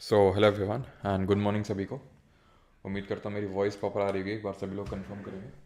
So hello everyone and good morning सभी को। उम्मीद करता हूँ मेरी वॉइस प्रॉपर आ रही है। एक बार सभी लोग कंफर्म करेंगे।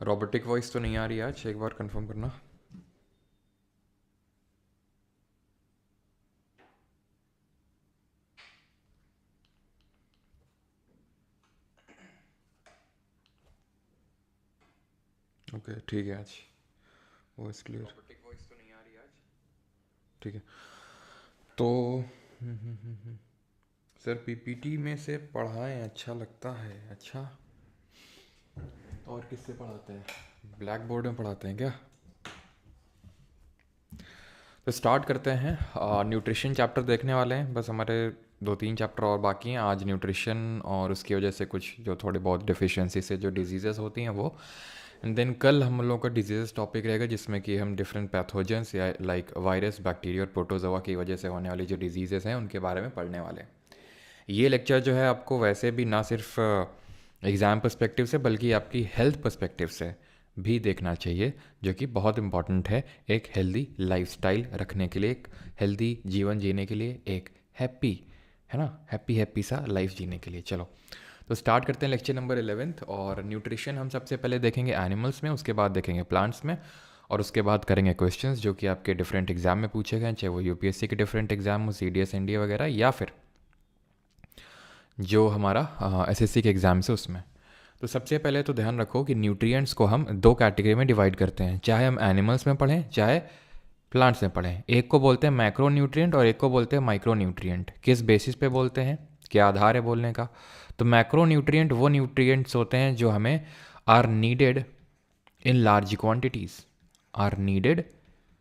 रोबोटिक वॉइस तो नहीं आ रही आज, एक बार कंफर्म करना। ओके ठीक है, आज वॉइस क्लियर। रोबोटिक वॉइस तो नहीं आ रही आज, ठीक है। तो सर पीपीटी में से पढ़ाएं अच्छा लगता है। अच्छा, और किससे पढ़ाते हैं? ब्लैक बोर्ड में पढ़ाते हैं क्या? तो स्टार्ट करते हैं। न्यूट्रिशन चैप्टर देखने वाले हैं, बस हमारे 2-3 चैप्टर और बाकी हैं आज। न्यूट्रिशन और उसकी वजह से कुछ जो थोड़ी बहुत डिफिशियंसी से जो डिजीज़ेस होती हैं वो। एंड देन कल हम लोगों का डिजीज़ टॉपिक रहेगा जिसमें कि हम डिफरेंट पैथोजेंस या लाइक वायरस, बैक्टीरिया और प्रोटोजोआ की वजह से होने वाली जो डिजीज़ेस हैं उनके बारे में पढ़ने वाले हैं। ये लेक्चर जो है आपको वैसे भी ना सिर्फ एग्ज़ाम पर्सपेक्टिव से बल्कि आपकी हेल्थ पर्सपेक्टिव से भी देखना चाहिए, जो कि बहुत इम्पॉर्टेंट है एक हेल्दी लाइफस्टाइल रखने के लिए, एक हेल्दी जीवन जीने के लिए, एक हैप्पी, है ना, हैप्पी सा लाइफ जीने के लिए। चलो तो स्टार्ट करते हैं लेक्चर नंबर 11। और न्यूट्रिशन हम सबसे पहले देखेंगे एनिमल्स में, उसके बाद देखेंगे प्लांट्स में, और उसके बाद करेंगे क्वेश्चंस जो कि आपके डिफरेंट एग्जाम में पूछे गए, चाहे वो यूपीएससी के डिफरेंट एग्जाम हो, सीडीएस एनडीए वगैरह, या फिर जो हमारा एसएससी के एग्ज़ाम से उसमें। तो सबसे पहले तो ध्यान रखो कि न्यूट्रिएंट्स को हम 2 कैटेगरी में डिवाइड करते हैं, चाहे हम एनिमल्स में पढ़ें चाहे प्लांट्स में पढ़ें। एक को बोलते हैं मैक्रो न्यूट्रिएंट और एक को बोलते हैं माइक्रो न्यूट्रिएंट। किस बेसिस पे बोलते हैं, क्या आधार है बोलने का? तो मैक्रो न्यूट्रिएंट वो न्यूट्रिएंट्स होते हैं जो हमें are needed in large quantities, are needed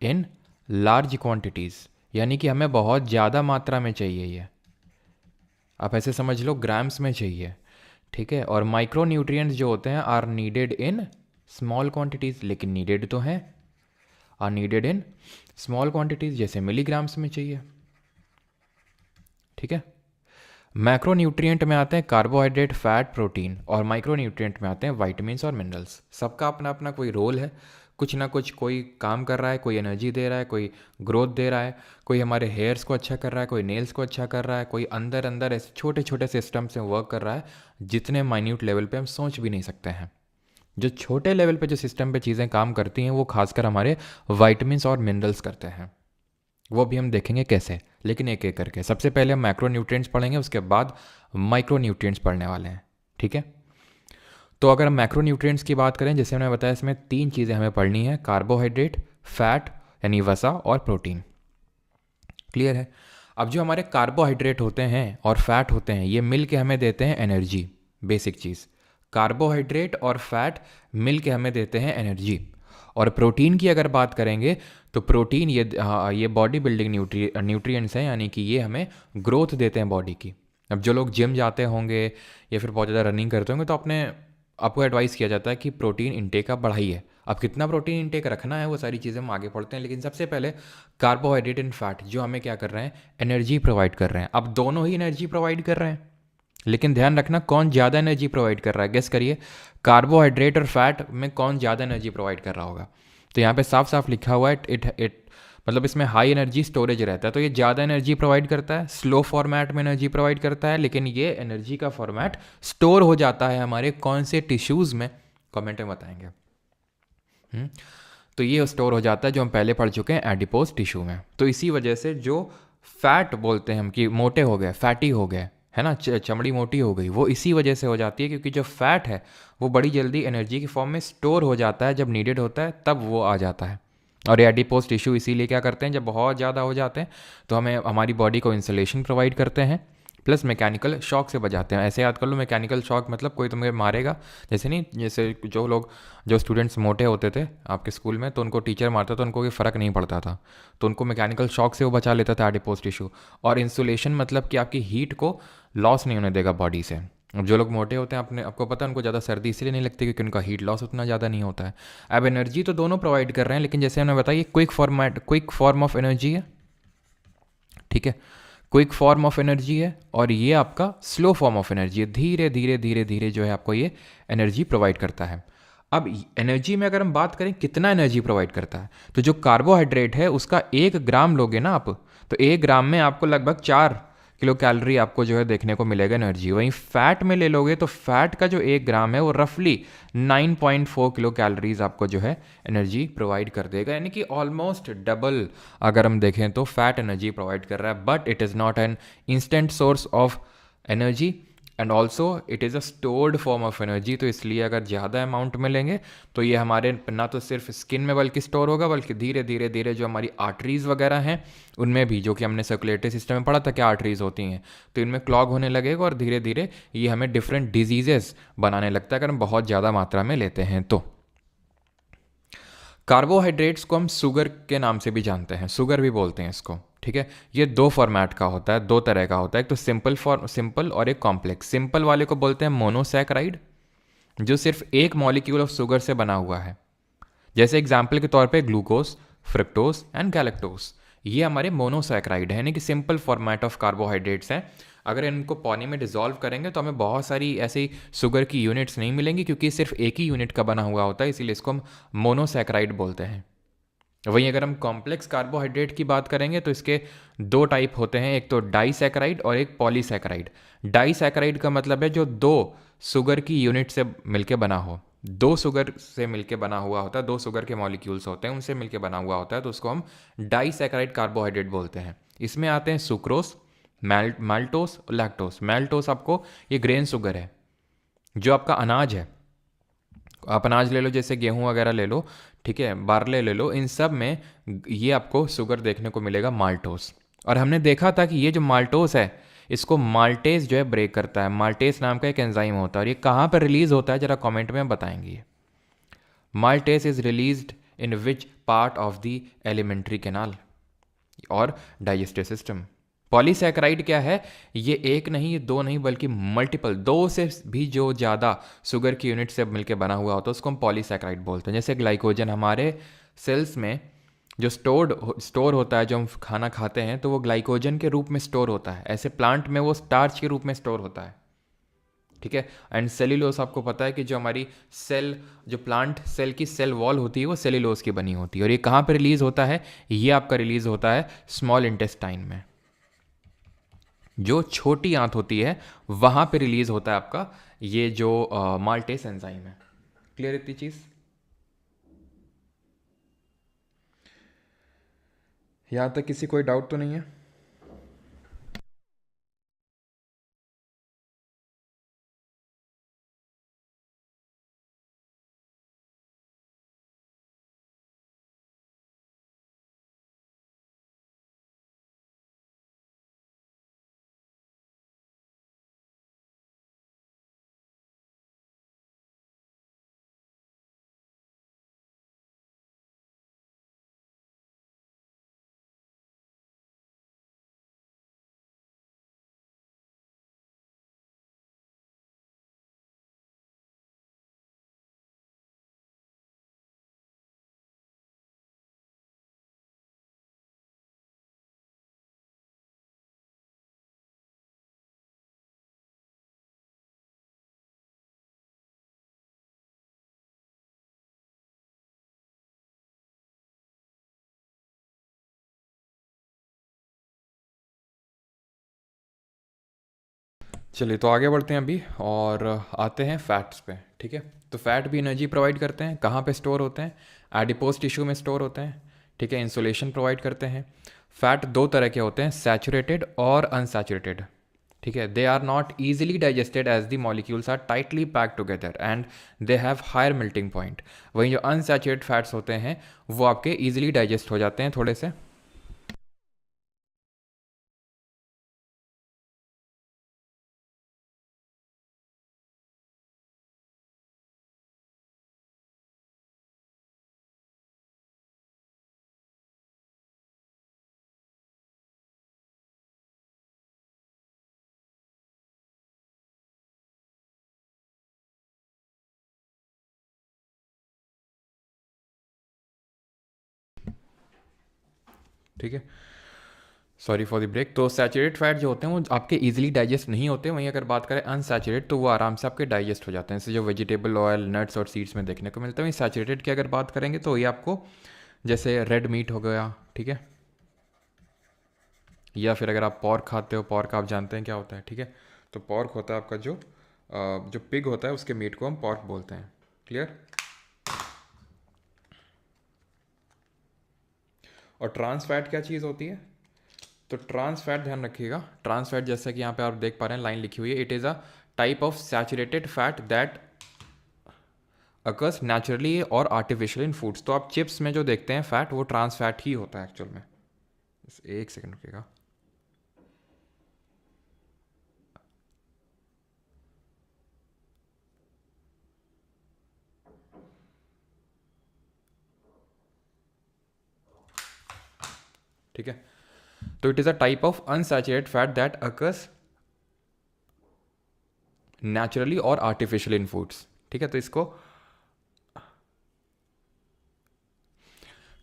in large quantities, यानी कि हमें बहुत ज़्यादा मात्रा में चाहिए ये। आप ऐसे समझ लो ग्राम्स में चाहिए, ठीक है। और माइक्रो न्यूट्रिएंट्स जो होते हैं are needed in small quantities, लेकिन नीडेड तो हैं, are needed in small quantities, जैसे मिलीग्राम्स में चाहिए, ठीक है। मैक्रो न्यूट्रिएंट में आते हैं कार्बोहाइड्रेट, फैट, प्रोटीन, और माइक्रो न्यूट्रिएंट में आते हैं वाइटामिन्स और मिनरल्स। सबका अपना अपना कोई रोल है, कुछ ना कुछ कोई काम कर रहा है, कोई एनर्जी दे रहा है, कोई ग्रोथ दे रहा है, कोई हमारे हेयर्स को अच्छा कर रहा है, कोई नेल्स को अच्छा कर रहा है, कोई अंदर अंदर ऐसे छोटे छोटे सिस्टम से वर्क कर रहा है जितने माइन्यूट लेवल पे हम सोच भी नहीं सकते हैं। जो छोटे लेवल पे जो सिस्टम पे चीज़ें काम करती हैं वो खासकर हमारे वाइटामिन्स और मिनरल्स करते हैं। वो भी हम देखेंगे कैसे, लेकिन एक एक करके। सबसे पहले हम मैक्रो न्यूट्रिएंट्स पढ़ेंगे, उसके बाद माइक्रो न्यूट्रिएंट्स पढ़ने वाले हैं, ठीक है। तो अगर हम मैक्रो न्यूट्रिएंट्स की बात करें, जैसे मैंने बताया, इसमें 3 चीज़ें हमें पढ़नी है, कार्बोहाइड्रेट, फैट यानी वसा, और प्रोटीन। क्लियर है? अब जो हमारे कार्बोहाइड्रेट होते हैं और फैट होते हैं ये मिल के हमें देते हैं एनर्जी। बेसिक चीज़, कार्बोहाइड्रेट और फैट मिल के हमें देते हैं एनर्जी। और प्रोटीन की अगर बात करेंगे तो प्रोटीन ये बॉडी बिल्डिंग न्यूट्रिएंट्स हैं, यानी कि ये हमें ग्रोथ देते हैं बॉडी की। अब जो लोग जिम जाते होंगे या फिर बहुत ज़्यादा रनिंग करते होंगे तो आपको एडवाइस किया जाता है कि प्रोटीन इंटेक आप बढ़ाइए। अब कितना प्रोटीन इंटेक रखना है वो सारी चीज़ें हम आगे पढ़ते हैं, लेकिन सबसे पहले कार्बोहाइड्रेट एंड फैट जो हमें क्या कर रहे हैं, एनर्जी प्रोवाइड कर रहे हैं। अब दोनों ही एनर्जी प्रोवाइड कर रहे हैं, लेकिन ध्यान रखना कौन ज़्यादा एनर्जी प्रोवाइड कर रहा है। गेस करिए, कार्बोहाइड्रेट और फैट में कौन ज़्यादा एनर्जी प्रोवाइड कर रहा होगा? तो यहाँ पे साफ साफ लिखा हुआ है इट मतलब इसमें हाई एनर्जी स्टोरेज रहता है, तो ये ज़्यादा एनर्जी प्रोवाइड करता है, स्लो फॉर्मेट में एनर्जी प्रोवाइड करता है, लेकिन ये एनर्जी का फॉर्मेट स्टोर हो जाता है हमारे कौन से टिश्यूज़ में, कमेंट में बताएंगे। तो ये स्टोर हो जाता है जो हम पहले पढ़ चुके हैं एडिपोज टिश्यू में। तो इसी वजह से जो फैट बोलते हैं हम कि मोटे हो गए, फैटी हो गए, है ना, चमड़ी मोटी हो गई, वो इसी वजह से हो जाती है क्योंकि जो फैट है वो बड़ी जल्दी एनर्जी की फॉर्म में स्टोर हो जाता है, जब नीडेड होता है तब वो आ जाता है। और एडिपोज टिश्यू इसीलिए क्या करते हैं, जब बहुत ज़्यादा हो जाते हैं तो हमें हमारी बॉडी को इंसुलेशन प्रोवाइड करते हैं, प्लस मैकेनिकल शॉक से बचाते हैं। ऐसे याद कर लो, मैकेनिकल शॉक मतलब कोई तुम्हें मारेगा, जैसे नहीं, जैसे जो स्टूडेंट्स मोटे होते थे आपके स्कूल में, तो उनको टीचर मारता तो उनको कोई फ़र्क नहीं पड़ता था, तो उनको मैकेनिकल शॉक से वो बचा लेता था एडिपोज टिश्यू। और इंसुलेशन मतलब कि आपकी हीट को लॉस नहीं होने देगा बॉडी से। अब जो लोग मोटे होते हैं, आपको पता है उनको ज़्यादा सर्दी इसलिए नहीं लगती क्योंकि उनका हीट लॉस उतना ज़्यादा नहीं होता है। अब एनर्जी तो दोनों प्रोवाइड कर रहे हैं, लेकिन जैसे हमने बताया क्विक फॉर्म ऑफ एनर्जी है, ठीक है, क्विक फॉर्म ऑफ एनर्जी है, और ये आपका स्लो फॉर्म ऑफ एनर्जी है, धीरे धीरे धीरे धीरे जो है आपको ये एनर्जी प्रोवाइड करता है। अब एनर्जी में अगर हम बात करें कितना एनर्जी प्रोवाइड करता है, तो जो कार्बोहाइड्रेट है उसका 1 ग्राम लोगे ना आप, तो 1 ग्राम में आपको लगभग 4 किलो कैलोरी आपको जो है देखने को मिलेगा एनर्जी। वहीं फैट में ले लोगे तो फैट का जो 1 ग्राम है वो रफली 9.4 किलो कैलोरीज आपको जो है एनर्जी प्रोवाइड कर देगा, यानी कि ऑलमोस्ट डबल अगर हम देखें तो फैट एनर्जी प्रोवाइड कर रहा है। But it is not an instant source of energy and also it is a stored form of energy. तो इसलिए अगर ज़्यादा अमाउंट में लेंगे तो ये हमारे ना तो सिर्फ स्किन में बल्कि स्टोर होगा, बल्कि धीरे धीरे धीरे जो हमारी आर्टरीज़ वगैरह हैं उनमें भी, जो कि हमने सर्कुलेटरी सिस्टम में पढ़ा था क्या आर्टरीज़ होती हैं, तो इनमें क्लॉग होने लगेगा और धीरे धीरे ये हमें डिफरेंट डिजीजेस बनाने लगता है अगर हम बहुत ज़्यादा मात्रा में लेते हैं तो। कार्बोहाइड्रेट्स को हम शुगर के नाम से भी जानते हैं, शुगर भी बोलते हैं इसको, ठीक है। ये 2 फॉर्मेट का होता है, 2 तरह का होता है, एक तो सिंपल और एक कॉम्प्लेक्स। सिंपल वाले को बोलते हैं मोनोसैकेराइड, जो सिर्फ एक मॉलिक्यूल ऑफ शुगर से बना हुआ है, जैसे एग्जाम्पल के तौर पे ग्लूकोज, फ्रक्टोज एंड गैलेक्टोज, ये हमारे मोनोसैकेराइड है, यानी कि सिंपल फॉर्मेट ऑफ कार्बोहाइड्रेट्स हैं। अगर इनको पानी में डिजोल्व करेंगे तो हमें बहुत सारी ऐसी शुगर की यूनिट्स नहीं मिलेंगी, क्योंकि सिर्फ एक ही यूनिट का बना हुआ होता है, इसीलिए इसको हम मोनोसैकेराइड बोलते हैं। वहीं अगर हम कॉम्प्लेक्स कार्बोहाइड्रेट की बात करेंगे तो इसके 2 टाइप होते हैं, एक तो डाइसैकेराइड और एक पॉलीसैकेराइड। डाइसैकेराइड का मतलब है जो 2 शुगर की यूनिट से मिलके बना हो, 2 शुगर से मिलके बना हुआ होता है, 2 शुगर के मॉलिक्यूल्स होते हैं उनसे मिलके बना हुआ होता है, तो उसको हम डाइसैकेराइड कार्बोहाइड्रेट बोलते हैं। इसमें आते हैं सुक्रोज, माल्टोस और लैक्टोस। माल्टोस आपको ये ग्रेन शुगर है, जो आपका अनाज है, आप अनाज ले लो जैसे गेहूं वगैरह ले लो, ठीक है, बार्ले ले लो, इन सब में ये आपको शुगर देखने को मिलेगा माल्टोस। और हमने देखा था कि ये जो माल्टोस है इसको माल्टेज जो है ब्रेक करता है, माल्टेज नाम का एक एंजाइम होता है, और ये कहाँ पर रिलीज होता है जरा कमेंट में बताएंगे। Maltase is released in which part of the alimentary canal और डाइजेस्टिव सिस्टम। पॉलीसैकेराइड क्या है, ये एक नहीं, ये 2 नहीं, बल्कि मल्टीपल, 2 से भी जो ज़्यादा शुगर की यूनिट से मिलकर बना हुआ होता है उसको हम पॉलीसैकेराइड बोलते हैं। जैसे ग्लाइकोजन हमारे सेल्स में जो स्टोर होता है, जो हम खाना खाते हैं तो वो ग्लाइकोजन के रूप में स्टोर होता है, ऐसे प्लांट में वो स्टार्च के रूप में स्टोर होता है, ठीक है। एंड सेल्यूलोस, आपको पता है कि जो हमारी सेल, जो प्लांट सेल की सेल वॉल होती है वो सेल्यूलोस की बनी होती है, और ये कहाँ पर रिलीज होता है, ये आपका रिलीज होता है स्मॉल इंटेस्टाइन में, जो छोटी आंत होती है वहां पे रिलीज होता है आपका ये जो माल्टेस एंजाइम है। क्लियर इतनी चीज, यहां तक किसी कोई डाउट तो नहीं है? चलिए तो आगे बढ़ते हैं अभी और आते हैं फैट्स पे, ठीक है। तो फैट भी एनर्जी प्रोवाइड करते हैं, कहाँ पे स्टोर होते हैं, एडिपोज टिश्यू में स्टोर होते हैं, ठीक है, इंसुलेशन प्रोवाइड करते हैं। फैट 2 तरह के होते हैं, सैचुरेटेड और अनसैचुरेटेड, ठीक है। They are not easily digested as the molecules are tightly packed together and they have higher melting point. वहीं जो अनसैचुरेटेड फैट्स होते हैं वो आपके ईजिली डाइजेस्ट हो जाते हैं थोड़े से, ठीक है, सॉरी फॉर द ब्रेक। तो सैचुरेटेड फैट जो होते हैं वो आपके इजीली डाइजेस्ट नहीं होते, वहीं अगर बात करें अनसैचुरेट तो वो आराम से आपके डाइजेस्ट हो जाते हैं, जैसे जो वेजिटेबल ऑयल, नट्स और सीड्स में देखने को मिलता है। वहीं सैचुरेटेड की अगर बात करेंगे तो ये आपको जैसे रेड मीट हो गया, ठीक है, या फिर अगर आप पॉर्क खाते हो, पॉर्क आप जानते हैं क्या होता है, ठीक है। तो पॉर्क होता है आपका जो पिग होता है उसके मीट को हम पॉर्क बोलते हैं। क्लियर। और ट्रांस फैट क्या चीज़ होती है? तो ट्रांस फैट ध्यान रखिएगा, ट्रांस फैट जैसा कि यहाँ पे आप देख पा रहे हैं लाइन लिखी हुई है, it is a type of saturated fat that occurs naturally और आर्टिफिशियल इन फूड्स। तो आप चिप्स में जो देखते हैं फैट वो ट्रांस फैट ही होता है एक्चुअल में। बस एक सेकंड रुकिएगा। ठीक है, तो it is a type of unsaturated fat that occurs naturally और आर्टिफिशियल इन फूड्स। ठीक है, तो इसको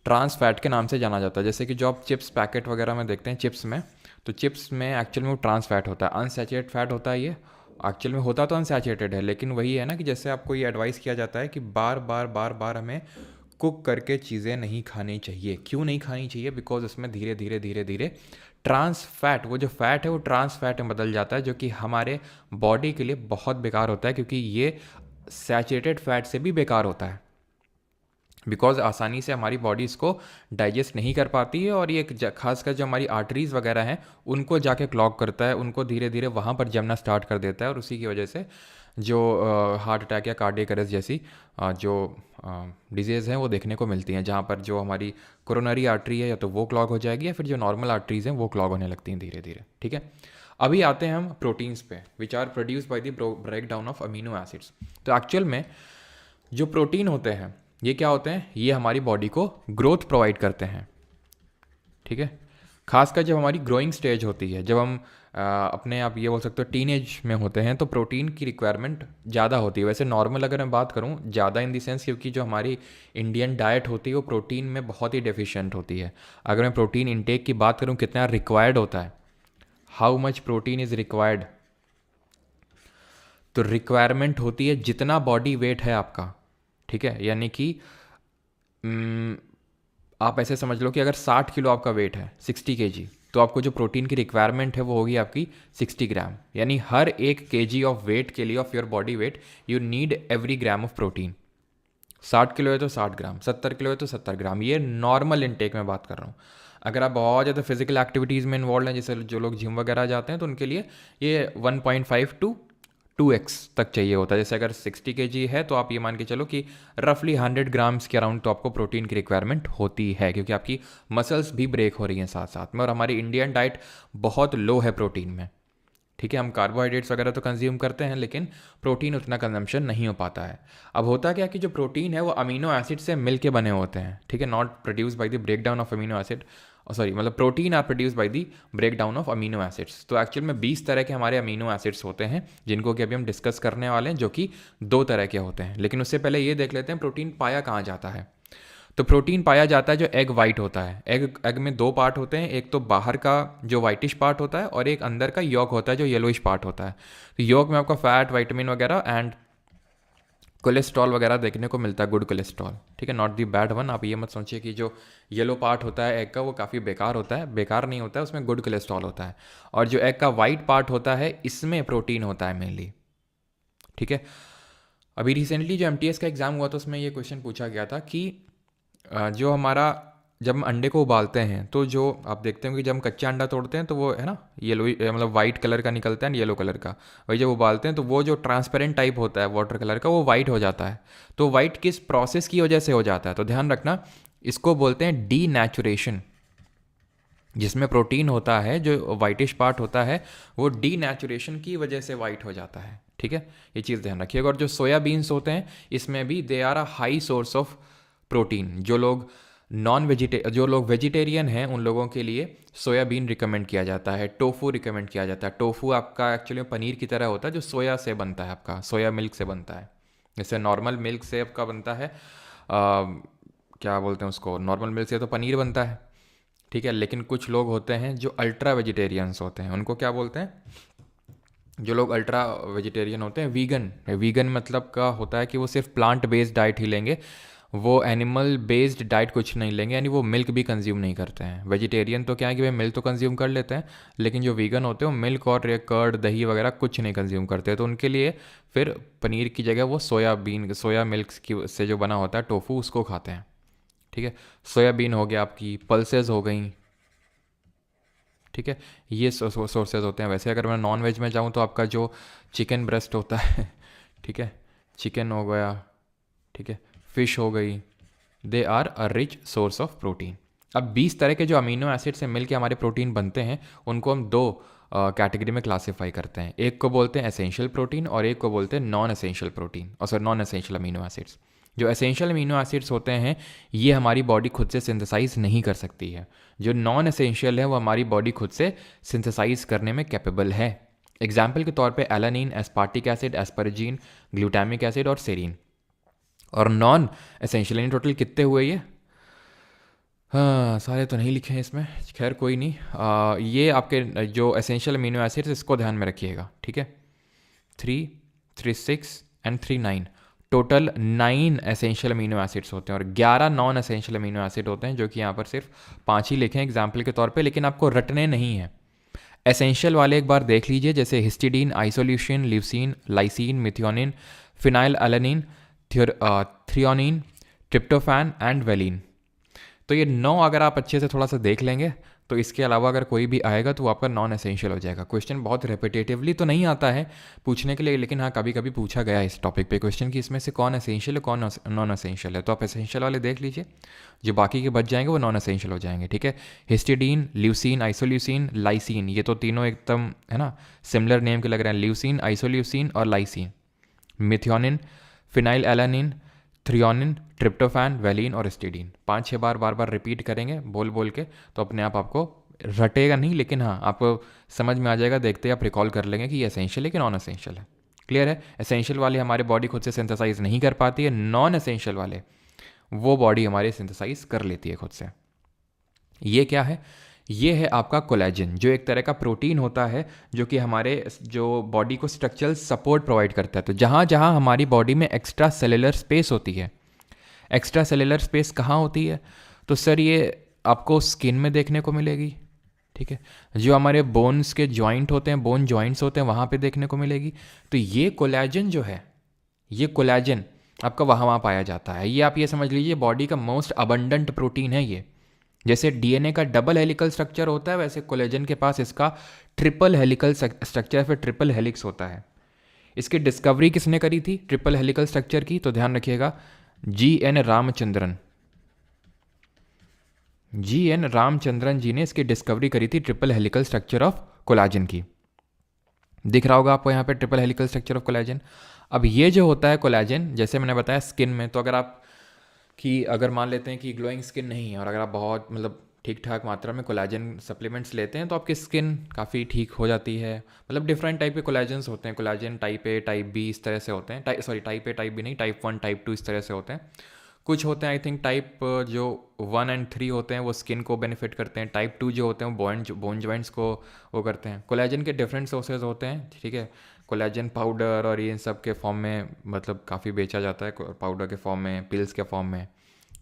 ट्रांस फैट के नाम से जाना जाता है। जैसे कि जो आप चिप्स पैकेट वगैरह में देखते हैं चिप्स में, तो चिप्स में एक्चुअल में वो ट्रांस फैट होता है, अनसैचुरेटेड फैट होता है। ये एक्चुअल में होता तो अनसैचुरेटेड है, लेकिन वही है ना कि जैसे आपको ये एडवाइस किया जाता है कि बार बार बार बार हमें कुक करके चीज़ें नहीं खानी चाहिए। क्यों नहीं खानी चाहिए? बिकॉज उसमें धीरे धीरे धीरे धीरे ट्रांस फैट, वो जो फैट है वो ट्रांस फैट में बदल जाता है, जो कि हमारे बॉडी के लिए बहुत बेकार होता है, क्योंकि ये सैचुरेटेड फैट से भी बेकार होता है। बिकॉज आसानी से हमारी बॉडी इसको डाइजेस्ट नहीं कर पाती है, और ये खासकर जो हमारी आर्टरीज वगैरह हैं उनको जाके क्लॉग करता है, उनको धीरे धीरे वहाँ पर जमना स्टार्ट कर देता है, और उसी की वजह से जो हार्ट अटैक या कार्डियक अरेस्ट जैसी जो डिजीज़ हैं वो देखने को मिलती हैं, जहाँ पर जो हमारी कोरोनरी आर्टरी है या तो वो क्लॉग हो जाएगी, या फिर जो नॉर्मल आर्टरीज हैं वो क्लॉग होने लगती हैं धीरे धीरे। ठीक है, अभी आते हैं हम प्रोटीन्स पे, which are produce by the break down of amino acids. तो एक्चुअल में जो प्रोटीन होते हैं ये क्या होते हैं? ये हमारी बॉडी को ग्रोथ प्रोवाइड करते हैं। ठीक है, खासकर जब हमारी ग्रोइंग स्टेज होती है, जब हम अपने आप ये बोल सकते हो टीनेज में होते हैं, तो प्रोटीन की रिक्वायरमेंट ज़्यादा होती है। वैसे नॉर्मल अगर मैं बात करूँ, ज़्यादा इन द सेंस क्योंकि जो हमारी इंडियन डाइट होती है वो प्रोटीन में बहुत ही डेफिशिएंट होती है। अगर मैं प्रोटीन इंटेक की बात करूँ कितना रिक्वायर्ड होता है, how much protein is required, तो रिक्वायरमेंट होती है जितना बॉडी वेट है आपका। ठीक है, यानी कि आप ऐसे समझ लो कि अगर 60 किलो आपका वेट है, 60 केजी, तो आपको जो प्रोटीन की रिक्वायरमेंट है वो होगी आपकी 60 ग्राम। यानी हर एक केजी ऑफ वेट के लिए, of your body weight, you need every gram of protein. 60 kilo है तो 60 ग्राम, 70 किलो है तो 70 ग्राम। ये नॉर्मल इनटेक में बात कर रहा हूँ। अगर आप बहुत ज़्यादा फिजिकल एक्टिविटीज़ में इन्वॉल्व हैं, जैसे जो लोग जिम वगैरह जाते हैं, तो उनके लिए ये 1.5 टू 2x तक चाहिए होता है। जैसे अगर 60 केजी है तो आप ये मान के चलो कि रफली 100 ग्राम्स के अराउंड तो आपको प्रोटीन की रिक्वायरमेंट होती है, क्योंकि आपकी मसल्स भी ब्रेक हो रही हैं साथ साथ में, और हमारी इंडियन डाइट बहुत लो है प्रोटीन में। ठीक है, हम कार्बोहाइड्रेट्स वगैरह तो कंज्यूम करते हैं, लेकिन प्रोटीन उतना कंजम्पशन नहीं हो पाता है। अब होता क्या कि जो प्रोटीन है वो अमीनो एसिड से मिल के बने होते हैं। ठीक है, not produce by the break down of amino acid, sorry मतलब protein are produce by the break down of amino acids. तो एक्चुअल में 20 तरह के हमारे अमीनो एसिड्स होते हैं, जिनको कि अभी हम डिस्कस करने वाले हैं, जो कि 2 तरह के होते हैं। लेकिन उससे पहले ये देख लेते हैं प्रोटीन पाया कहाँ जाता है। तो प्रोटीन पाया जाता है जो एग वाइट होता है। एग में 2 पार्ट होते हैं, एक तो बाहर का जो वाइटिश पार्ट होता है, और एक अंदर का यॉक होता है जो येलोइश पार्ट होता है। तो यॉक में आपका फैट, विटामिन वगैरह एंड कोलेस्ट्रॉल वगैरह देखने को मिलता है, गुड कोलेस्ट्रॉल। ठीक है, नॉट दी बैड वन। आप ये मत सोचिए कि जो येलो पार्ट होता है एग का वो काफ़ी बेकार होता है, बेकार नहीं होता है, उसमें गुड कोलेस्ट्रॉल होता है। और जो एग का वाइट पार्ट होता है इसमें प्रोटीन होता है मेनली। ठीक है, अभी रिसेंटली जो एमटीएस का एग्ज़ाम हुआ तो उसमें ये क्वेश्चन पूछा गया था कि जो हमारा, जब हम अंडे को उबालते हैं तो जो आप देखते हो कि जब हम कच्चा अंडा तोड़ते हैं तो वो है ना येलो, मतलब वाइट कलर का निकलता है, येलो कलर का। वही जब उबालते हैं तो वो जो ट्रांसपेरेंट टाइप होता है वाटर कलर का, वो वाइट हो जाता है। तो वाइट किस प्रोसेस की वजह से हो जाता है? तो ध्यान रखना, इसको बोलते हैं डी नेचुरेशन। जिसमें प्रोटीन होता है, जो वाइटिश पार्ट होता है, वो डी नेचुरेशन की वजह से वाइट हो जाता है। ठीक है, ये चीज़ ध्यान रखिएगा। और जो सोयाबीन्स होते हैं इसमें भी they are a high source of protein. जो लोग वेजिटेरियन हैं उन लोगों के लिए सोयाबीन रिकमेंड किया जाता है, टोफू रिकमेंड किया जाता है। टोफू आपका एक्चुअली पनीर की तरह होता है, जो सोया से बनता है, आपका सोया मिल्क से बनता है। जैसे नॉर्मल मिल्क से आपका बनता है क्या बोलते हैं उसको, नॉर्मल मिल्क से तो पनीर बनता है, ठीक है, लेकिन कुछ लोग होते हैं जो अल्ट्रा वेजिटेरियंस होते हैं, उनको क्या बोलते हैं? जो लोग अल्ट्रा वेजिटेरियन होते हैं, वीगन, वीगन मतलब का होता है कि वो सिर्फ प्लांट बेस्ड डाइट ही लेंगे, वो एनिमल बेस्ड डाइट कुछ नहीं लेंगे, यानी वो मिल्क भी कंज्यूम नहीं करते हैं। वेजिटेरियन तो क्या है कि भाई मिल्क तो कंज्यूम कर लेते हैं, लेकिन जो वीगन होते हैं वो मिल्क और ये कर्ड दही वगैरह कुछ नहीं कंज्यूम करते, तो उनके लिए फिर पनीर की जगह वो सोयाबीन, सोया मिल्क की से जो बना होता है टोफू, उसको खाते हैं। ठीक है, सोयाबीन हो गया, आपकी पल्सेस हो गई। ठीक है, ये सोर्सेज होते हैं। वैसे अगर मैं नॉन वेज में जाऊँ तो आपका जो चिकन ब्रेस्ट होता है ठीक है, चिकन हो गया, ठीक है, फिश हो गई, they are a rich source of protein. अब 20 तरह के जो अमीनो एसिड से मिलके हमारे प्रोटीन बनते हैं, उनको हम दो कैटेगरी में क्लासीफाई करते हैं। एक को बोलते हैं एसेंशियल प्रोटीन और एक को बोलते हैं नॉन एसेंशियल प्रोटीन, और sorry non essential amino acids. जो एसेंशियल अमीनो एसिड्स होते हैं ये हमारी बॉडी खुद से सिंथेसाइज नहीं कर सकती है। जो नॉन एसेंशियल है वो हमारी बॉडी खुद से सिंथेसाइज करने में कैपेबल है। एग्जाम्पल के तौर पे alanine, aspartic acid, asparagine, glutamic acid और सेरीन। और नॉन एसेंशियल यानी टोटल कितने हुए ये? हाँ, सारे तो नहीं लिखे हैं इसमें, खैर कोई नहीं। ये आपके जो एसेंशियल अमीनो एसिड्स, इसको ध्यान में रखिएगा। ठीक है, 3, 3, 6 and 3, 9, total 9 essential amino acids होते हैं और 11 नॉन एसेंशियल अमीनो एसिड होते हैं, जो कि यहाँ पर सिर्फ 5 ही लिखे हैं एग्जाम्पल के तौर पे, लेकिन आपको रटने नहीं है। एसेंशियल वाले एक बार देख लीजिए, जैसे histidine, isoleucine, leucine, lysine, methionine, phenyl alanine, threonine, tryptophan and valine. तो ये 9 अगर आप अच्छे से थोड़ा सा देख लेंगे तो इसके अलावा अगर कोई भी आएगा तो वो आपका नॉन एसेंशियल हो जाएगा। क्वेश्चन बहुत रेपिटेटिवली तो नहीं आता है पूछने के लिए, लेकिन हाँ कभी कभी पूछा गया है इस टॉपिक पे क्वेश्चन कि इसमें से कौन एसेंशियल है कौन नॉन एसेंशियल है। तो आप एसेंशियल वाले देख लीजिए, जो बाकी के बच जाएंगे वो नॉन एसेंशियल हो जाएंगे। ठीक है, हिस्टिडीन, ल्यूसीन, आइसोल्यूसिन, लाइसिन, ये तो तीनों एकदम है ना सिमिलर नेम के लग रहे हैं, ल्यूसीन, आइसोल्यूसिन और lysine. Methionine, phenyl alanine, threonine, tryptophan, valine और हिस्टिडीन। 5-6 बार बार बार रिपीट करेंगे बोल बोल के, तो अपने आप आपको रटेगा नहीं, लेकिन हाँ आपको समझ में आ जाएगा, देखते ही आप रिकॉल कर लेंगे कि ये एसेंशियल है कि नॉन एसेंशियल है। क्लियर है? एसेंशियल वाले हमारे बॉडी खुद से सिंथेसाइज नहीं कर पाती है, नॉन एसेंशियल वाले वो बॉडी हमारी सिंथेसाइज कर लेती है खुद से। ये क्या है? ये है आपका कोलेजन, जो एक तरह का प्रोटीन होता है जो कि हमारे जो बॉडी को स्ट्रक्चरल सपोर्ट प्रोवाइड करता है। तो जहाँ जहाँ हमारी बॉडी में एक्स्ट्रा सेलुलर स्पेस होती है, एक्स्ट्रा सेलुलर स्पेस कहाँ होती है? तो सर ये आपको स्किन में देखने को मिलेगी। ठीक है, जो हमारे बोन्स के जॉइंट होते हैं, बोन जॉइंट्स होते हैं, वहाँ पे देखने को मिलेगी। तो ये कोलेजन जो है, ये कोलेजन आपका वहाँ पाया जाता है। ये आप ये समझ लीजिए बॉडी का मोस्ट अबंडेंट प्रोटीन है ये। जैसे डीएनए का डबल हेलिकल स्ट्रक्चर होता है, वैसे कोलेजन के पास इसका ट्रिपल हेलिकल स्ट्रक्चर, फिर ट्रिपल हेलिक्स होता है। इसकी डिस्कवरी किसने करी थी ट्रिपल हेलिकल स्ट्रक्चर की? तो ध्यान रखिएगा, जी.एन. रामचंद्रन। जी.एन. रामचंद्रन जी ने इसकी डिस्कवरी करी थी, triple helical structure of collagen की। दिख रहा होगा आपको यहाँ पे triple helical structure of collagen. अब ये जो होता है कोलेजन, जैसे मैंने बताया स्किन में, तो अगर आप कि अगर मान लेते हैं कि ग्लोइंग स्किन नहीं है और अगर आप बहुत मतलब ठीक ठाक मात्रा में कोलेजन सप्लीमेंट्स लेते हैं तो आपकी स्किन काफ़ी ठीक हो जाती है। मतलब डिफरेंट टाइप के कोलेजन्स होते हैं, collagen type A, type B, इस तरह से होते हैं। टाइप ए, टाइप बी नहीं, टाइप 1, टाइप 2 इस तरह से होते हैं। कुछ होते हैं आई थिंक टाइप जो 1 और 3 होते हैं वो स्किन को बेनिफिट करते हैं, टाइप 2 जो होते हैं वो बोन जॉइंट्स को वो करते हैं। कोलेजन के डिफरेंट सोर्सेज होते हैं। ठीक है, कोलेजन पाउडर और ये इन सब के फॉर्म में मतलब काफ़ी बेचा जाता है, पाउडर के फॉर्म में, पिल्स के फॉर्म में।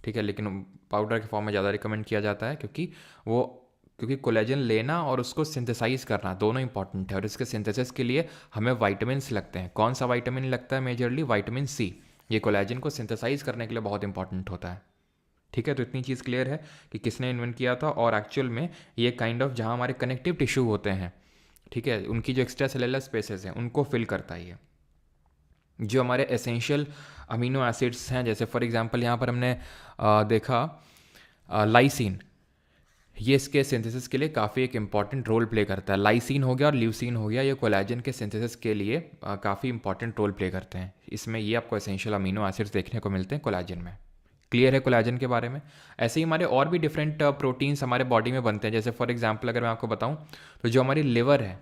ठीक है, लेकिन पाउडर के फॉर्म में ज़्यादा रिकमेंड किया जाता है क्योंकि कोलेजन लेना और उसको सिंथेसाइज करना दोनों इंपॉर्टेंट है, और इसके सिंथेसिस के लिए हमें वाइटामिन्स लगते हैं। कौन सा वाइटामिन लगता है? Majorly vitamin C. ये कोलेजन को सिंथेसाइज करने के लिए बहुत इंपॉर्टेंट होता है। ठीक है, तो इतनी चीज़ क्लियर है कि किसने इन्वेंट किया था, और एक्चुअल में ये काइंड ऑफ जहाँ हमारे कनेक्टिव टिश्यू होते हैं, ठीक है, उनकी जो एक्स्ट्रा सेलुलर स्पेसेस हैं उनको फिल करता है ये। जो हमारे एसेंशियल अमीनो एसिड्स हैं, जैसे फॉर एग्जांपल यहाँ पर हमने देखा लाइसिन, ये इसके सिंथेसिस के लिए काफ़ी एक इम्पॉर्टेंट रोल प्ले करता है। लाइसिन हो गया और ल्यूसिन हो गया, ये कोलेजन के सिंथेसिस के लिए काफ़ी इंपॉर्टेंट रोल प्ले करते हैं। इसमें ये आपको एसेंशियल अमीनो एसिड्स देखने को मिलते हैं कोलेजन में। क्लियर है कोलेजन के बारे में? ऐसे ही हमारे और भी डिफरेंट प्रोटीन्स हमारे बॉडी में बनते हैं। जैसे फॉर एग्जांपल अगर मैं आपको बताऊं तो जो हमारी लिवर है,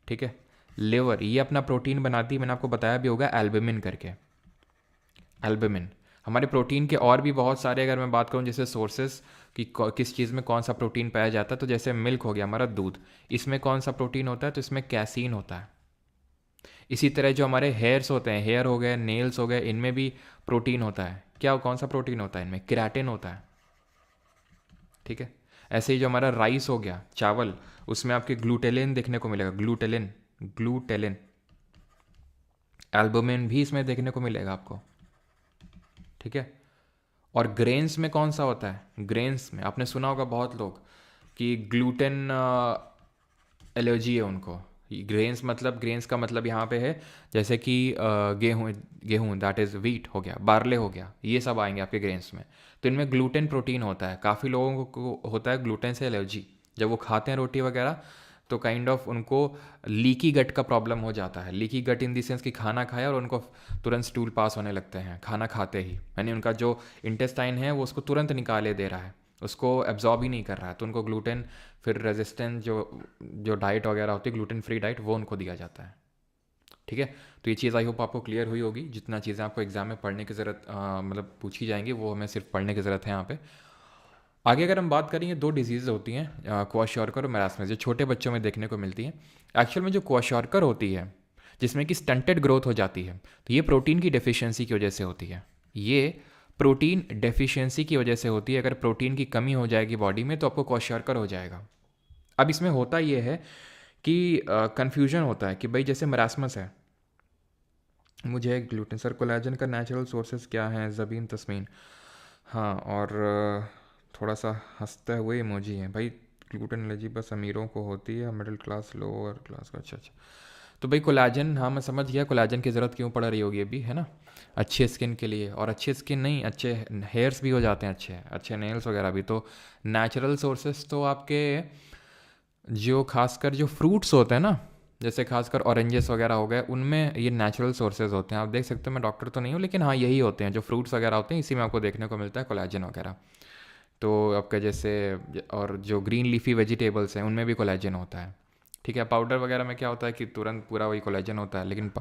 ठीक है, लिवर ये अपना प्रोटीन बनाती है, मैंने आपको बताया भी होगा एल्बुमिन करके। एल्बुमिन हमारे प्रोटीन के और भी बहुत सारे, अगर मैं बात करूं जैसे सोर्सेस, कि किस चीज़ में कौन सा प्रोटीन पाया जाता है। तो जैसे मिल्क हो गया हमारा दूध, इसमें कौन सा प्रोटीन होता है, तो इसमें कैसीन होता है। इसी तरह जो हमारे हेयर्स होते हैं, हेयर हो गए, नेल्स हो गए, इनमें भी प्रोटीन होता है। क्या कौन सा प्रोटीन होता है इनमें, केराटिन होता है। ठीक है। ऐसे ही जो हमारा राइस हो गया, चावल, उसमें आपके ग्लूटेलिन देखने को मिलेगा, ग्लूटेलिन, ग्लूटेलिन। एल्बुमिन भी इसमें देखने को मिलेगा आपको। ठीक है। और ग्रेन्स में कौन सा होता है, ग्रेन्स में आपने सुना होगा बहुत लोग कि ग्लूटेन एलर्जी है उनको। ग्रेन्स मतलब, ग्रेन्स का मतलब यहाँ पे है जैसे कि गेहूँ, गेहूँ दैट इज़ वीट हो गया, बार्ले हो गया, ये सब आएंगे आपके ग्रेन्स में। तो इनमें ग्लूटेन प्रोटीन होता है। काफ़ी लोगों को होता है ग्लूटेन से एलर्जी, जब वो खाते हैं रोटी वगैरह तो काइंड ऑफ उनको लीकी गट का प्रॉब्लम हो जाता है। Leaky gut in the sense कि खाना खाया और उनको तुरंत स्टूल पास होने लगते हैं खाना खाते ही, यानी उनका जो इंटेस्टाइन है वो उसको तुरंत निकाले दे रहा है, उसको एब्जॉर्ब ही नहीं कर रहा है। तो उनको ग्लूटेन, फिर रेजिस्टेंट जो डाइट वगैरह होती है ग्लूटेन फ्री डाइट, वो उनको दिया जाता है। ठीक है। तो ये चीज़ आई होप आपको क्लियर हुई होगी। जितना चीज़ें आपको एग्जाम में पढ़ने की ज़रूरत मतलब पूछी जाएंगी वो हमें सिर्फ पढ़ने की ज़रूरत है यहाँ पे। आगे अगर हम बात करेंगे, दो डिजीज़ होती हैं, क्वाशॉर्कर और मैरास्मस, जो छोटे बच्चों में देखने को मिलती हैं। एक्चुअल में जो क्वाशॉर्कर होती है, जिसमें कि स्टंटेड ग्रोथ हो जाती है, तो ये प्रोटीन की डेफिशिएंसी की वजह से होती है। ये प्रोटीन डेफिशिएंसी की वजह से होती है। अगर प्रोटीन की कमी हो जाएगी बॉडी में तो आपको क्वाशॉर्कर हो जाएगा। अब इसमें होता ये है कि कन्फ्यूजन होता है कि भाई जैसे मैरास्मस है, मुझे ग्लूटेन, सर कोलेजन का नेचुरल सोर्सेज क्या हैं, ज़बीन तस्मीन। हाँ, और थोड़ा सा हंसते हुए इमोजी है भाई। ग्लूटेन एलर्जी बस अमीरों को होती है, मिडिल क्लास, लोअर क्लास का। अच्छा अच्छा। तो भाई कोलाजन, हाँ मैं समझ गया कोलाजन की ज़रूरत क्यों पड़ रही होगी अभी, है ना, अच्छी स्किन के लिए। और अच्छी स्किन नहीं, अच्छे हेयर्स भी हो जाते हैं, अच्छे अच्छे नेल्स वगैरह भी। तो नेचुरल सोर्सेस तो आपके जो खासकर जो फ्रूट्स होते हैं ना, जैसे खासकर ऑरेंजेस वगैरह हो गए, उनमें ये नेचुरल सोर्सेज होते हैं। आप देख सकते हो, मैं डॉक्टर तो नहीं हूँ लेकिन हाँ यही होते हैं जो फ्रूट्स वगैरह होते हैं, इसी में आपको देखने को मिलता है कोलाजन वगैरह। तो आपका जैसे, और जो ग्रीन लीफी वेजिटेबल्स हैं उनमें भी कोलेजन होता है। ठीक है। पाउडर वगैरह में क्या होता है कि तुरंत पूरा वही कोलेजन होता है, लेकिन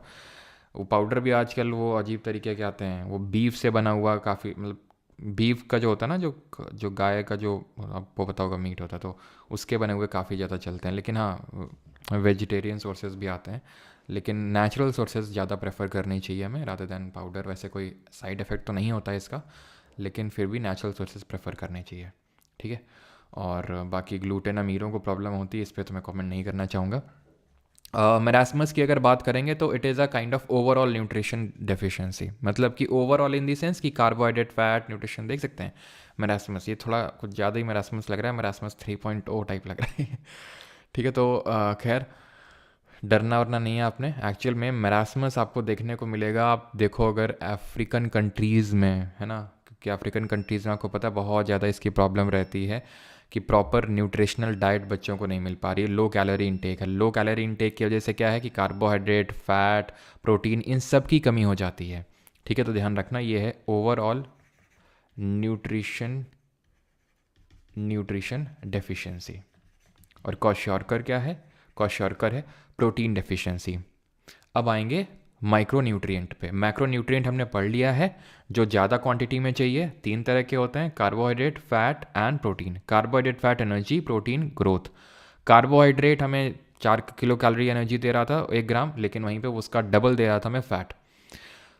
वो पाउडर भी आजकल वो अजीब तरीके के आते हैं, वो बीफ से बना हुआ, काफ़ी मतलब बीफ का जो होता है ना, जो जो गाय का जो आपको पता होगा मीट होता है, तो उसके बने हुए काफ़ी ज़्यादा चलते हैं। लेकिन हाँ वेजिटेरियन सोर्सेज भी आते हैं, लेकिन नेचुरल सोर्सेज ज़्यादा प्रेफर करनी चाहिए हमें रादर दैन पाउडर। वैसे कोई साइड इफ़ेक्ट तो नहीं होता है इसका, लेकिन फिर भी नेचुरल सोर्सेज प्रेफर करने चाहिए। ठीक है। और बाकी ग्लूटेन अमीरों को प्रॉब्लम होती है, इस पर तो मैं कमेंट नहीं करना चाहूँगा। मैरास्मस की अगर बात करेंगे तो it is a kind of overall nutrition deficiency, मतलब कि ओवरऑल इन दी सेंस कि कार्बोहाइड्रेट, फैट, न्यूट्रिशन देख सकते हैं मैरास्मस। ये थोड़ा कुछ ज़्यादा ही मैरास्मस लग रहा है, मैरास्मस 3.0 टाइप लग रहा है। ठीक है। तो खैर डरना वरना नहीं है आपने। एक्चुअल में मैरास्मस आपको देखने को मिलेगा, आप देखो अगर अफ्रीकन कंट्रीज़ में, है ना, क्योंकि अफ्रीकन कंट्रीज़ में आपको पता है बहुत ज़्यादा इसकी प्रॉब्लम रहती है कि प्रॉपर न्यूट्रिशनल डाइट बच्चों को नहीं मिल पा रही है, लो कैलोरी इंटेक है। लो कैलोरी इंटेक की वजह से क्या है कि कार्बोहाइड्रेट, फैट, प्रोटीन, इन सब की कमी हो जाती है। ठीक है। तो ध्यान रखना, ये है ओवरऑल न्यूट्रिशन डेफिशिएंसी। और क्वाशॉर्कर क्या है, क्वाशॉर्कर है प्रोटीन डेफिशिएंसी। अब आएंगे माइक्रो न्यूट्रिएंट पे। मैक्रो न्यूट्रिएंट हमने पढ़ लिया है, जो ज़्यादा क्वांटिटी में चाहिए। तीन तरह के होते हैं, carbohydrate, fat and protein. Carbohydrate, fat, energy, protein, growth. Carbohydrate हमें 4 किलो कैलोरी एनर्जी दे रहा था 1 ग्राम, लेकिन वहीं पे उसका डबल दे रहा था हमें फैट।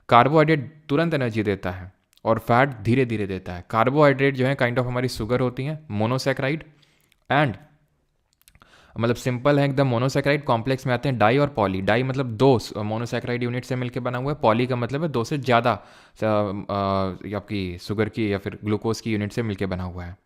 कार्बोहाइड्रेट तुरंत एनर्जी देता है और फैट धीरे धीरे देता है। कार्बोहाइड्रेट जो है काइंड ऑफ हमारी शुगर होती है, मोनोसैकेराइड, एंड मतलब सिंपल है एकदम मोनोसैकेराइड। कॉम्प्लेक्स में आते हैं डाई और पॉली। डाई मतलब दो मोनोसैकेराइड यूनिट से मिलकर बना हुआ है, पॉली का मतलब है दो से ज़्यादा आपकी शुगर की या फिर ग्लूकोज की यूनिट से मिलकर बना हुआ है।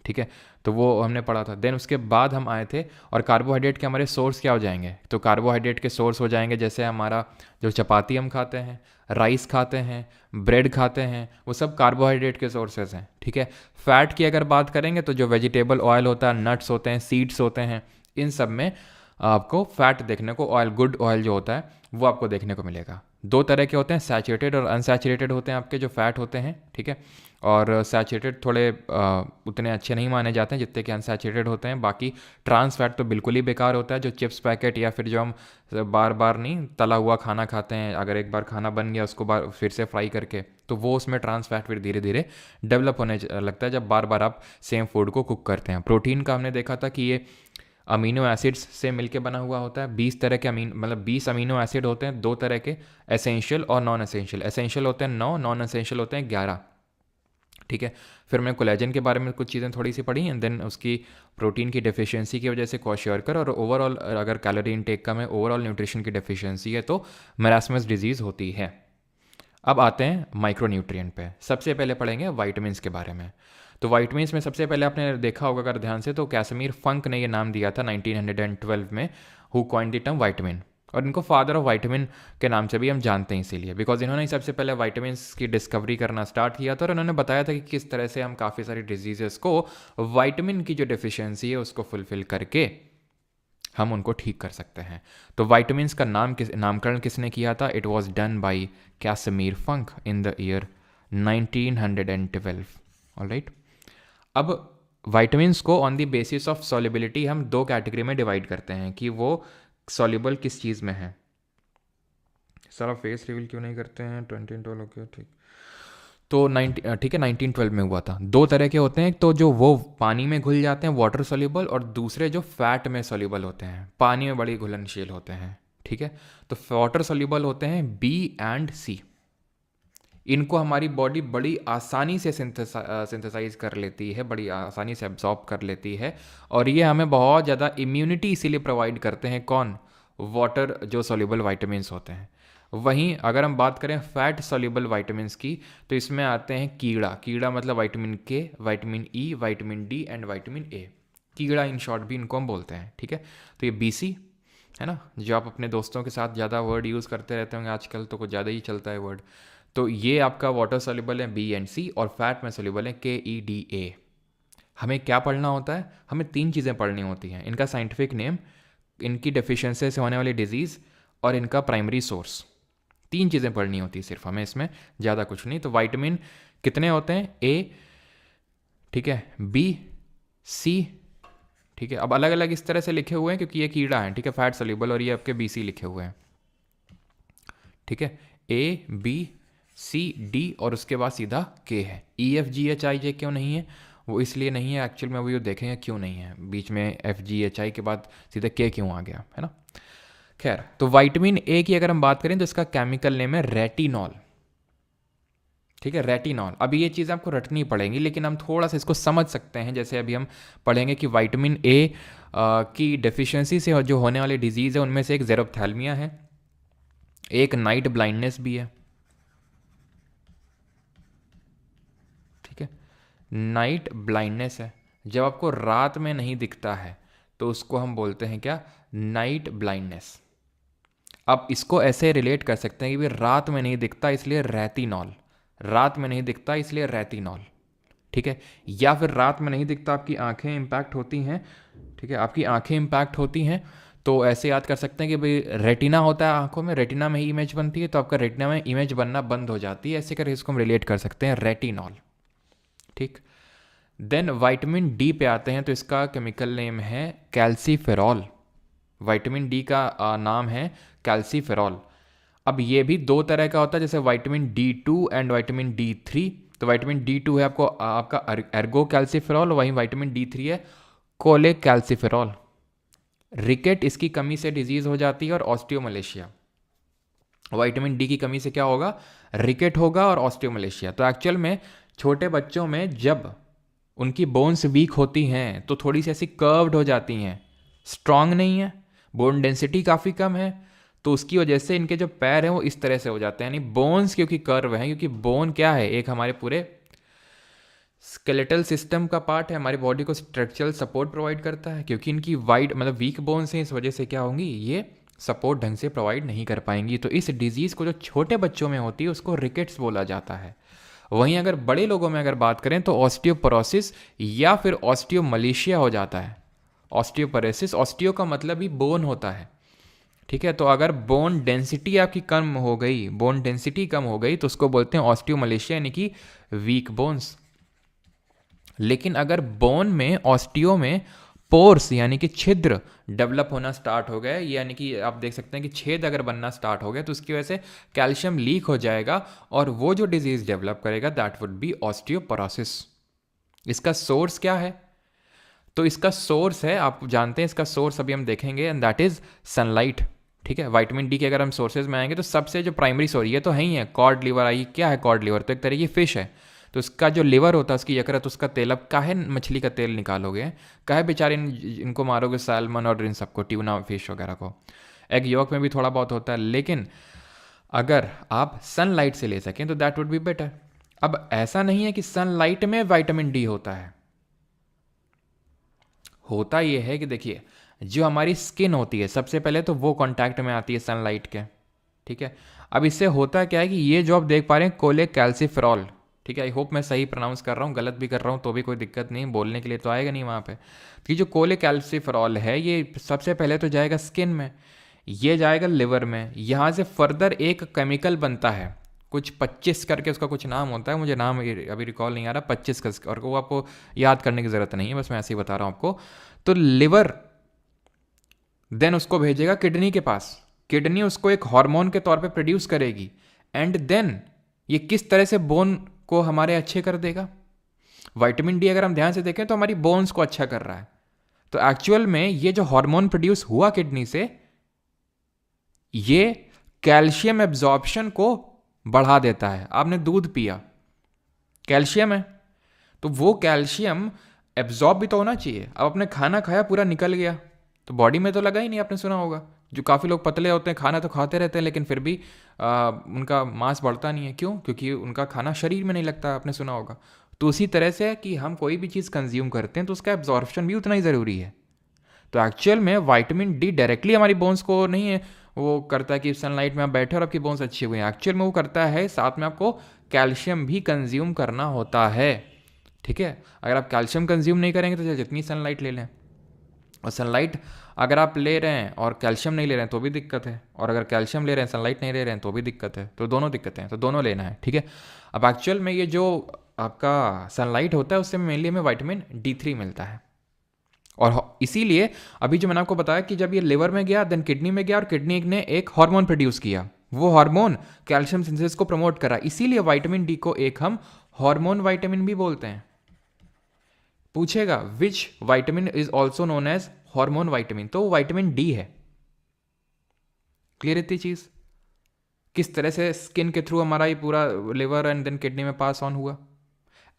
ठीक है। तो वो हमने पढ़ा था। देन उसके बाद हम आए थे, और कार्बोहाइड्रेट के हमारे सोर्स क्या हो जाएंगे, तो कार्बोहाइड्रेट के सोर्स हो जाएंगे जैसे हमारा जो चपाती हम खाते हैं, राइस खाते हैं, ब्रेड खाते हैं, वो सब कार्बोहाइड्रेट के सोर्सेज हैं। ठीक है। फैट की अगर बात करेंगे तो जो वेजिटेबल ऑयल होता है, नट्स होते हैं, सीड्स होते हैं, इन सब में आपको फैट देखने को, ऑयल, गुड ऑयल जो होता है वो आपको देखने को मिलेगा। दो तरह के होते हैं, सैचुरेटेड और अनसैचुरेटेड होते हैं आपके जो फैट होते हैं, ठीक है। और सैचुरेटेड थोड़े उतने अच्छे नहीं माने जाते हैं जितने कि अनसैचुरेटेड होते हैं। बाकी ट्रांस फैट तो बिल्कुल ही बेकार होता है, जो चिप्स पैकेट या फिर जो हम बार बार नहीं तला हुआ खाना खाते हैं, अगर एक बार खाना बन गया उसको बार फिर से फ्राई करके, तो वो उसमें ट्रांस फैट फिर धीरे धीरे डेवलप होने लगता है जब बार बार आप सेम फूड को कुक करते हैं। प्रोटीन का हमने देखा था कि ये अमीनो एसिड्स से मिलके बना हुआ होता है। 20 तरह के मतलब 20 अमीनो एसिड होते हैं, दो तरह के, एसेंशियल और नॉन एसेंशियल। एसेंशियल होते हैं 9, नॉन एसेंशियल होते हैं 11, ठीक है। फिर मैं कोलेजन के बारे में कुछ चीज़ें थोड़ी सी पढ़ी, एंड देन उसकी प्रोटीन की डेफिशिएंसी की वजह से क्वाशियरकर, और ओवरऑल अगर कैलोरी इनटेक का में ओवरऑल न्यूट्रिशन की डेफिशिएंसी है तो मेरास्मस डिजीज़ होती है। अब आते हैं माइक्रोन्यूट्रिएंट पे। सबसे पहले पढ़ेंगे वाइटामिन्स के बारे में। तो वाइटामिन्स में सबसे पहले आपने देखा होगा अगर ध्यान से, तो कैसमीर फंक ने ये नाम दिया था 1912 में, who coined the term vitamin. और इनको फादर ऑफ वाइटामिन के नाम से भी हम जानते हैं इसीलिए, बिकॉज इन्होंने ही सबसे पहले वाइटामिन्स की डिस्कवरी करना स्टार्ट किया था, और इन्होंने बताया था कि किस तरह से हम काफ़ी सारी डिजीजेस को वाइटामिन की जो डिफिशियंसी है उसको फुलफिल करके हम उनको ठीक कर सकते हैं। तो वाइटामिन्स का नामकरण किसने किया था? It was done by Casimir Funk in the year 1912। Alright, अब वाइटामिन्स को on the basis of solubility हम दो कैटेगरी में डिवाइड करते हैं कि वो सॉल्युबल किस चीज़ में है। सर आप फेस रिवील क्यों नहीं करते हैं? 2012, ओके ठीक। तो ठीक है, 1912 में हुआ था। दो तरह के होते हैं, तो जो वो पानी में घुल जाते हैं वाटर सोल्यूबल, और दूसरे जो फैट में सोल्यूबल होते हैं, पानी में बड़ी घुलनशील होते हैं, ठीक है। तो वाटर सोल्यूबल होते हैं बी एंड सी। इनको हमारी बॉडी बड़ी आसानी से सिंथेसाइज कर लेती है, बड़ी आसानी से एब्जॉर्ब कर लेती है, और ये हमें बहुत ज़्यादा इम्यूनिटी इसीलिए प्रोवाइड करते हैं। कौन? वाटर जो सोल्यूबल वाइटामिन्स होते हैं। वहीं अगर हम बात करें फैट सोल्यूबल वाइटामिन्स की, तो इसमें आते हैं कीड़ा। कीड़ा मतलब विटामिन के, vitamin E, vitamin D and vitamin A. कीड़ा इन शॉर्ट भी इनको हम बोलते हैं, ठीक है। तो ये बीसी है ना, जो आप अपने दोस्तों के साथ ज़्यादा वर्ड यूज़ करते रहते होंगे आजकल, तो कुछ ज़्यादा ही चलता है वर्ड। तो ये आपका वाटर सोल्यूबल है बी एंड सी, और फैट में सोल्यूबल है के ई डी ए। हमें क्या पढ़ना होता है? हमें तीन चीज़ें पढ़नी होती हैं। इनका साइंटिफिक नेम, इनकी डेफिशिएंसी से होने वाली डिजीज़, और इनका प्राइमरी सोर्स। तीन चीज़ें पढ़नी होती है सिर्फ हमें, इसमें ज़्यादा कुछ नहीं। तो विटामिन कितने होते हैं? ए, ठीक है, बी, सी, ठीक है। अब अलग अलग इस तरह से लिखे हुए हैं क्योंकि ये कीड़ा है, ठीक है, फैट सोल्यूबल, और ये आपके बी सी लिखे हुए हैं, ठीक है। ए, बी, सी, डी, और उसके बाद सीधा के है। ई, एफ, जी, एच, आई, जे क्यों नहीं है? वो इसलिए नहीं है एक्चुअल में, वो देखेंगे क्यों नहीं है। बीच में एफ, जी, एच, आई के बाद सीधा के क्यों आ गया, है ना। खैर, तो विटामिन ए की अगर हम बात करें तो इसका केमिकल नेम है रेटिनॉल, ठीक है, रेटिनॉल। अभी ये चीज़ आपको रटनी पड़ेगी, लेकिन हम थोड़ा सा इसको समझ सकते हैं। जैसे अभी हम पढ़ेंगे कि विटामिन ए की डेफिशिएंसी से जो होने वाली डिजीज़ है उनमें से एक ज़ेरोप्थैल्मिया है, एक नाइट ब्लाइंडनेस भी है, ठीक है। नाइट ब्लाइंडनेस है, जब आपको रात में नहीं दिखता है तो उसको हम बोलते हैं क्या? Night blindness. अब इसको ऐसे रिलेट कर सकते हैं कि भाई रात में नहीं दिखता इसलिए रेटिनॉल, रात में नहीं दिखता इसलिए रेटिनॉल, ठीक है। या फिर रात में नहीं दिखता, आपकी आंखें इंपैक्ट होती हैं, ठीक है, आपकी आंखें इंपैक्ट होती हैं, तो ऐसे याद कर सकते हैं कि भाई रेटिना होता है आंखों में, रेटिना में ही इमेज बनती है, तो आपका रेटिना में इमेज बनना बंद हो जाती है। ऐसे करके इसको हम रिलेट कर सकते हैं, रेटिनॉल, ठीक। देन विटामिन डी पे आते हैं, तो इसका केमिकल नेम है कैल्सीफेरॉल। विटामिन डी का नाम है कैल्सीफेरॉल। अब ये भी दो तरह का होता है, जैसे vitamin D2 and vitamin D3। तो विटामिन D2 है आपका एर्गो कैल्सीफेरॉल, वहीं विटामिन D3 है कोले कैल्सीफेरॉल। रिकेट इसकी कमी से डिजीज हो जाती है, और ऑस्टियोमलेशिया। विटामिन डी की कमी से क्या होगा? रिकेट होगा और ऑस्टियोमलेशिया। तो एक्चुअल में छोटे बच्चों में जब उनकी बोन्स वीक होती हैं तो थोड़ी सी ऐसी कर्व्ड हो जाती हैं, स्ट्रांग नहीं है, बोन डेंसिटी काफ़ी कम है, तो उसकी वजह से इनके जो पैर हैं वो इस तरह से हो जाते हैं। यानी बोन्स क्योंकि कर्व हैं, क्योंकि बोन क्या है? एक हमारे पूरे स्केलेटल सिस्टम का पार्ट है, हमारी बॉडी को स्ट्रक्चरल सपोर्ट प्रोवाइड करता है। क्योंकि इनकी वाइड मतलब वीक बोन्स हैं, इस वजह से क्या होंगी? ये सपोर्ट ढंग से प्रोवाइड नहीं कर पाएंगी। तो इस डिजीज़ को जो छोटे बच्चों में होती है उसको रिकेट्स बोला जाता है। वहीं अगर बड़े लोगों में अगर बात करें तो ऑस्टियोपोरोसिस या फिर ऑस्टियोमलेशिया हो जाता है। ऑस्टियोपोरोसिस, ऑस्टियो का मतलब ही बोन होता है, ठीक है, तो अगर बोन डेंसिटी आपकी कम हो गई, बोन डेंसिटी कम हो गई, तो उसको बोलते हैं ऑस्टियोमलेशिया, यानी कि वीक बोन्स। लेकिन अगर बोन में, ऑस्टियो में पोर्स यानी कि छिद्र डेवलप होना स्टार्ट हो गए, यानी कि आप देख सकते हैं कि छेद अगर बनना स्टार्ट हो गया, तो उसकी वजह से कैल्शियम लीक हो जाएगा और वो जो डिजीज डेवलप करेगा दैट वुड बी ऑस्टियोपोरोसिस। इसका सोर्स क्या है? तो इसका सोर्स है, आप जानते हैं इसका सोर्स अभी हम देखेंगे, एंड दैट इज सनलाइट। ठीक है, विटामिन डी के अगर हम सोर्सेज में आएंगे तो सबसे जो प्राइमरी सोर्स, ये तो है ही है, कॉड लिवर आई। क्या है कॉड लिवर? तो एक तरह की फिश है, तो उसका जो लिवर होता है, उसकी यकृत, उसका तेल। अब काहे मछली का तेल निकालोगे? काहे बेचारे इनको मारोगे, सैल्मन और इन सबको, ट्यूना फिश वगैरह को? एग यॉक में भी थोड़ा बहुत होता है, लेकिन अगर आप सनलाइट से ले सकें तो दैट वुड बी बेटर। अब ऐसा नहीं है कि सनलाइट में विटामिन डी होता है। होता यह है कि देखिए, जो हमारी स्किन होती है, सबसे पहले तो वो कांटेक्ट में आती है सनलाइट के। ठीक है, अब इससे होता क्या है कि ये जो आप देख पा रहे हैं कोलेकैल्सिफेरॉल, ठीक है, आई होप मैं सही प्रोनाउंस कर रहा हूँ, गलत भी कर रहा हूँ तो भी कोई दिक्कत नहीं, बोलने के लिए तो आएगा नहीं वहाँ पे। तो ये जो कोलेकैल्सिफेरॉल है, ये सबसे पहले तो जाएगा स्किन में, ये जाएगा लिवर में, यहाँ से फर्दर एक केमिकल बनता है, कुछ 25 करके उसका कुछ नाम होता है, मुझे नाम अभी रिकॉल नहीं आ रहा, 25 का, और वो आपको याद करने की ज़रूरत नहीं है, बस मैं ऐसे ही बता रहा हूँ आपको। तो लिवर देन उसको भेजेगा किडनी के पास, किडनी उसको एक हार्मोन के तौर पे प्रोड्यूस करेगी, एंड देन ये किस तरह से बोन को हमारे अच्छे कर देगा। विटामिन डी अगर हम ध्यान से देखें तो हमारी बोन्स को अच्छा कर रहा है। तो एक्चुअल में ये जो हार्मोन प्रोड्यूस हुआ किडनी से, ये कैल्शियम एब्जॉर्प्शन को बढ़ा देता है। आपने दूध पिया, कैल्शियम है, तो वो कैल्शियम एब्जॉर्ब भी तो होना चाहिए। अब आपने खाना खाया, पूरा निकल गया, तो बॉडी में तो लगा ही नहीं। आपने सुना होगा, जो काफ़ी लोग पतले होते हैं, खाना तो खाते रहते हैं लेकिन फिर भी उनका मांस बढ़ता नहीं है। क्यों? क्योंकि उनका खाना शरीर में नहीं लगता। आपने सुना होगा। तो उसी तरह से कि हम कोई भी चीज़ कंज्यूम करते हैं तो उसका एब्जॉर्प्शन भी उतना ही ज़रूरी है। तो एक्चुअल में विटामिन डी डायरेक्टली हमारी बोन्स को नहीं है वो करता है कि सनलाइट में आप बैठे और आपकी बोन्स अच्छी हुई हैं। एक्चुअल में वो करता है, साथ में आपको कैल्शियम भी कंज्यूम करना होता है। ठीक है, अगर आप कैल्शियम कंज्यूम नहीं करेंगे तो जितनी सनलाइट ले लें, और सनलाइट अगर आप ले रहे हैं और कैल्शियम नहीं ले रहे हैं तो भी दिक्कत है, और अगर कैल्शियम ले रहे हैं सनलाइट नहीं ले रहे हैं तो भी दिक्कत है। तो दोनों दिक्कतें हैं, तो दोनों लेना है। ठीक है, अब एक्चुअल में ये जो आपका सनलाइट होता है उससे मेनली हमें विटामिन D3 मिलता है, और इसीलिए अभी जो मैंने आपको बताया कि जब ये लिवर में गया, देन किडनी में गया, और किडनी ने एक हार्मोन प्रोड्यूस किया, वो हार्मोन कैल्शियम सिंथेसिस को प्रमोट करा। इसीलिए विटामिन डी को एक हम हार्मोन विटामिन भी बोलते हैं। पूछेगा which vitamin is also known as hormone vitamin, तो विटामिन डी है। क्लियर इतनी चीज, किस तरह से स्किन के थ्रू हमारा ये पूरा लिवर एंड देन किडनी में पास ऑन हुआ,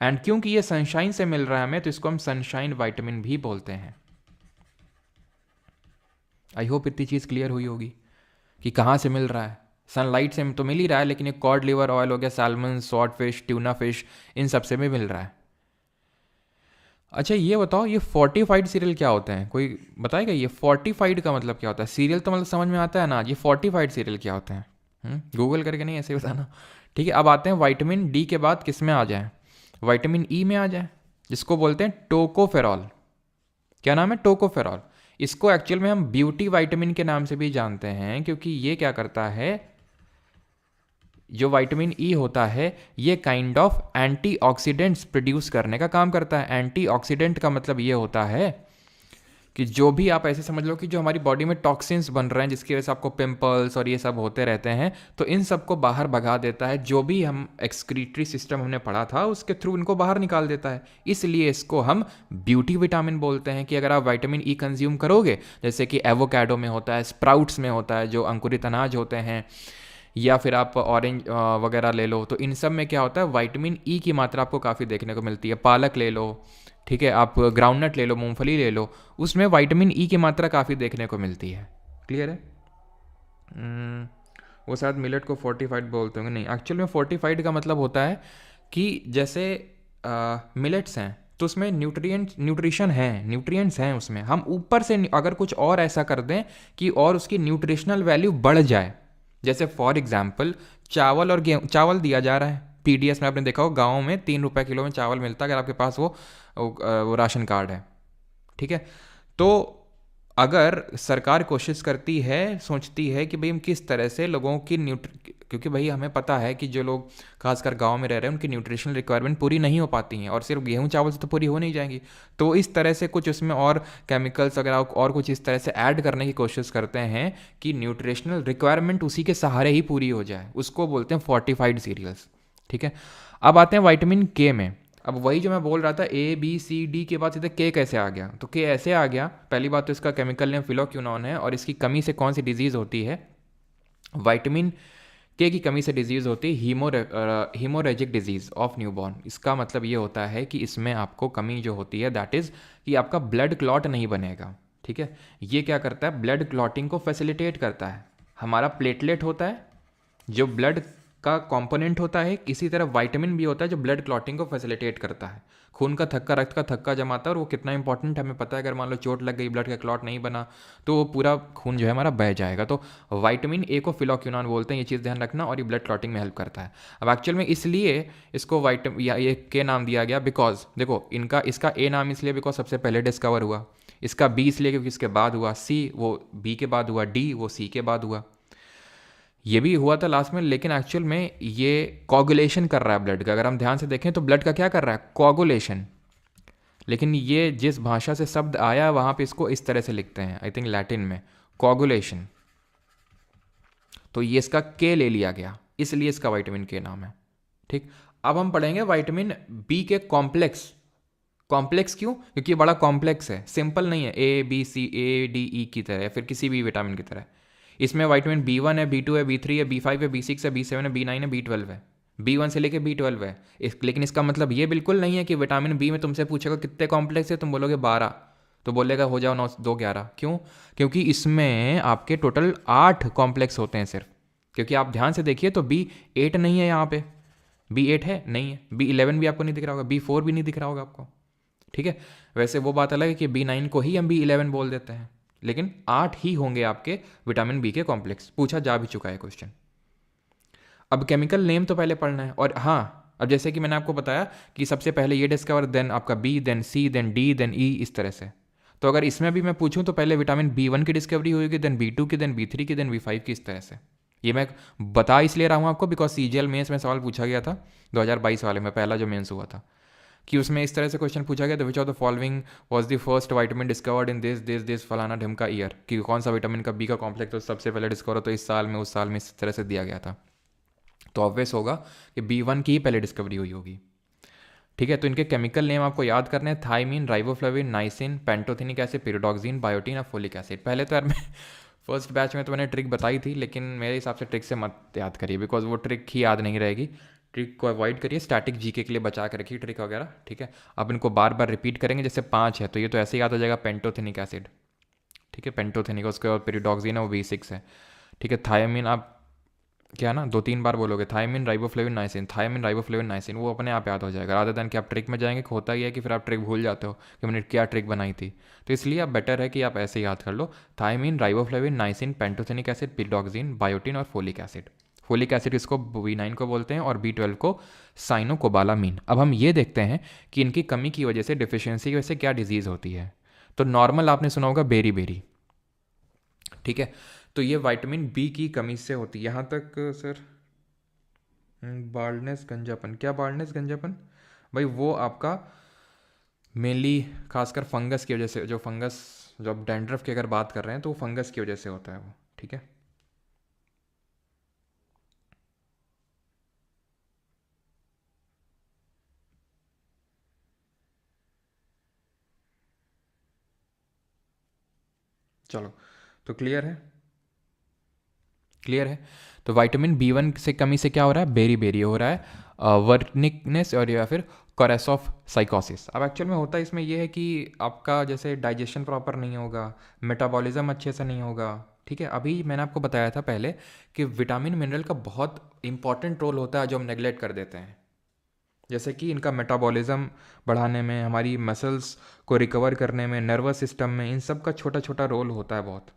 एंड क्योंकि ये सनशाइन से मिल रहा है हमें, तो इसको हम सनशाइन विटामिन भी बोलते हैं। आई होप इतनी चीज क्लियर हुई होगी कि कहाँ से मिल रहा है। सनलाइट से तो मिल ही रहा है, लेकिन ये कॉड लिवर ऑयल हो गया, salmon, swordfish, tuna fish, इन सब से भी मिल रहा है। अच्छा ये बताओ, ये फोर्टिफाइड सीरियल क्या होते हैं? कोई बताएगा ये फोर्टिफाइड का मतलब क्या होता है? सीरियल तो मतलब समझ में आता है ना, ये फोर्टिफाइड सीरियल क्या होते हैं? गूगल करके नहीं, ऐसे बताना। ठीक है, अब आते हैं विटामिन डी के बाद किस में आ जाए, विटामिन ई में आ जाए, जिसको बोलते हैं टोकोफेरॉल। क्या नाम है? टोकोफेरॉल। इसको एक्चुअल में हम ब्यूटी विटामिन के नाम से भी जानते हैं, क्योंकि ये क्या करता है, जो विटामिन ई होता है ये काइंड ऑफ एंटीऑक्सीडेंट्स प्रोड्यूस करने का काम करता है। एंटीऑक्सीडेंट का मतलब ये होता है कि जो भी आप ऐसे समझ लो कि जो हमारी बॉडी में टॉक्सिन्स बन रहे हैं, जिसकी वजह से आपको पिंपल्स और ये सब होते रहते हैं, तो इन सब को बाहर भगा देता है। जो भी हम एक्सक्रीटरी सिस्टम हमने पढ़ा था उसके थ्रू इनको बाहर निकाल देता है। इसलिए इसको हम ब्यूटी विटामिन बोलते हैं। कि अगर आप विटामिन ई कंज्यूम करोगे, जैसे कि एवोकाडो में होता है, स्प्राउट्स में होता है, जो अंकुरित अनाज होते हैं, या फिर आप ऑरेंज वगैरह ले लो, तो इन सब में क्या होता है, विटामिन ई की मात्रा आपको काफ़ी देखने को मिलती है। पालक ले लो, ठीक है, आप ग्राउंडनट ले लो, मूंगफली ले लो, उसमें विटामिन ई की मात्रा काफ़ी देखने को मिलती है। क्लियर है? वो शायद मिलेट को फोर्टिफाइड बोलते होंगे, नहीं, एक्चुअल में फोर्टिफाइड का मतलब होता है कि जैसे मिलेट्स हैं तो उसमें न्यूट्रिशन है, न्यूट्रिएंट्स हैं उसमें, हम ऊपर से अगर कुछ और ऐसा कर दें कि और उसकी न्यूट्रिशनल वैल्यू बढ़ जाए। जैसे फॉर एग्जाम्पल चावल और गेहूँ, चावल दिया जा रहा है पीडीएस में, आपने देखा हो गाँव में 3 रुपये किलो में चावल मिलता है, अगर आपके पास वो राशन कार्ड है। ठीक है, तो अगर सरकार कोशिश करती है, सोचती है कि भाई हम किस तरह से लोगों की क्योंकि भाई हमें पता है कि जो लोग खासकर गांव में रह रहे हैं उनकी न्यूट्रिशनल रिक्वायरमेंट पूरी नहीं हो पाती हैं, और सिर्फ गेहूं चावल से तो पूरी हो नहीं जाएंगी। तो इस तरह से कुछ उसमें और केमिकल्स वगैरह और कुछ इस तरह से ऐड करने की कोशिश करते हैं कि न्यूट्रिशनल रिक्वायरमेंट उसी के सहारे ही पूरी हो जाए। उसको बोलते हैं फोर्टिफाइड सीरियल्स। ठीक है, अब आते हैं विटामिन के में। अब वही जो मैं बोल रहा था, ए बी सी डी के बाद सीधे के कैसे आ गया? तो के ऐसे आ गया, पहली बात तो इसका केमिकल नेम फिलोक्यूनॉन है, और इसकी कमी से कौन सी डिजीज़ होती है? विटामिन के की कमी से डिजीज़ होती है हीमोरेजिक डिजीज़ ऑफ न्यूबॉर्न। इसका मतलब ये होता है कि इसमें आपको कमी जो होती है दैट इज़ कि आपका ब्लड क्लॉट नहीं बनेगा। ठीक है, ये क्या करता है? ब्लड क्लॉटिंग को फैसिलिटेट करता है। हमारा प्लेटलेट होता है जो ब्लड का कंपोनेंट होता है, इसी तरह विटामिन भी होता है जो ब्लड क्लॉटिंग को फैसिलिटेट करता है। खून का थक्का रक्त का थक्का जमाता है, और वो कितना इंपॉर्टेंट है हमें पता है। अगर मान लो चोट लग गई, ब्लड का क्लॉट नहीं बना, तो वो पूरा खून जो है हमारा बह जाएगा। तो विटामिन ए को फिलोक्यूनॉन बोलते हैं, ये चीज़ ध्यान रखना, और ये ब्लड क्लॉटिंग में हेल्प करता है। अब एक्चुअल में इसलिए इसको विटामिन या ये के नाम दिया गया, बिकॉज देखो इसका ए नाम इसलिए बिकॉज सबसे पहले डिस्कवर हुआ, इसका बी इसलिए क्योंकि इसके बाद हुआ, सी वो बी के बाद हुआ, डी वो सी के बाद हुआ, ये भी हुआ था लास्ट में। लेकिन एक्चुअल में ये कोगुलेशन कर रहा है ब्लड का। अगर हम ध्यान से देखें तो ब्लड का क्या कर रहा है? कोगुलेशन। लेकिन ये जिस भाषा से शब्द आया वहाँ पे इसको इस तरह से लिखते हैं, आई थिंक लैटिन में, कोगुलेशन। तो ये इसका के ले लिया गया, इसलिए इसका विटामिन के नाम है। ठीक, अब हम पढ़ेंगे विटामिन बी के कॉम्प्लेक्स। कॉम्प्लेक्स क्यों? क्योंकि ये बड़ा कॉम्प्लेक्स है, सिंपल नहीं है ए B C A D E की तरह या फिर किसी भी विटामिन की तरह। इसमें विटामिन B1 है, B2 है, B3 है, B5 है, B6 है, B7 है, B9 है, B12 है। B1 से लेके B12 है। लेकिन इसका मतलब ये बिल्कुल नहीं है कि विटामिन बी में तुमसे पूछेगा कितने कॉम्प्लेक्स है, तुम बोलोगे 12, तो बोलेगा हो जाओ 9 2 11। क्यों? क्योंकि इसमें आपके टोटल 8 कॉम्प्लेक्स होते हैं सिर्फ। क्योंकि आप ध्यान से देखिए तो B8 नहीं है यहाँ पे। B8 है? नहीं है। B11 भी आपको नहीं दिख रहा होगा, B4 भी नहीं दिख रहा होगा आपको। ठीक है, वैसे वो बात अलग है कि B9 को ही हम B11 बोल देते हैं, लेकिन 8 ही होंगे आपके विटामिन बी के कॉम्प्लेक्स। पूछा जा भी चुका है क्वेश्चन। अब केमिकल नेम तो पहले पढ़ना है। और हाँ, अब जैसे कि मैंने आपको बताया कि सबसे पहले ये डिस्कवर, देन आपका बी, देन सी, देन डी, देन ई, इस तरह से। तो अगर इसमें भी मैं पूछूं तो पहले विटामिन B1 की डिस्कवरी हुई होगी, देन B2 की, देन B3 की, देन B5 की, इस तरह से। ये मैं बता इसलिए रहा हूँ आपको बिकॉज CGL मेंस में सवाल पूछा गया था 2022 वाले में, पहला जो मेंस हुआ था, कि उसमें इस तरह से क्वेश्चन पूछा गया था, विच of the following was the first vitamin discovered in this this this फलाना ढिमका ईयर, कि कौन सा विटामिन का बी का कॉम्प्लेक्स तो सबसे पहले डिस्कवर हो, तो इस साल में, उस साल में, इस तरह से दिया गया था। तो ऑब्वियस होगा कि B1 की ही पहले डिस्कवरी हुई होगी। ठीक है, तो इनके केमिकल नेम आपको याद करने हैं, thiamine, riboflavin, niacin, pantothenic acid, pyridoxine, biotin और फोलिक एसिड। पहले तो यार मैं फर्स्ट बैच में तो मैंने ट्रिक बताई थी, लेकिन मेरे हिसाब से ट्रिक से मत याद करिए, बिकॉज वो ट्रिक ही याद नहीं रहेगी। ट्रिक को अवॉइड करिए, स्टैटिक जीके के लिए बचा के रखिए ट्रिक वगैरह। ठीक है, अब इनको बार बार रिपीट करेंगे। जैसे 5 है तो ये तो ऐसे याद हो जाएगा, पेंटोथेनिक एसिड। ठीक है, पेंटोथेनिक, उसके बाद पिरिडॉक्सिन है वो B6 है। ठीक है, थायमिन आप क्या ना 2-3 बार बोलोगे, thiamine, riboflavin, niacin, thiamine, riboflavin, niacin, वो अपने आप याद हो जाएगा। रादर देन कि आप ट्रिक में जाएंगे, होता ही है कि फिर आप ट्रिक भूल जाते हो कि मैंने क्या ट्रिक बनाई थी। तो इसलिए आप बेटर है कि आप ऐसे याद कर लो, thiamine, riboflavin, niacin, pantothenic acid, pyridoxine, biotin और फोलिक एसिड। फोलिक एसिड इसको B9 को बोलते हैं, और B12 को साइनोकोबालामीन। अब हम ये देखते हैं कि इनकी कमी की वजह से, डिफिशियंसी की वजह से क्या डिजीज़ होती है। तो नॉर्मल आपने सुना होगा बेरी बेरी। ठीक है, तो ये विटामिन बी की कमी से होती है। यहाँ तक सर बाल्डनेस गंजापन, क्या बाल्डनेस गंजापन? भाई वो आपका मेनली खासकर फंगस की वजह से, जो फंगस, जो आप डैंड्रफ की अगर बात कर रहे हैं तो वो फंगस की वजह से होता है वो। ठीक है, चलो, तो क्लियर है? क्लियर है। तो विटामिन B1 से कमी से क्या हो रहा है? बेरी बेरी हो रहा है, वर्निकनेस और या फिर कोरेस ऑफ साइकोसिस। अब एक्चुअल में होता है इसमें यह है कि आपका जैसे डाइजेशन प्रॉपर नहीं होगा, मेटाबॉलिज्म अच्छे से नहीं होगा। ठीक है, अभी मैंने आपको बताया था पहले कि विटामिन मिनरल का बहुत इंपॉर्टेंट रोल होता है जो हम नेगलेक्ट कर देते हैं। जैसे कि इनका मेटाबॉलिज्म बढ़ाने में, हमारी मसल्स को रिकवर करने में, नर्वस सिस्टम में, इन सब का छोटा छोटा रोल होता है बहुत।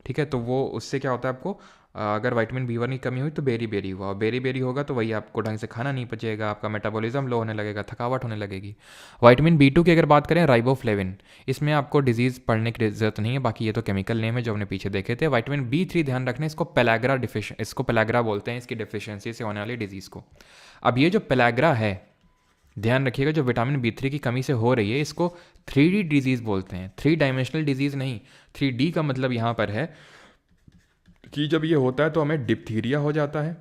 ठीक है, तो वो उससे क्या होता है आपको अगर विटामिन बी वन की कमी हुई तो बेरी बेरी हुआ, और बेरी बेरी होगा तो वही आपको ढंग से खाना नहीं पचेगा, आपका मेटाबॉलिज्म लो होने लगेगा, थकावट होने लगेगी। विटामिन बी टू की अगर बात करें, राइबोफ्लेविन, इसमें आपको डिजीज़ पढ़ने की ज़रूरत नहीं है, बाकी ये तो केमिकल नेम है जो हमने पीछे देखे थे। विटामिन बी थ्री ध्यान रखना, इसको पेलाग्रा बोलते हैं, इसकी डिफिशियंसी से होने वाली डिजीज़ को। अब ये जो पेलाग्रा है, ध्यान रखिएगा, जो विटामिन बी थ्री की कमी से हो रही है, इसको 3D डिजीज़ बोलते हैं, 3 डायमेंशनल डिजीज़ नहीं। 3D का मतलब यहाँ पर है कि जब ये होता है तो हमें डिप्थीरिया हो जाता है,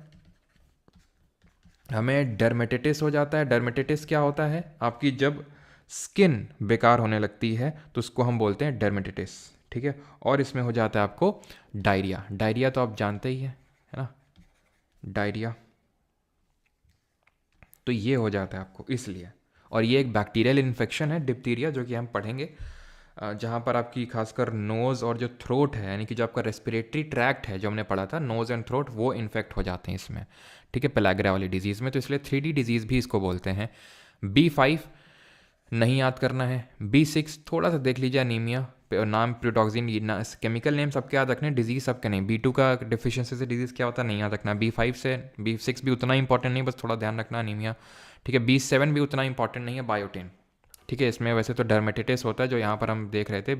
हमें डर्मेटिटिस हो जाता है। डर्मेटिटिस क्या होता है, आपकी जब स्किन बेकार होने लगती है तो उसको हम बोलते हैं डर्मेटिटिस, ठीक है। और इसमें हो जाता है आपको डायरिया। डायरिया तो आप जानते ही है ना, डायरिया तो ये हो जाता है आपको इसलिए। और ये एक बैक्टीरियल इन्फेक्शन है डिप्थीरिया, जो कि हम पढ़ेंगे, जहाँ पर आपकी खासकर नोज़ और जो थ्रोट है, यानी कि जो आपका रेस्पिरेटरी ट्रैक्ट है, जो हमने पढ़ा था नोज़ एंड थ्रोट, वो इन्फेक्ट हो जाते हैं इसमें, ठीक है, पेलाग्रा वाली डिजीज़ में। तो इसलिए 3D डिजीज़ भी इसको बोलते हैं। B5 नहीं याद करना है। B6 थोड़ा सा देख लीजिए, अनीमिया, नाम प्रोटॉक्सिन, केमिकल नेम सबके याद रखने, डिजीज़ सबके नहीं। B2 का डिफिशियंसी से डिजीज़ क्या होता है नहीं याद रखना। B5 से B6 भी उतना इंपॉर्टेंट नहीं, बस थोड़ा ध्यान रखना, अनीमिया, ठीक है। B7 भी उतना इंपॉर्टेंट नहीं है, बायोटिन, ठीक है। इसमें वैसे तो डर्मेटिटिस होता है जो यहाँ पर हम देख रहे थे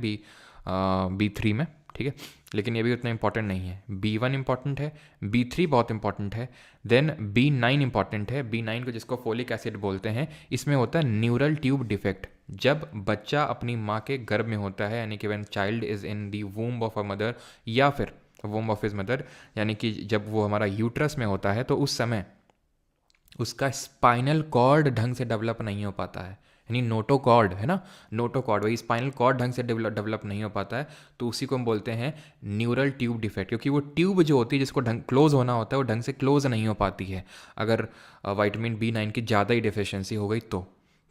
B3 में, ठीक है, लेकिन ये भी उतना इंपॉर्टेंट नहीं है। B1 इंपॉर्टेंट है, B3 बहुत इंपॉर्टेंट है, देन B9 इंपॉर्टेंट है। B9 को जिसको फोलिक एसिड बोलते हैं, इसमें होता है न्यूरल ट्यूब डिफेक्ट। जब बच्चा अपनी माँ के गर्भ में होता है, यानी कि when child is in the womb of a mother, या फिर वूम्ब ऑफ हिज मदर, यानी कि जब वो हमारा यूट्रस में होता है, तो उस समय उसका स्पाइनल कॉर्ड ढंग से डेवलप नहीं हो पाता है, यानी नोटोकॉर्ड है ना, नोटोकॉर्ड, वही स्पाइनल कॉर्ड ढंग से डेवलप नहीं हो पाता है, तो उसी को हम बोलते हैं न्यूरल ट्यूब डिफेक्ट। क्योंकि वो ट्यूब जो होती है जिसको ढंग क्लोज होना होता है, वो ढंग से क्लोज नहीं हो पाती है, अगर विटामिन B9 की ज़्यादा ही डिफिशियंसी हो गई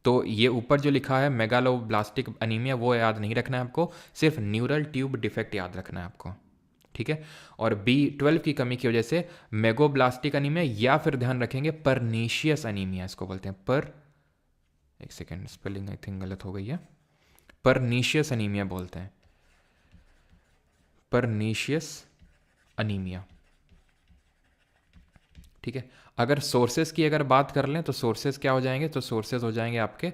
तो ये ऊपर जो लिखा है मेगालोब्लास्टिक अनीमिया, वो याद नहीं रखना है आपको, सिर्फ न्यूरल ट्यूब डिफेक्ट याद रखना है आपको, ठीक है। और B12 की कमी की वजह से मेगोब्लास्टिक अनीमिया, या फिर ध्यान रखेंगे परनीशियस अनीमिया, इसको बोलते हैं एक सेकेंड, स्पेलिंग आई थिंक गलत हो गई है, परनीशियस अनीमिया बोलते हैं, परनीशियस अनीमिया, ठीक है। अगर सोर्सेज की अगर बात कर लें तो सोर्सेज क्या हो जाएंगे, तो सोर्सेज हो जाएंगे आपके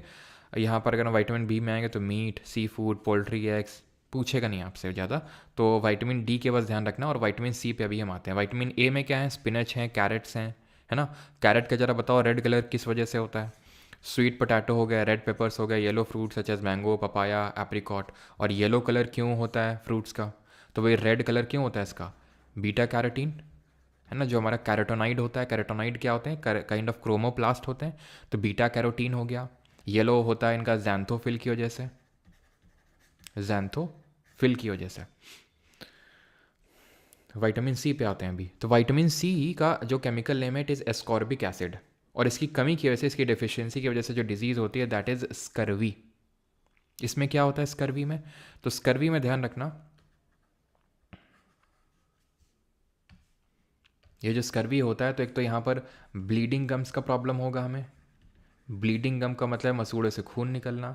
यहाँ पर, अगर विटामिन बी में आएंगे तो meet, sea food, poultry, eggs, पूछेगा नहीं आपसे ज़्यादा, तो विटामिन डी के बस ध्यान रखना। और विटामिन सी पे अभी हम आते हैं। विटामिन ए में क्या है, स्पिनच हैं, कैरेट्स हैं, है ना। कैरेट का ज़रा बताओ रेड कलर किस वजह से होता है। स्वीट पोटैटो हो गया, रेड पेपर्स हो गया, yellow fruit such as mango, papaya, apricot. और येलो कलर क्यों होता है फ्रूट्स का, तो वही रेड कलर क्यों होता है इसका, बीटा कैरोटीन, है ना। जो हमारा कैरोटोनाइड होता है, कैरोटोनाइड क्या होते हैं, काइंड ऑफ क्रोमोप्लास्ट होते हैं, तो बीटा कैरोटीन हो गया। येलो होता है इनका जैंथोफिल की वजह से, जैंथोफिल की वजह से। विटामिन सी पे आते हैं अभी। तो विटामिन सी का जो केमिकल नेम है, इट इज़ एस्कॉर्बिक एसिड, और इसकी कमी की वजह से, इसकी डिफिशियंसी की वजह से जो डिजीज़ होती है, दैट इज़ स्कर्वी। इसमें क्या होता है स्कर्वी में, तो स्कर्वी में ध्यान रखना, ये जो स्कर्वी होता है, तो एक तो यहाँ पर ब्लीडिंग गम्स का प्रॉब्लम होगा हमें। ब्लीडिंग गम का मतलब मसूड़े से खून निकलना,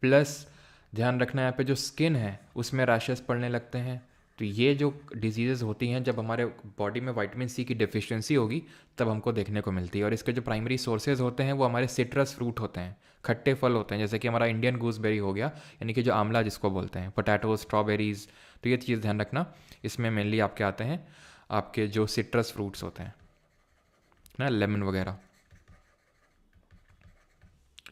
प्लस ध्यान रखना यहाँ पे जो स्किन है उसमें रैशेस पड़ने लगते हैं। तो ये जो डिजीज़ेज़ होती हैं, जब हमारे बॉडी में विटामिन सी की डिफिशियंसी होगी तब हमको देखने को मिलती है। और इसके जो प्राइमरी सोर्सेज होते हैं वो हमारे सिट्रस फ्रूट होते हैं, खट्टे फल होते हैं, जैसे कि हमारा इंडियन गूसबेरी हो गया, यानी कि जो आंवला जिसको बोलते हैं, पोटैटो, स्ट्रॉबेरीज़। तो ये चीज़ ध्यान रखना, इसमें मेनली आपके आते हैं आपके जो सिट्रस फ्रूट्स होते हैं ना, लेमन वगैरह,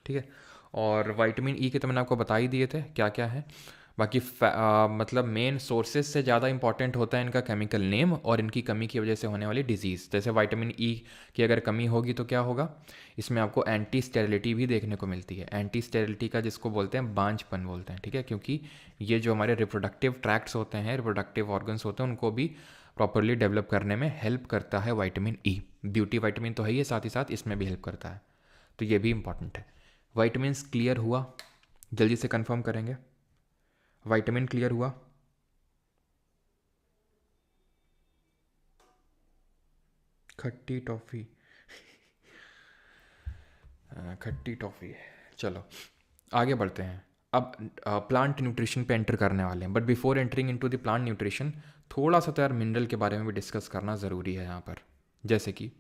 ठीक है। और विटामिन ई के तो मैंने आपको बता ही दिए थे क्या क्या है। बाकी मतलब मेन सोर्सेज से ज़्यादा इंपॉर्टेंट होता है इनका केमिकल नेम और इनकी कमी की वजह से होने वाली डिजीज़। जैसे विटामिन ई की अगर कमी होगी तो क्या होगा, इसमें आपको एंटी स्टेरिलिटी भी देखने को मिलती है। एंटी स्टेरिलिटी का जिसको बोलते हैं बांझपन बोलते हैं, ठीक है, क्योंकि ये जो हमारे रिप्रोडक्टिव ट्रैक्ट्स होते हैं, रिप्रोडक्टिव ऑर्गन्स होते हैं, उनको भी प्रॉपरली डेवलप करने में हेल्प करता है विटामिन ई। ब्यूटी विटामिन तो है ही, साथ ही साथ इसमें भी हेल्प करता है, तो ये भी इंपॉर्टेंट है। विटामिन क्लियर हुआ, जल्दी से कंफर्म करेंगे, विटामिन क्लियर हुआ। खट्टी टॉफ़ी, खट्टी टॉफ़ी, चलो आगे बढ़ते हैं। अब प्लांट न्यूट्रिशन पे एंटर करने वाले हैं, but before entering into the plant nutrition थोड़ा सा तो यार मिनरल के बारे में भी डिस्कस करना ज़रूरी है यहाँ पर। जैसे कि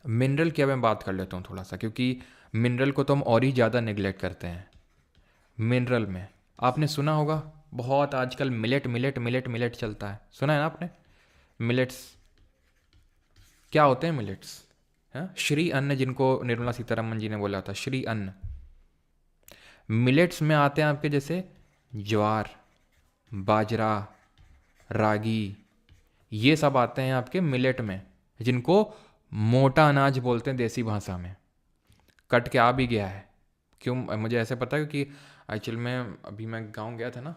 मिनरल की अब मैं बात कर लेता हूँ थोड़ा सा, क्योंकि मिनरल को तो हम और ही ज़्यादा नेग्लेक्ट करते हैं। मिनरल में आपने सुना होगा बहुत आजकल मिलेट मिलेट मिलेट मिलेट चलता है, सुना है ना आपने? मिलेट्स क्या होते हैं? मिलेट्स हैं श्री अन्न, जिनको निर्मला सीतारमन जी ने बोला था श्री अन्न। मिलेट्स में आते हैं आपके जैसे ज्वार, बाजरा, रागी, ये सब आते हैं आपके मिलेट में, जिनको मोटा अनाज बोलते हैं देसी भाषा में। कट के आ भी गया है, क्यों मुझे ऐसे पता है क्योंकि एक्चुअल में अभी मैं गांव गया था ना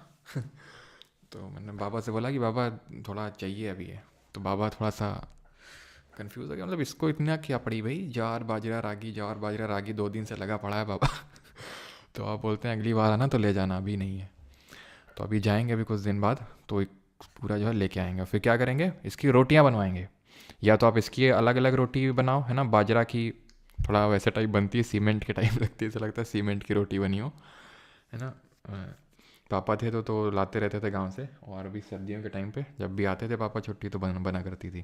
तो मैंने बाबा से बोला कि बाबा थोड़ा चाहिए अभी है, तो बाबा थोड़ा सा कंफ्यूज हो गया, मतलब इसको इतना क्या पड़ी भाई, ज्वार बाजरा रागी, ज्वार बाजरा रागी 2 दिन से लगा पड़ा है बाबा तो आप बोलते हैं अगली बार आना तो ले जाना, अभी नहीं है। तो अभी जाएंगे अभी कुछ दिन बाद, तो एक पूरा जो है लेके आएंगे, फिर क्या करेंगे इसकी रोटियां बनवाएंगे। या तो आप इसकी अलग अलग रोटी बनाओ, है ना, बाजरा की थोड़ा वैसे टाइप बनती है, सीमेंट के टाइप लगती है, ऐसा लगता है सीमेंट की रोटी बनी हो, है ना। पापा थे तो लाते रहते थे गांव से, और अभी सर्दियों के टाइम पे जब भी आते थे पापा छुट्टी तो बना करती थी।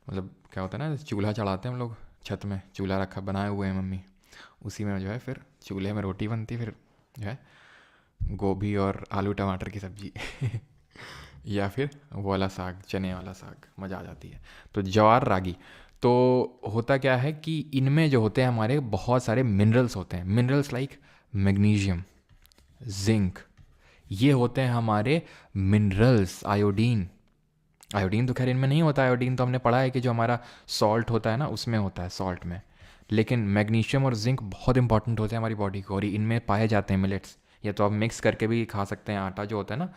मतलब क्या होता है ना, चूल्हा चढ़ाते हैं हम लोग, छत में चूल्हा रखा बनाए हुए हैं मम्मी, उसी में जो है फिर चूल्हे में रोटी बनती, फिर जो है गोभी और आलू टमाटर की सब्जी या फिर वो वाला साग, चने वाला साग, मज़ा आ जाती है। तो ज्वार रागी, तो होता क्या है कि इनमें जो होते हैं हमारे बहुत सारे मिनरल्स होते हैं, मिनरल्स लाइक मैग्नीशियम, जिंक, ये होते हैं हमारे मिनरल्स। आयोडीन, आयोडीन तो खैर इनमें नहीं होता, आयोडीन तो हमने पढ़ा है कि जो हमारा सॉल्ट होता है ना उसमें होता है, सॉल्ट में। लेकिन मैग्नीशियम और जिंक बहुत इंपॉर्टेंट होते हैं हमारी बॉडी को, और इनमें पाए जाते हैं मिलेट्स। या तो आप मिक्स करके भी खा सकते हैं, आटा जो होता है ना,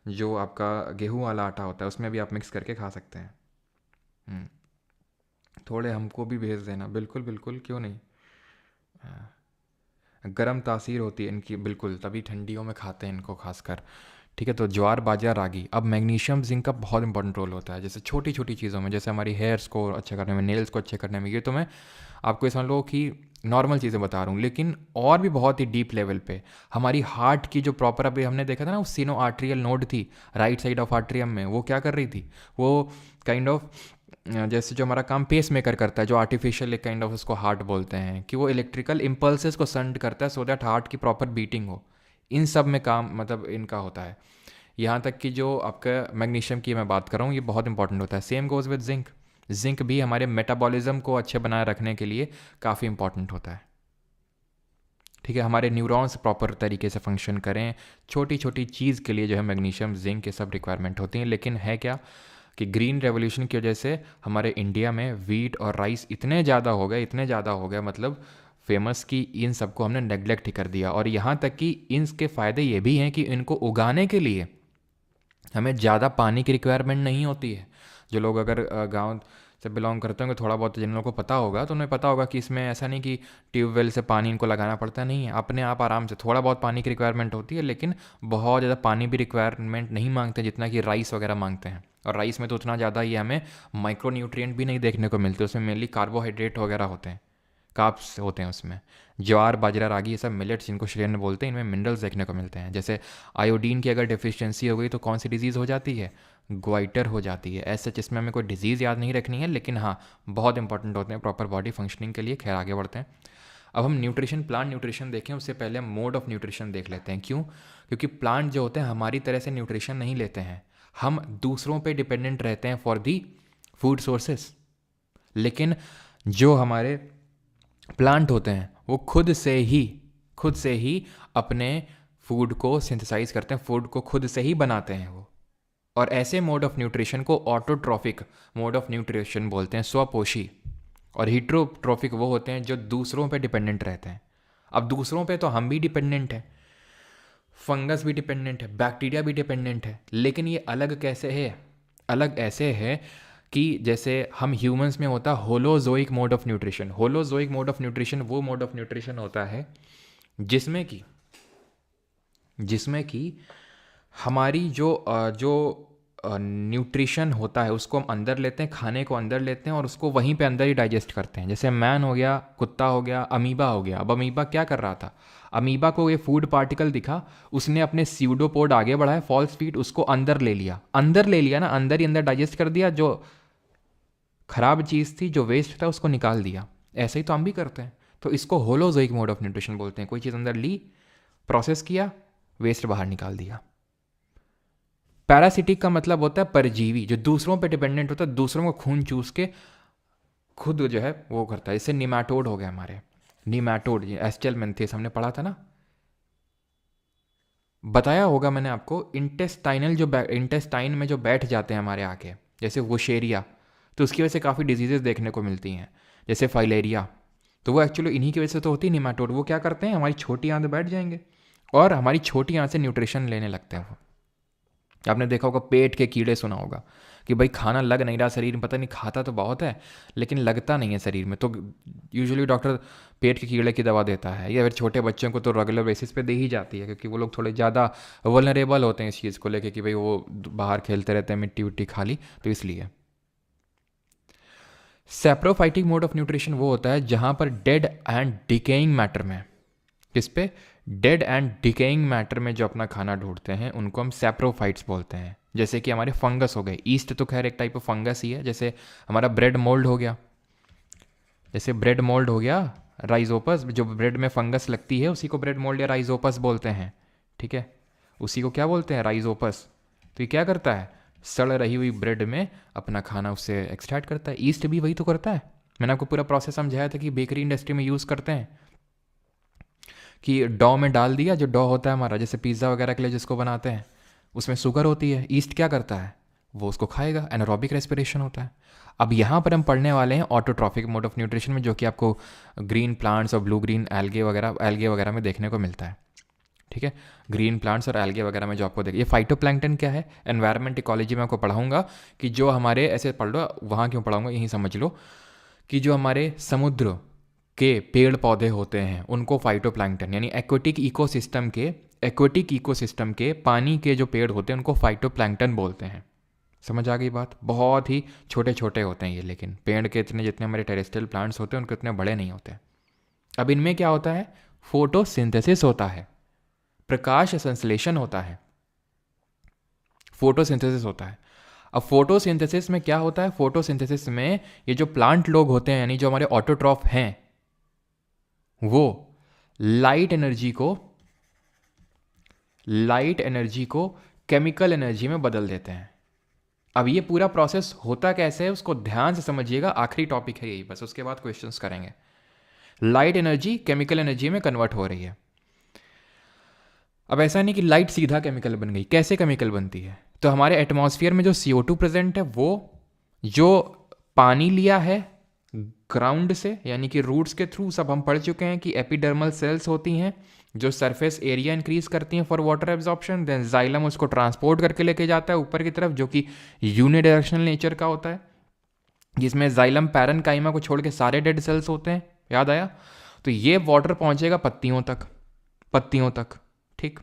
जो आपका गेहूं वाला आटा होता है उसमें भी आप मिक्स करके खा सकते हैं। हम्म, थोड़े हमको भी भेज देना, बिल्कुल बिल्कुल, क्यों नहीं। गर्म तासीर होती है इनकी, बिल्कुल, तभी ठंडियों में खाते हैं इनको खासकर। ठीक है, तो ज्वार बाजरा रागी। अब मैग्नीशियम जिंक का बहुत इंपॉर्टेंट रोल होता है, जैसे छोटी छोटी चीज़ों में, जैसे हमारी हेयर्स को अच्छे करने में, नेल्स को अच्छे करने में। ये तो मैं आपको समझ लो कि नॉर्मल चीज़ें बता रहा हूँ, लेकिन और भी बहुत ही डीप लेवल पे हमारी हार्ट की जो प्रॉपर, अभी हमने देखा था ना, वो सीनो आर्ट्रियल नोड थी राइट साइड ऑफ आर्ट्रियम में, वो क्या कर रही थी, वो काइंड ऑफ जैसे जो हमारा काम पेस मेकर करता है, जो आर्टिफिशियल एक काइंड ऑफ उसको हार्ट बोलते हैं, कि वो इलेक्ट्रिकल इम्पल्सेस को सेंड करता है सो दैट हार्ट की प्रॉपर बीटिंग हो। इन सब में काम मतलब इनका होता है। यहाँ तक कि जो आपका मैग्नीशियम की मैं बात कर रहा हूँ, ये बहुत इंपॉर्टेंट होता है। Same goes with zinc, zinc भी हमारे मेटाबॉलिज्म को अच्छे बनाए रखने के लिए काफ़ी इंपॉर्टेंट होता है। ठीक है, हमारे न्यूरॉन्स प्रॉपर तरीके से फंक्शन करें, छोटी छोटी चीज़ के लिए जो है मैग्नीशियम जिंक ये सब रिक्वायरमेंट होती हैं। लेकिन है क्या कि ग्रीन रेवोल्यूशन की वजह से हमारे इंडिया में वीट और राइस इतने ज़्यादा हो गए, इतने ज़्यादा हो गए, मतलब फेमस, कि इन सबको हमने नेग्लेक्ट ही कर दिया। और यहाँ तक कि इनके फ़ायदे ये भी हैं कि इनको उगाने के लिए हमें ज़्यादा पानी की रिक्वायरमेंट नहीं होती है। जो लोग अगर गांव से बिलोंग करते होंगे, थोड़ा बहुत जिन लोगों को पता होगा, तो उन्हें पता होगा कि इसमें ऐसा नहीं कि ट्यूबवेल से पानी इनको लगाना पड़ता, नहीं है, अपने आप आराम से थोड़ा बहुत पानी की रिक्वायरमेंट होती है, लेकिन बहुत ज़्यादा पानी भी रिक्वायरमेंट नहीं मांगते जितना कि राइस वगैरह मांगते हैं। और राइस में तो उतना ज़्यादा ही हमें माइक्रो न्यूट्रिएंट भी नहीं देखने को मिलते, उसमें मेनली कार्बोहाइड्रेट वगैरह होते हैं, कार्ब्स होते हैं उसमें। ज्वार बाजरा रागी ये सब मिलेट्स जिनको श्रेणी बोलते हैं, इनमें मिनरल्स देखने को मिलते हैं। जैसे आयोडीन की अगर डिफिशियंसी हो गई तो कौन सी डिजीज़ हो जाती है, ग्वाइटर हो जाती है। ऐसे जिसमें हमें कोई डिजीज़ याद नहीं रखनी है, लेकिन हाँ बहुत इंपॉर्टेंट होते हैं प्रॉपर बॉडी फंक्शनिंग के लिए। खैर आगे बढ़ते हैं। अब हम न्यूट्रिशन, प्लांट न्यूट्रिशन देखें उससे पहले हम मोड ऑफ न्यूट्रिशन देख लेते हैं। क्यों? क्योंकि प्लांट जो होते हैं हमारी तरह से न्यूट्रिशन नहीं लेते हैं, हम दूसरों पे डिपेंडेंट रहते हैं फॉर दी फूड सोर्सेस। लेकिन जो हमारे प्लांट होते हैं वो खुद से ही अपने फूड को सिंथेसाइज करते हैं, फूड को खुद से ही बनाते हैं वो। और ऐसे मोड ऑफ न्यूट्रिशन को ऑटोट्रॉफिक मोड ऑफ न्यूट्रिशन बोलते हैं, स्वपोषी। और हीट्रोट्रॉफिक वो होते हैं जो दूसरों पे डिपेंडेंट रहते हैं। अब दूसरों पे तो हम भी डिपेंडेंट हैं, फंगस भी डिपेंडेंट है, बैक्टीरिया भी डिपेंडेंट है, लेकिन ये अलग कैसे है? अलग ऐसे है कि जैसे हम ह्यूमंस में होता holozoic mode of nutrition. Holozoic mode of nutrition वो मोड ऑफ न्यूट्रिशन होता है जिसमें कि हमारी जो न्यूट्रिशन होता है उसको हम अंदर लेते हैं, खाने को अंदर लेते हैं और उसको वहीं पे अंदर ही डाइजेस्ट करते हैं। जैसे मैन हो गया, कुत्ता हो गया, अमीबा हो गया। अब अमीबा क्या कर रहा था, अमीबा को ये फूड पार्टिकल दिखा, उसने अपने स्यूडोपोड आगे बढ़ाया, फॉल्स फीट, उसको अंदर ले लिया, अंदर ले लिया ना, अंदर ही अंदर डाइजेस्ट कर दिया, जो खराब चीज़ थी, जो वेस्ट था, उसको निकाल दिया। ऐसे ही तो हम भी करते हैं। तो इसको होलोजोइक मोड ऑफ न्यूट्रिशन बोलते हैं। कोई चीज़ अंदर ली, प्रोसेस किया, वेस्ट बाहर निकाल दिया। पैरासिटिक का मतलब होता है परजीवी, जो दूसरों पे डिपेंडेंट होता है, दूसरों को खून चूस के खुद जो है वो करता है। इससे निमाटोड हो गया हमारे, निमाटोड, एस्टेल मेंथेस हमने पढ़ा था ना, बताया होगा मैंने आपको। इंटेस्टाइनल जो इंटेस्टाइन में जो बैठ जाते हैं हमारे आके, जैसे वोशेरिया, तो उसकी वजह से काफ़ी डिजीजेज देखने को मिलती हैं, जैसे फाइलेरिया। तो वो एक्चुअली इन्हीं की वजह से तो होती है निमाटोड। वो क्या करते हैं, हमारी छोटी आंत बैठ जाएंगे और हमारी छोटी आंत से न्यूट्रिशन लेने लगते हैं वो। आपने देखा होगा पेट के कीड़े, सुना होगा कि भाई खाना लग नहीं रहा शरीर में, पता नहीं खाता तो बहुत है लेकिन लगता नहीं है शरीर में, तो यूजुअली डॉक्टर पेट के कीड़े की दवा देता है। या फिर छोटे बच्चों को तो रेगुलर बेसिस पे दे ही जाती है, क्योंकि वो लोग थोड़े ज़्यादा वल्नरेबल होते हैं इस चीज़ को लेके कि भाई वो बाहर खेलते रहते हैं, मिट्टी विट्टी खा ली, तो इसलिए। सैप्रोफाइटिक मोड ऑफ न्यूट्रिशन वो होता है जहाँ पर डेड एंड डिकेइंग मैटर में, किस पे, डेड एंड डिकेइंग मैटर में जो अपना खाना ढूंढते हैं उनको हम सैप्रोफाइट्स बोलते हैं। जैसे कि हमारे फंगस हो गए, ईस्ट तो खैर एक टाइप ऑफ फंगस ही है। जैसे हमारा ब्रेड मोल्ड हो गया, जैसे ब्रेड मोल्ड हो गया, राइजोपस, जो ब्रेड में फंगस लगती है उसी को ब्रेड मोल्ड या राइजोपस बोलते हैं, ठीक है, उसी को क्या बोलते हैं, राइजोपस। तो ये क्या करता है, सड़ रही हुई ब्रेड में अपना खाना उससे एक्सट्रैक्ट करता है। ईस्ट भी वही तो करता है। मैंने आपको पूरा प्रोसेस समझाया था कि बेकरी इंडस्ट्री में यूज़ करते हैं कि डॉ में डाल दिया, जो डॉ होता है हमारा, जैसे पिज़्ज़ा वगैरह के लिए जिसको बनाते हैं, उसमें शुगर होती है, ईस्ट क्या करता है, वो उसको खाएगा, एनारोबिक रेस्पिरेशन होता है। अब यहाँ पर हम पढ़ने वाले हैं ऑटोट्रॉफिक मोड ऑफ न्यूट्रिशन में, जो कि आपको ग्रीन प्लांट्स और ब्लू ग्रीन एल्गे वगैरह में देखने को मिलता है, ठीक है। ग्रीन प्लांट्स और एल्गे वगैरह में जो आपको ये फाइटोप्लैंक्टन क्या है, एनवायरमेंट इकोलॉजी में आपको पढ़ाऊंगा कि जो हमारे, ऐसे पढ़ लो, वहाँ क्यों पढ़ाऊंगा यहीं समझ लो, कि जो हमारे समुद्र के पेड़ पौधे होते हैं उनको फाइटोप्लैंक्टन, यानी एक्वेटिक इकोसिस्टम के पानी के जो पेड़ होते हैं उनको फाइटोप्लैंक्टन बोलते हैं। समझ आ गई बात। बहुत ही छोटे छोटे होते हैं ये, लेकिन पेड़ के इतने जितने हमारे टेरेस्ट्रियल प्लांट्स होते हैं उनके इतने बड़े नहीं होते। अब इनमें क्या होता है, फोटोसिंथेसिस होता है, प्रकाश संश्लेषण होता है, फोटोसिंथेसिस होता है। अब फोटोसिंथेसिस में क्या होता है, फोटोसिंथेसिस में ये जो प्लांट लोग होते हैं, यानी जो हमारे ऑटोट्रॉफ हैं, वो लाइट एनर्जी को केमिकल एनर्जी में बदल देते हैं। अब ये पूरा प्रोसेस होता कैसे है उसको ध्यान से समझिएगा, आखिरी टॉपिक है यही, बस उसके बाद क्वेश्चंस करेंगे। लाइट एनर्जी केमिकल एनर्जी में कन्वर्ट हो रही है। अब ऐसा नहीं कि लाइट सीधा केमिकल बन गई, कैसे केमिकल बनती है, तो हमारे एटमॉस्फेयर में जो CO2 प्रेजेंट है, वो जो पानी लिया है ग्राउंड से, यानी कि रूट्स के थ्रू, सब हम पढ़ चुके हैं कि एपिडर्मल सेल्स होती हैं जो सरफेस एरिया इंक्रीज करती हैं for water absorption, then xylem उसको ट्रांसपोर्ट करके लेके जाता है ऊपर की तरफ, जो कि यूनिडायरेक्शनल नेचर का होता है, जिसमें जाइलम पैरेन्काइमा को छोड़ के सारे डेड सेल्स होते हैं, याद आया। तो ये वाटर पहुंचेगा पत्तियों तक, ठीक।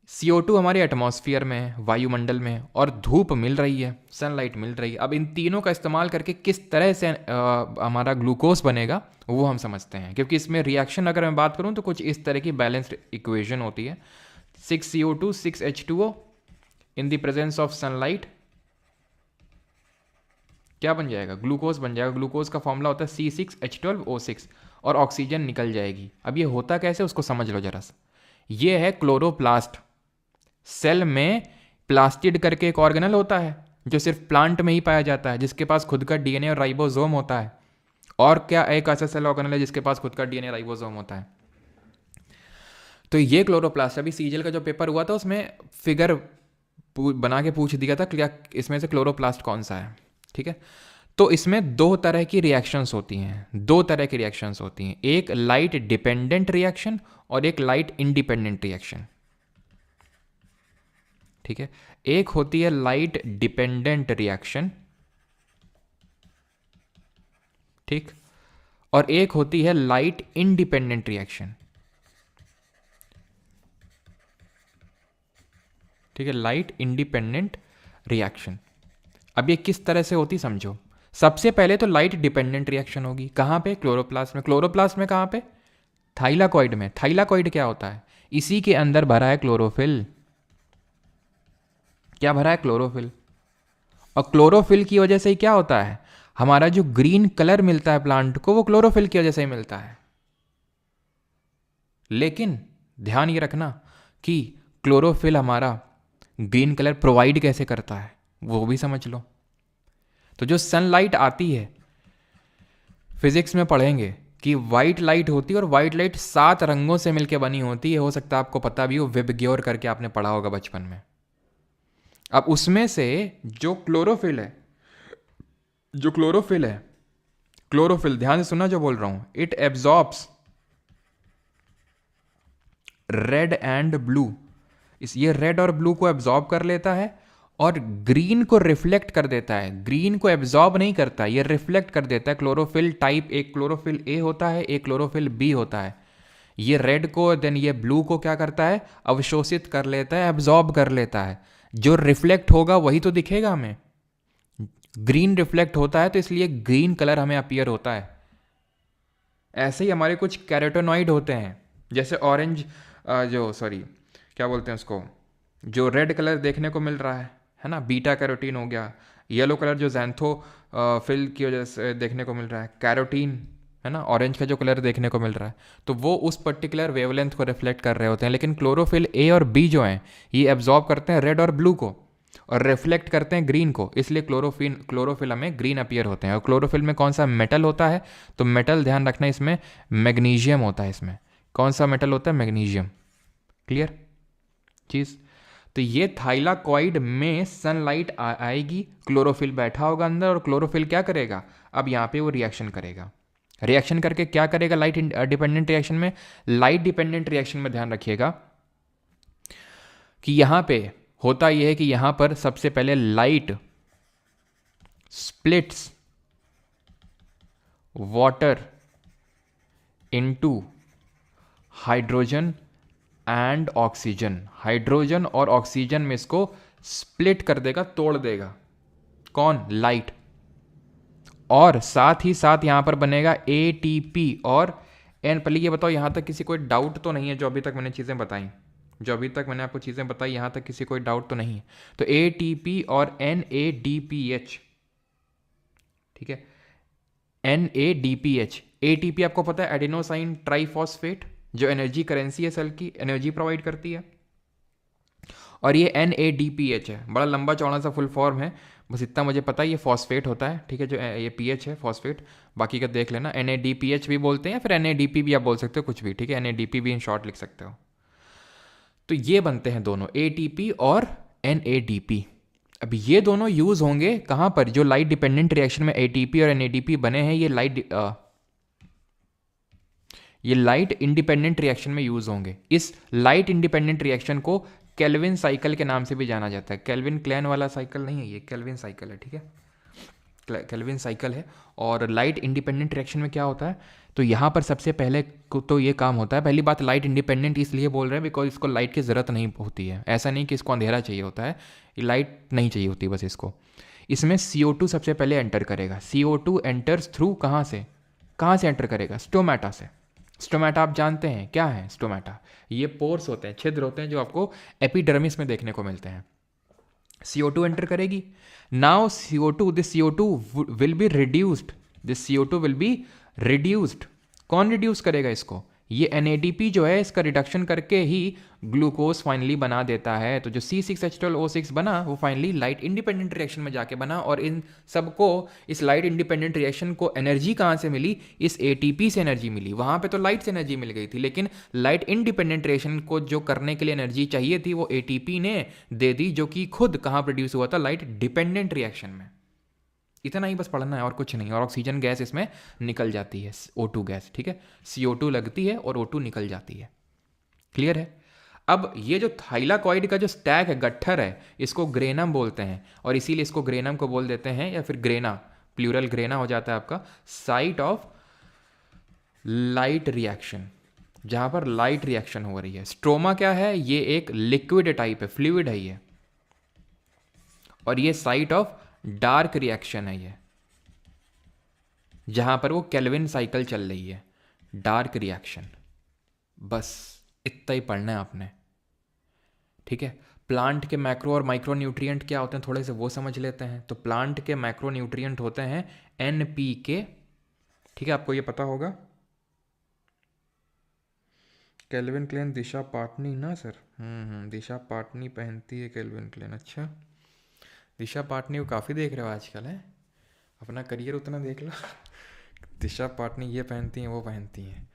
CO2 हमारे एटमॉस्फेयर में, वायुमंडल में, और धूप मिल रही है, सनलाइट मिल रही है। अब इन तीनों का इस्तेमाल करके किस तरह से हमारा ग्लूकोज बनेगा वो हम समझते हैं, क्योंकि इसमें रिएक्शन अगर मैं बात करूं तो कुछ इस तरह की बैलेंस्ड इक्वेशन होती है। 6CO2 6H2O in the presence of sunlight क्या बन जाएगा, ग्लूकोज बन जाएगा। ग्लूकोज का फॉर्मूला होता है C6H12O6, और ऑक्सीजन निकल जाएगी। अब ये होता कैसे उसको समझ लो जरा सा। ये है क्लोरोप्लास्ट। सेल में प्लास्टिड करके एक ऑर्गेनल होता है जो सिर्फ प्लांट में ही पाया जाता है, जिसके पास खुद का DNA और राइबोसोम होता है। और क्या एक ऐसा सेल ऑर्गेनल है जिसके पास खुद का DNA राइबोसोम होता है, तो ये क्लोरोप्लास्ट। अभी सीजल का जो पेपर हुआ था उसमें फिगर बना के पूछ दिया था क्या इसमें से क्लोरोप्लास्ट कौन सा है, ठीक है। तो इसमें दो तरह की रिएक्शंस होती हैं, एक लाइट डिपेंडेंट रिएक्शन और एक लाइट इंडिपेंडेंट रिएक्शन, ठीक है। एक होती है लाइट डिपेंडेंट रिएक्शन, ठीक, और एक होती है लाइट इंडिपेंडेंट रिएक्शन, ठीक है, लाइट इंडिपेंडेंट रिएक्शन। अब ये किस तरह से होती समझो। सबसे पहले तो लाइट डिपेंडेंट रिएक्शन होगी। कहाँ पे? क्लोरोप्लास्ट में। क्लोरोप्लास्ट में कहाँ पे? थाइलाकॉइड में। थाइलाकॉइड क्या होता है? इसी के अंदर भरा है क्लोरोफिल। क्या भरा है? क्लोरोफिल। और क्लोरोफिल की वजह से ही क्या होता है? हमारा जो ग्रीन कलर मिलता है प्लांट को, वो क्लोरोफिल की वजह से ही मिलता है। लेकिन ध्यान ये रखना कि क्लोरोफिल हमारा ग्रीन कलर प्रोवाइड कैसे करता है, वो भी समझ लो। तो जो सनलाइट आती है, फिजिक्स में पढ़ेंगे कि वाइट लाइट होती है, और वाइट लाइट 7 रंगों से मिलकर बनी होती है। हो सकता है आपको पता भी हो, विबग्योर करके आपने पढ़ा होगा बचपन में। अब उसमें से जो क्लोरोफिल है, क्लोरोफिल ध्यान से सुनना जो बोल रहा हूं, it absorbs red and blue. ये रेड और ब्लू को एब्जॉर्ब कर लेता है और ग्रीन को रिफ्लेक्ट कर देता है। ग्रीन को एब्जॉर्ब नहीं करता, ये रिफ्लेक्ट कर देता है। क्लोरोफिल टाइप, एक क्लोरोफिल ए होता है, एक क्लोरोफिल बी होता है। ये रेड को, देन ये ब्लू को क्या करता है? अवशोषित कर लेता है, एब्जॉर्ब कर लेता है। जो रिफ्लेक्ट होगा वही तो दिखेगा हमें। ग्रीन रिफ्लेक्ट होता है तो इसलिए ग्रीन कलर हमें अपीयर होता है। ऐसे ही हमारे कुछ कैरोटेनॉइड होते हैं, जैसे ऑरेंज, जो सॉरी क्या बोलते हैं उसको, जो रेड कलर देखने को मिल रहा है ना, बीटा कैरोटीन हो गया। येलो कलर जो जैंथो फिल की वजह से देखने को मिल रहा है, कैरोटीन है ना। ऑरेंज का जो कलर देखने को मिल रहा है, तो वो उस पर्टिकुलर वेवलेंथ को रिफ्लेक्ट कर रहे होते हैं। लेकिन क्लोरोफिल ए और बी जो हैं, ये एब्जॉर्ब करते हैं रेड और ब्लू को और रिफ्लेक्ट करते हैं ग्रीन को, इसलिए क्लोरोफिल हमें ग्रीन अपीयर होते हैं। और क्लोरोफिल में कौन सा मेटल होता है? तो मेटल ध्यान रखना, इसमें मैग्नीशियम होता है। इसमें कौन सा मेटल होता है? मैग्नीशियम। क्लियर चीज? तो ये थाइलाकॉइड में सनलाइट आएगी, क्लोरोफिल बैठा होगा अंदर, और क्लोरोफिल क्या करेगा? अब यहाँ पे वो रिएक्शन करेगा। रिएक्शन करके क्या करेगा? लाइट डिपेंडेंट रिएक्शन में, लाइट डिपेंडेंट रिएक्शन में ध्यान रखिएगा कि यहां पे होता यह है कि यहां पर सबसे पहले light splits water into hydrogen and oxygen. Hydrogen और ऑक्सीजन में इसको स्प्लिट कर देगा, तोड़ देगा। कौन? लाइट। और साथ ही साथ यहां पर बनेगा एटीपी और एन। पहले ये बताओ, यहां तक किसी कोई डाउट तो नहीं है? जो अभी तक मैंने चीजें बताई, जो अभी तक मैंने आपको चीजें बताई, यहां तक किसी कोई डाउट तो नहीं है? तो एटीपी और NADPH, ठीक है, NADPH। एटीपी आपको पता है, एडिनोसाइन ट्राइफॉस्फेट, जो एनर्जी करेंसी है, सेल की एनर्जी प्रोवाइड करती है। और ये NADPH है, बड़ा लंबा चौड़ा सा फुल फॉर्म है, बस इतना मुझे पता है। ये फॉस्फेट होता है, ठीक है, जो ये पीएच है फॉस्फेट, बाकी का देख लेना। NADPH भी बोलते हैं, फिर NADP भी आप बोल सकते हो, कुछ भी, ठीक है। NADP भी इन शॉर्ट लिख सकते हो। तो ये बनते हैं दोनों, ATP और NADP। अब ये दोनों यूज होंगे कहाँ पर? जो लाइट डिपेंडेंट रिएक्शन में ATP और NADP बने हैं, ये लाइट इंडिपेंडेंट रिएक्शन में यूज होंगे। इस लाइट इंडिपेंडेंट रिएक्शन को केल्विन साइकिल के नाम से भी जाना जाता है। केल्विन क्लैन वाला साइकिल नहीं है, ये केल्विन साइकिल है, ठीक है, केल्विन साइकिल है। और लाइट इंडिपेंडेंट रिएक्शन में क्या होता है? तो यहाँ पर सबसे पहले तो ये काम होता है। पहली बात, लाइट इंडिपेंडेंट इसलिए बोल रहे हैं बिकॉज इसको लाइट की ज़रूरत नहीं होती है। ऐसा नहीं कि इसको अंधेरा चाहिए होता है, ये लाइट नहीं चाहिए होती बस इसको। इसमें CO2 सबसे पहले एंटर करेगा। CO2 एंटर्स थ्रू कहाँ से एंटर करेगा? स्टोमेटा से। स्टोमेटा आप जानते हैं क्या है? स्टोमेटा ये पोर्स होते हैं, छिद्र होते हैं, जो आपको एपिडर्मिस में देखने को मिलते हैं। CO2 एंटर करेगी। Now this CO2 will be reduced, कौन रिड्यूस करेगा इसको? ये NADP जो है, इसका रिडक्शन करके ही ग्लूकोज फाइनली बना देता है। तो जो C6H12O6 बना, वो फाइनली लाइट इंडिपेंडेंट रिएक्शन में जाके बना। और इन सबको, इस लाइट इंडिपेंडेंट रिएक्शन को एनर्जी कहाँ से मिली? इस ATP से एनर्जी मिली। वहाँ पे तो लाइट से एनर्जी मिल गई थी, लेकिन लाइट इंडिपेंडेंट रिएक्शन को जो करने के लिए एनर्जी चाहिए थी, वो ATP ने दे दी, जो कि खुद कहाँ प्रोड्यूस हुआ था? लाइट डिपेंडेंट रिएक्शन में। इतना ही बस पढ़ना है और कुछ नहीं। और ऑक्सीजन गैस इसमें निकल जाती है, O2 गैस, ठीक है। CO2 लगती है और O2 निकल जाती है। क्लियर है? अब ये जो थाइलाकॉइड का जो स्टैक है, गट्ठर है, इसको ग्रेनम बोलते हैं। और इसीलिए इसको ग्रेनम को बोल देते हैं, या फिर ग्रेना, प्लूरल ग्रेना हो जाता है आपका, साइट ऑफ लाइट रिएक्शन, जहां पर लाइट रिएक्शन हो रही है। स्ट्रोमा क्या है? ये एक लिक्विड टाइप है, फ्लूइड है ये। और ये साइट ऑफ डार्क रिएक्शन है, ये जहां पर वो केल्विन साइकिल चल रही है, डार्क रिएक्शन। बस इतना ही पढ़ना है आपने, ठीक है। प्लांट के मैक्रो और माइक्रो न्यूट्रिएंट क्या होते हैं थोड़े से वो समझ लेते हैं। तो प्लांट के मैक्रो न्यूट्रिएंट होते हैं NPK, ठीक है, आपको ये पता होगा। केल्विन क्लेन दिशा पाटनी ना सर, दिशा पाटनी पहनती है केल्विन क्लेन। अच्छा, दिशा पाटनी को काफ़ी देख रहे हो आजकल, है अपना करियर उतना देख लो। दिशा पाटनी ये पहनती हैं वो पहनती हैं।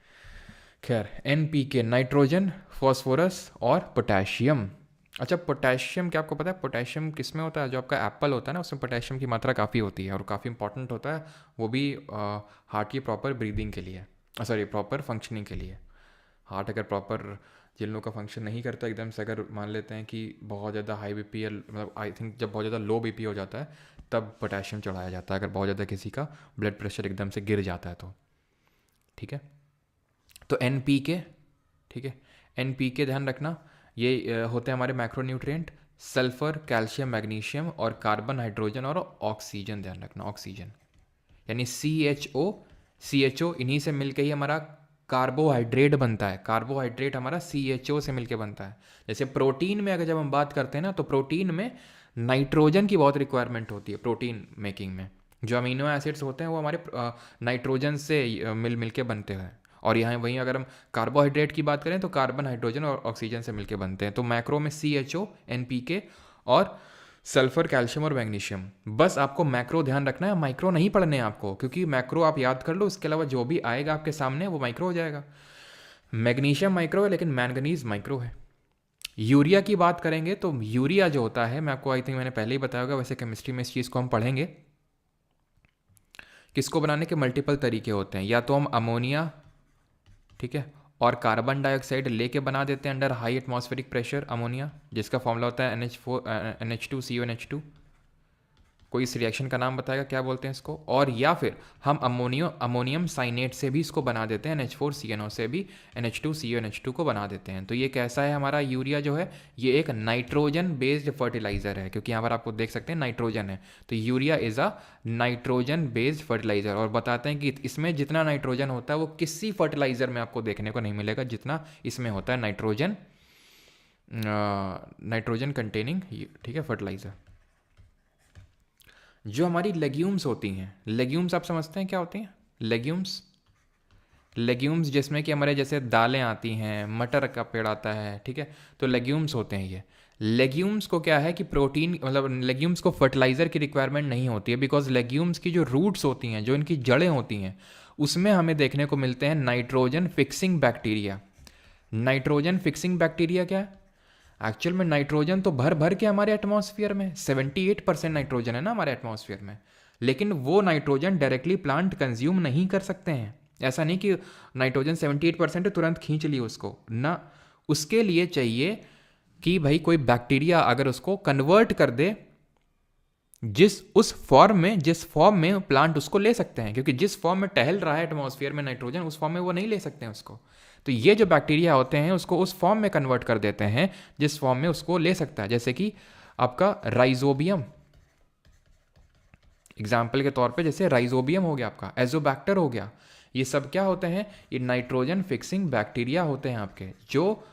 खैर, NPK नाइट्रोजन, फॉस्फोरस और पोटेशियम। अच्छा, पोटेशियम क्या आपको पता है पोटेशियम किस में होता है? जो आपका एप्पल होता है ना, उसमें पोटेशियम की मात्रा काफ़ी होती है और काफ़ी इंपॉर्टेंट होता है। वो भी हार्ट की प्रॉपर ब्रीदिंग के लिए, सॉरी प्रॉपर फंक्शनिंग के लिए। हार्ट अगर प्रॉपर जिन लोगों का फंक्शन नहीं करता एकदम से, अगर मान लेते हैं कि बहुत ज़्यादा हाई BP, मतलब आई थिंक जब बहुत ज़्यादा लो BP हो जाता है तब पोटेशियम चढ़ाया जाता है, अगर बहुत ज़्यादा किसी का ब्लड प्रेशर एकदम से गिर जाता है तो, ठीक है। तो NPK, ठीक है, NPK ध्यान रखना, ये होते हैं हमारे macro nutrient. Sulphur, calcium, magnesium और कार्बन, हाइड्रोजन और ऑक्सीजन, ध्यान रखना ऑक्सीजन, यानी CHO इन्हीं से मिलके ही हमारा कार्बोहाइड्रेट बनता है। कार्बोहाइड्रेट हमारा CHO से मिलके बनता है। जैसे प्रोटीन में अगर जब हम बात करते हैं ना, तो प्रोटीन में नाइट्रोजन की बहुत रिक्वायरमेंट होती है प्रोटीन मेकिंग में। जो अमीनो एसिड्स होते हैं वो हमारे नाइट्रोजन से मिल के बनते हैं। और यहाँ वहीं अगर हम कार्बोहाइड्रेट की बात करें तो कार्बन, हाइड्रोजन और ऑक्सीजन से मिलके बनते हैं। तो मैक्रो में CHO, NPK और सल्फर, कैल्शियम और मैग्नीशियम। बस आपको मैक्रो ध्यान रखना है, माइक्रो नहीं पढ़ने हैं आपको, क्योंकि मैक्रो आप याद कर लो, इसके अलावा जो भी आएगा आपके सामने वो माइक्रो हो जाएगा। मैग्नीशियम माइक्रो है लेकिन मैंगनीज माइक्रो है। यूरिया की बात करेंगे तो यूरिया जो होता है, मैं आपको आई थिंक मैंने पहले ही बताया होगा, वैसे केमिस्ट्री में इस चीज़ को हम पढ़ेंगे। किसको बनाने के मल्टीपल तरीके होते हैं, या तो हम अमोनिया, ठीक है, और कार्बन डाइऑक्साइड लेके बना देते हैं under high atmospheric pressure ammonia, जिसका फॉर्मूला होता है NH2CONH2। कोई इस रिएक्शन का नाम बताएगा क्या बोलते हैं इसको? और या फिर हम अमोनियम साइनेट से भी इसको बना देते हैं, NH4CNO से भी NH2CONH2 को बना देते हैं। तो ये कैसा है हमारा यूरिया जो है, ये एक नाइट्रोजन बेस्ड फर्टिलाइजर है, क्योंकि यहाँ पर आपको देख सकते हैं नाइट्रोजन है। तो urea is a nitrogen based fertiliser. और बताते हैं कि इसमें जितना नाइट्रोजन होता है वो किसी फर्टिलाइजर में आपको देखने को नहीं मिलेगा जितना इसमें होता है नाइट्रोजन कंटेनिंग, ठीक है, फर्टिलाइजर। जो हमारी लेग्यूम्स होती हैं, लेग्यूम्स आप समझते हैं क्या होती हैं? लेग्यूम्स जिसमें कि हमारे जैसे दालें आती हैं, मटर का पेड़ आता है, ठीक है, तो लेग्यूम्स होते हैं ये। लेग्यूम्स को क्या है कि प्रोटीन, मतलब लेग्यूम्स को फर्टिलाइज़र की रिक्वायरमेंट नहीं होती है, बिकॉज लेग्यूम्स की जो रूट्स होती हैं, जो इनकी जड़ें होती हैं, उसमें हमें देखने को मिलते हैं nitrogen fixing bacteria. Nitrogen fixing bacteria क्या है? एक्चुअल में नाइट्रोजन तो भर भर के हमारे एटमॉस्फेयर में 78% नाइट्रोजन है ना हमारे एटमॉस्फेयर में, लेकिन वो नाइट्रोजन डायरेक्टली प्लांट कंज्यूम नहीं कर सकते हैं। ऐसा नहीं कि नाइट्रोजन 78% है तुरंत खींच लिए उसको ना, उसके लिए चाहिए कि भाई कोई बैक्टीरिया अगर उसको कन्वर्ट कर दे जिस फॉर्म में प्लांट उसको ले सकते हैं, क्योंकि जिस फॉर्म में टहल रहा है एटमॉस्फेयर में नाइट्रोजन, उस फॉर्म में वो नहीं ले सकते हैं उसको। तो ये जो बैक्टीरिया होते हैं उसको उस फॉर्म में कन्वर्ट कर देते हैं जिस फॉर्म में उसको ले सकता है। जैसे कि आपका राइजोबियम, एग्जाम्पल के तौर पे जैसे राइजोबियम हो गया, आपका एजोबैक्टर हो गया, ये सब क्या होते हैं? ये नाइट्रोजन फिक्सिंग बैक्टीरिया होते हैं आपके, जो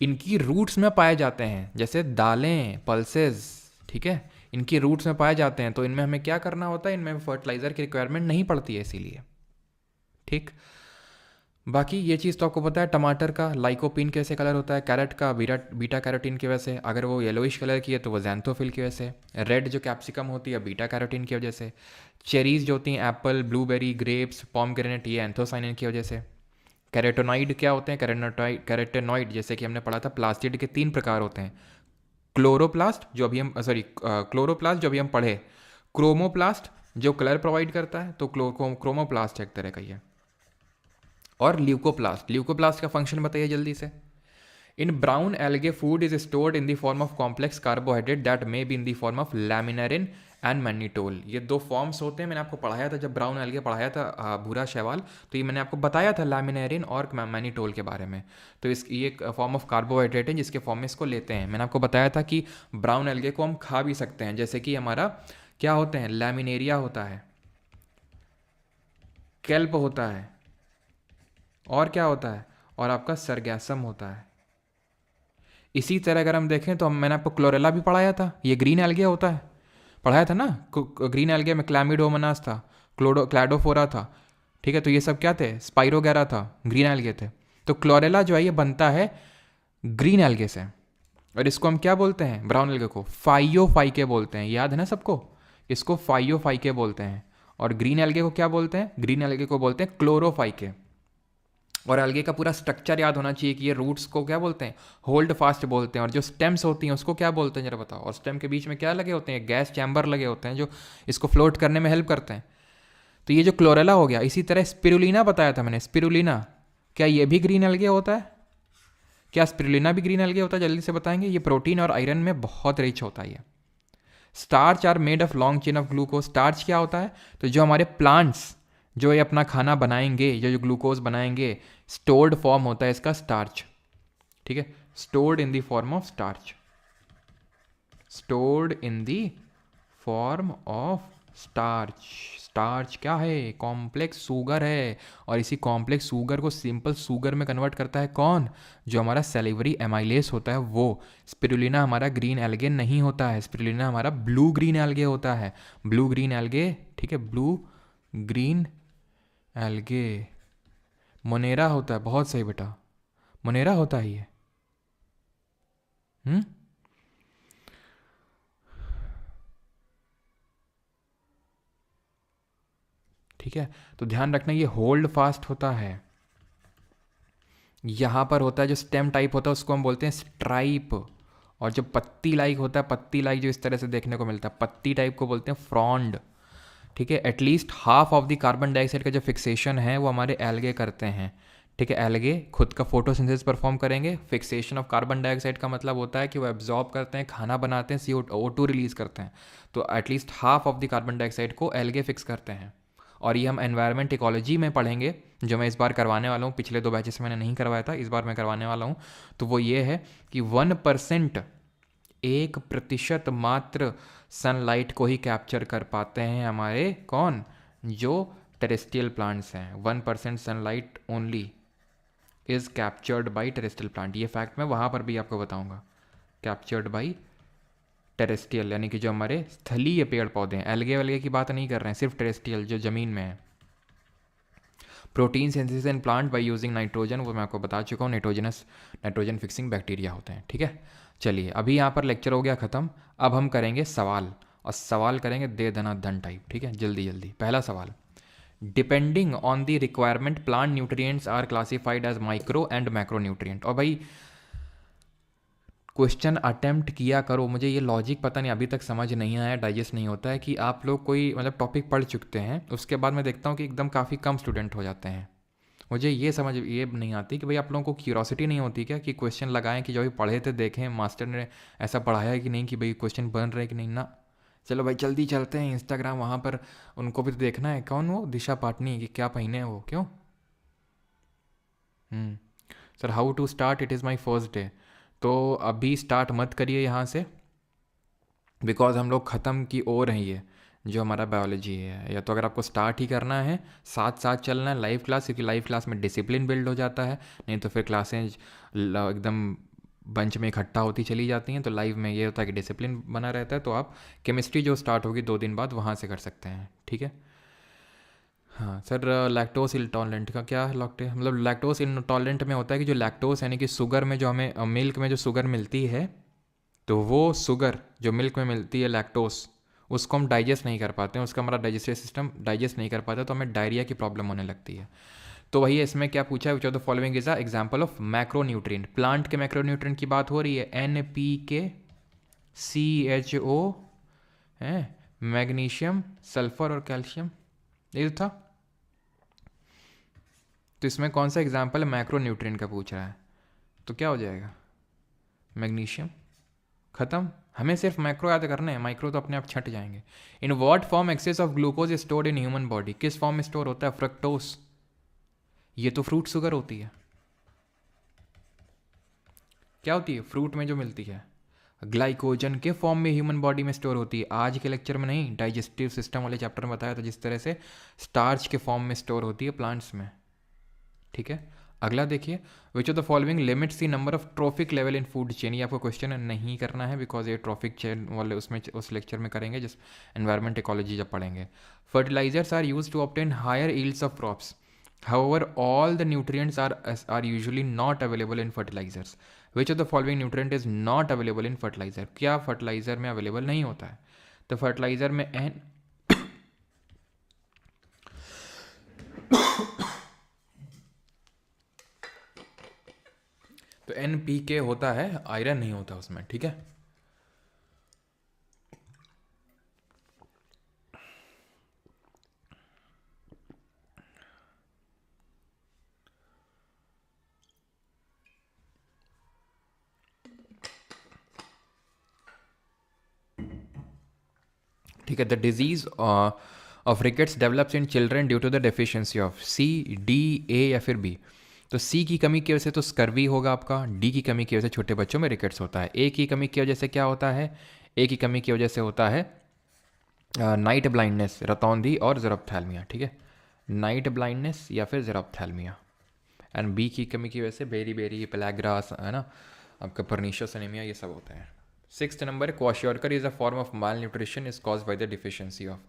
इनकी रूट्स में पाए जाते हैं, जैसे दालें, पल्सेस, ठीक है, इनकी रूट्स में पाए जाते हैं। तो इनमें हमें क्या करना होता है? इनमें फर्टिलाइजर की रिक्वायरमेंट नहीं पड़ती है इसीलिए, ठीक। बाकी ये चीज़ तो आपको पता है, टमाटर का लाइकोपीन कैसे कलर होता है, कैरेट का बीटा कैरोटीन की वजह से, अगर वो येलोइश कलर की है तो वो ज़ैंथोफिल की वजह से, रेड जो कैप्सिकम होती है बीटा कैरोटीन की वजह से, चेरीज़ जो होती हैं एप्पल, ब्लूबेरी, ग्रेप्स, पॉमग्रेनेट, ये एंथोसाइनिन की वजह से। कैरेटोनॉइड क्या होते हैं? कैरेटेनॉइड जैसे कि हमने पढ़ा था, प्लास्टिड के 3 प्रकार होते हैं, क्लोरोप्लास्ट जो अभी हम पढ़े, क्रोमोप्लास्ट जो कलर प्रोवाइड करता है, तो क्रोमोप्लास्ट एक तरह का ही है, और ल्यूकोप्लास्ट का फंक्शन बताइए जल्दी से। In brown algae food is stored in the form of complex carbohydrate that may be in the form of laminarin and mannitol, ये दो फॉर्म्स होते हैं। मैंने आपको पढ़ाया था जब ब्राउन एल्गे पढ़ाया था, भूरा शैवाल, तो ये मैंने आपको बताया था लैमिनेरिन और मैनिटोल के बारे में। तो इस ये एक फॉर्म ऑफ कार्बोहाइड्रेट है जिसके फॉर्म में इसको लेते हैं। मैंने आपको बताया था कि ब्राउन एल्गे को हम खा भी सकते हैं, जैसे कि हमारा क्या होते हैं, लैमिनेरिया होता है, केल्प होता है, और क्या होता है, और आपका सरगैसम होता है। इसी तरह अगर हम देखें तो मैंने आपको क्लोरेला भी पढ़ाया था, ये ग्रीन एल्गे होता है, पढ़ाया था ना। ग्रीन एल्गे में क्लैमिडोमोनास था, क्लैडोफोरा था, ठीक है। तो ये सब क्या थे, स्पाइरोगैरा था, ग्रीन एल्गे थे। तो क्लोरेला जो है ये बनता है ग्रीन एल्गे से, और इसको हम क्या बोलते हैं, ब्राउन एल्गे को फाइयोफाइके बोलते हैं, याद है ना सबको, इसको फाइयोफाइके बोलते हैं। और ग्रीन एल्गे को क्या बोलते हैं, ग्रीन एल्गे को बोलते हैं क्लोरोफाइके। और एल्गे का पूरा स्ट्रक्चर याद होना चाहिए कि ये रूट्स को क्या बोलते हैं, होल्ड फास्ट बोलते हैं, और जो स्टेम्स होती हैं उसको क्या बोलते हैं जरा बताओ। और स्टेम के बीच में क्या लगे होते हैं, गैस चैम्बर लगे होते हैं जो इसको फ्लोट करने में हेल्प करते हैं। तो ये जो क्लोरेला हो गया। इसी तरह स्पिरुलिना बताया था मैंने, स्पिरुलिना क्या ये भी ग्रीन एल्गे होता है, क्या स्पिरुलिना भी ग्रीन एल्गे होता है, जल्दी से बताएंगे। ये प्रोटीन और आयरन में बहुत रिच होता है। ये starch are made of long chain of glucose. Starch क्या होता है, तो जो हमारे प्लांट्स जो ये अपना खाना बनाएंगे, जो ग्लूकोज बनाएंगे, स्टोर्ड फॉर्म होता है इसका स्टार्च, ठीक है, stored in the form of starch, stored in the form of starch. Starch क्या है, कॉम्प्लेक्स शुगर है, और इसी कॉम्प्लेक्स शुगर को सिंपल शुगर में कन्वर्ट करता है कौन, जो हमारा सेलिवरी एमाइलेस होता है वो। स्पिरुलिना हमारा ग्रीन एल्गे नहीं होता है, स्पिरुलिना हमारा ब्लू ग्रीन एल्गे होता है, ब्लू ग्रीन एल्गे, ठीक है, ब्लू ग्रीन एल्गे। मोनेरा होता है, बहुत सही बेटा, मोनेरा होता है ये। हम्म, ठीक है। तो ध्यान रखना ये होल्ड फास्ट होता है। यहाँ पर होता है जो स्टेम टाइप होता है उसको हम बोलते हैं स्ट्राइप, और जो पत्ती लाइक होता है, पत्ती लाइक जो इस तरह से देखने को मिलता है, पत्ती टाइप को बोलते हैं फ्रॉन्ड, ठीक है। At least half of the carbon dioxide का जो फिक्सेशन है वो हमारे एल्गे करते हैं, ठीक है। एल्गे खुद का फोटोसिंथेसिस परफॉर्म करेंगे। फिक्सेशन ऑफ कार्बन डाइऑक्साइड का मतलब होता है कि वो एब्जॉर्ब करते हैं, खाना बनाते हैं, CO2 रिलीज करते हैं। तो at least half of the carbon dioxide को एल्गे फिक्स करते हैं। और ये हम एनवायरमेंट इकोलॉजी में पढ़ेंगे, जो मैं इस बार करवाने वाला हूँ। पिछले 2 बैचेस मैंने नहीं करवाया था, इस बार मैं करवाने वाला हूँ। तो वो ये है कि 1%, 1% मात्र सनलाइट को ही कैप्चर कर पाते हैं हमारे कौन, जो टेरेस्ट्रियल प्लांट्स हैं। 1% sunlight only is captured by terrestrial plant. ये फैक्ट मैं वहाँ पर भी आपको बताऊँगा। कैप्चर्ड बाई टेरेस्ट्रियल यानी कि जो हमारे स्थलीय पेड़ पौधे हैं, एल्गे वेल्गे की बात नहीं कर रहे हैं, सिर्फ टेरेस्ट्रियल जो ज़मीन में है। Protein synthesis in plant by using nitrogen, वो मैं आपको बता चुका हूँ, नाइट्रोजन फिक्सिंग बैक्टीरिया होते हैं, ठीक है। चलिए अभी यहाँ पर लेक्चर हो गया ख़त्म। अब हम करेंगे सवाल, और सवाल करेंगे दे दना धन टाइप, ठीक है। जल्दी जल्दी पहला सवाल, depending on the requirement plant nutrients are classified as micro and macro nutrient. और भाई क्वेश्चन अटेम्प्ट किया करो, मुझे ये लॉजिक पता नहीं अभी तक समझ नहीं आया, डाइजेस्ट नहीं होता है कि आप लोग कोई मतलब टॉपिक पढ़ चुकते हैं, उसके बाद मैं देखता हूँ कि एकदम काफ़ी कम स्टूडेंट हो जाते हैं। मुझे ये समझ ये नहीं आती कि भाई आप लोगों को क्यूरोसिटी नहीं होती क्या कि क्वेश्चन लगाएं, कि जो भी पढ़े थे देखें मास्टर ने ऐसा पढ़ाया है कि नहीं, कि भाई क्वेश्चन बन रहे कि नहीं ना। चलो भाई जल्दी चलते हैं इंस्टाग्राम, वहाँ पर उनको भी तो देखना है, कौन वो दिशा पाटनी, कि क्या पहने हैं वो, क्यों। Sir how to start, it is my first day. तो अभी स्टार्ट मत करिए यहाँ से, बिकॉज हम लोग ख़त्म की ओर हैं ये जो हमारा बायोलॉजी है। या तो अगर आपको स्टार्ट ही करना है, साथ साथ चलना है लाइव क्लास, क्योंकि लाइव क्लास में डिसिप्लिन बिल्ड हो जाता है, नहीं तो फिर क्लासें एकदम बंच में इकट्ठा होती चली जाती हैं। तो लाइव में ये होता है कि डिसिप्लिन बना रहता है। तो आप केमिस्ट्री जो स्टार्ट होगी 2 दिन बाद वहाँ से कर सकते हैं, ठीक है। हाँ सर, लैक्टोस इंटॉलरेंट का क्या है, मतलब लैक्टोस इंटॉलरेंट में होता है कि जो लैक्टोस यानी कि शुगर में जो हमें मिल्क में जो शुगर मिलती है, तो वो शुगर जो मिल्क में मिलती है लैक्टोस, उसको हम डाइजेस्ट नहीं कर पाते हैं, उसका हमारा डाइजेस्टिव सिस्टम डाइजेस्ट नहीं कर पाता, तो हमें डायरिया की प्रॉब्लम होने लगती है। तो वही इसमें क्या पूछा है, which of the following is a example of macronutrient. Plant के मैक्रोन्यूट्रिएंट की बात हो रही है, NPK, CHO है, मैग्नीशियम, सल्फर और कैल्शियम, ये था। तो इसमें कौन सा एग्जाम्पल है मैक्रोन्यूट्रिएंट का पूछ रहा है, तो क्या हो जाएगा, मैग्नीशियम, ख़त्म। हमें सिर्फ मैक्रो याद करने हैं, माइक्रो तो अपने आप छट जाएंगे। In what form excess of glucose is stored in human body, किस फॉर्म में स्टोर होता है? फ्रक्टोस, ये तो फ्रूट शुगर होती है। क्या होती है फ्रूट में जो मिलती है? ग्लाइकोजन के फॉर्म में ह्यूमन बॉडी में स्टोर होती है। आज के लेक्चर में नहीं, डाइजेस्टिव सिस्टम वाले चैप्टर में बताया था जिस तरह से स्टार्च के फॉर्म में स्टोर होती है प्लांट्स में। ठीक है, अगला देखिए, विच of the following limits the number of trophic level in food chain. ये आपको क्वेश्चन नहीं करना है बिकॉज ये ट्रॉफिक चेन वाले उसमें उस लेक्चर में करेंगे जिस एनवायरमेंट इकोलॉजी जब पढ़ेंगे। Fertilisers are use to obtain higher yields of crops, however all the nutrients are usually not available in fertilizers. which of the following nutrient is not available in fertilizer? क्या fertiliser में available नहीं होता है? तो fertiliser में N तो NPK होता है, आयरन नहीं होता उसमें। ठीक है, ठीक है। The disease of rickets develops in children due to the deficiency of C, D, A या फिर B। तो C की कमी की वजह से तो स्कर्वी होगा आपका, D की कमी की वजह से छोटे बच्चों में रिकेट्स होता है, A की कमी की वजह से क्या होता है? A की कमी की वजह से होता है नाइट ब्लाइंडनेस, रतौंधी और ज़रब्थैल्मिया। ठीक है, नाइट ब्लाइंडनेस या फिर ज़रब्थैल्मिया। एंड B की कमी की वजह से बेरी बेरी, पेलाग्रास, है ना, आपका परनीशियस एनीमिया, ये सब होते हैं। 6th number, kwashiorkor is a form of mall nutrition is cause by the deficiency of.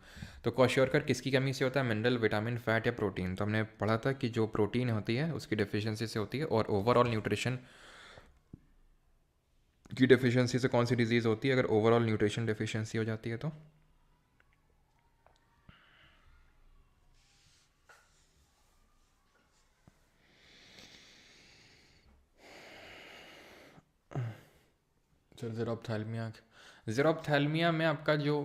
तो क्वाशियोरकर किसकी कमी से होता है? मिनरल, विटामिन, फैट या प्रोटीन। तो हमने पढ़ा था कि जो प्रोटीन होती है उसकी डिफिशियंसी से होती है, और ओवरऑल न्यूट्रिशन की डिफिशियंसी से कौन सी डिजीज़ होती है अगर ओवरऑल न्यूट्रिशन डिफिशियंसी हो जाती है तो? ज़ेरोप्थैल्मिया, ज़ेरोप्थैल्मिया में आपका जो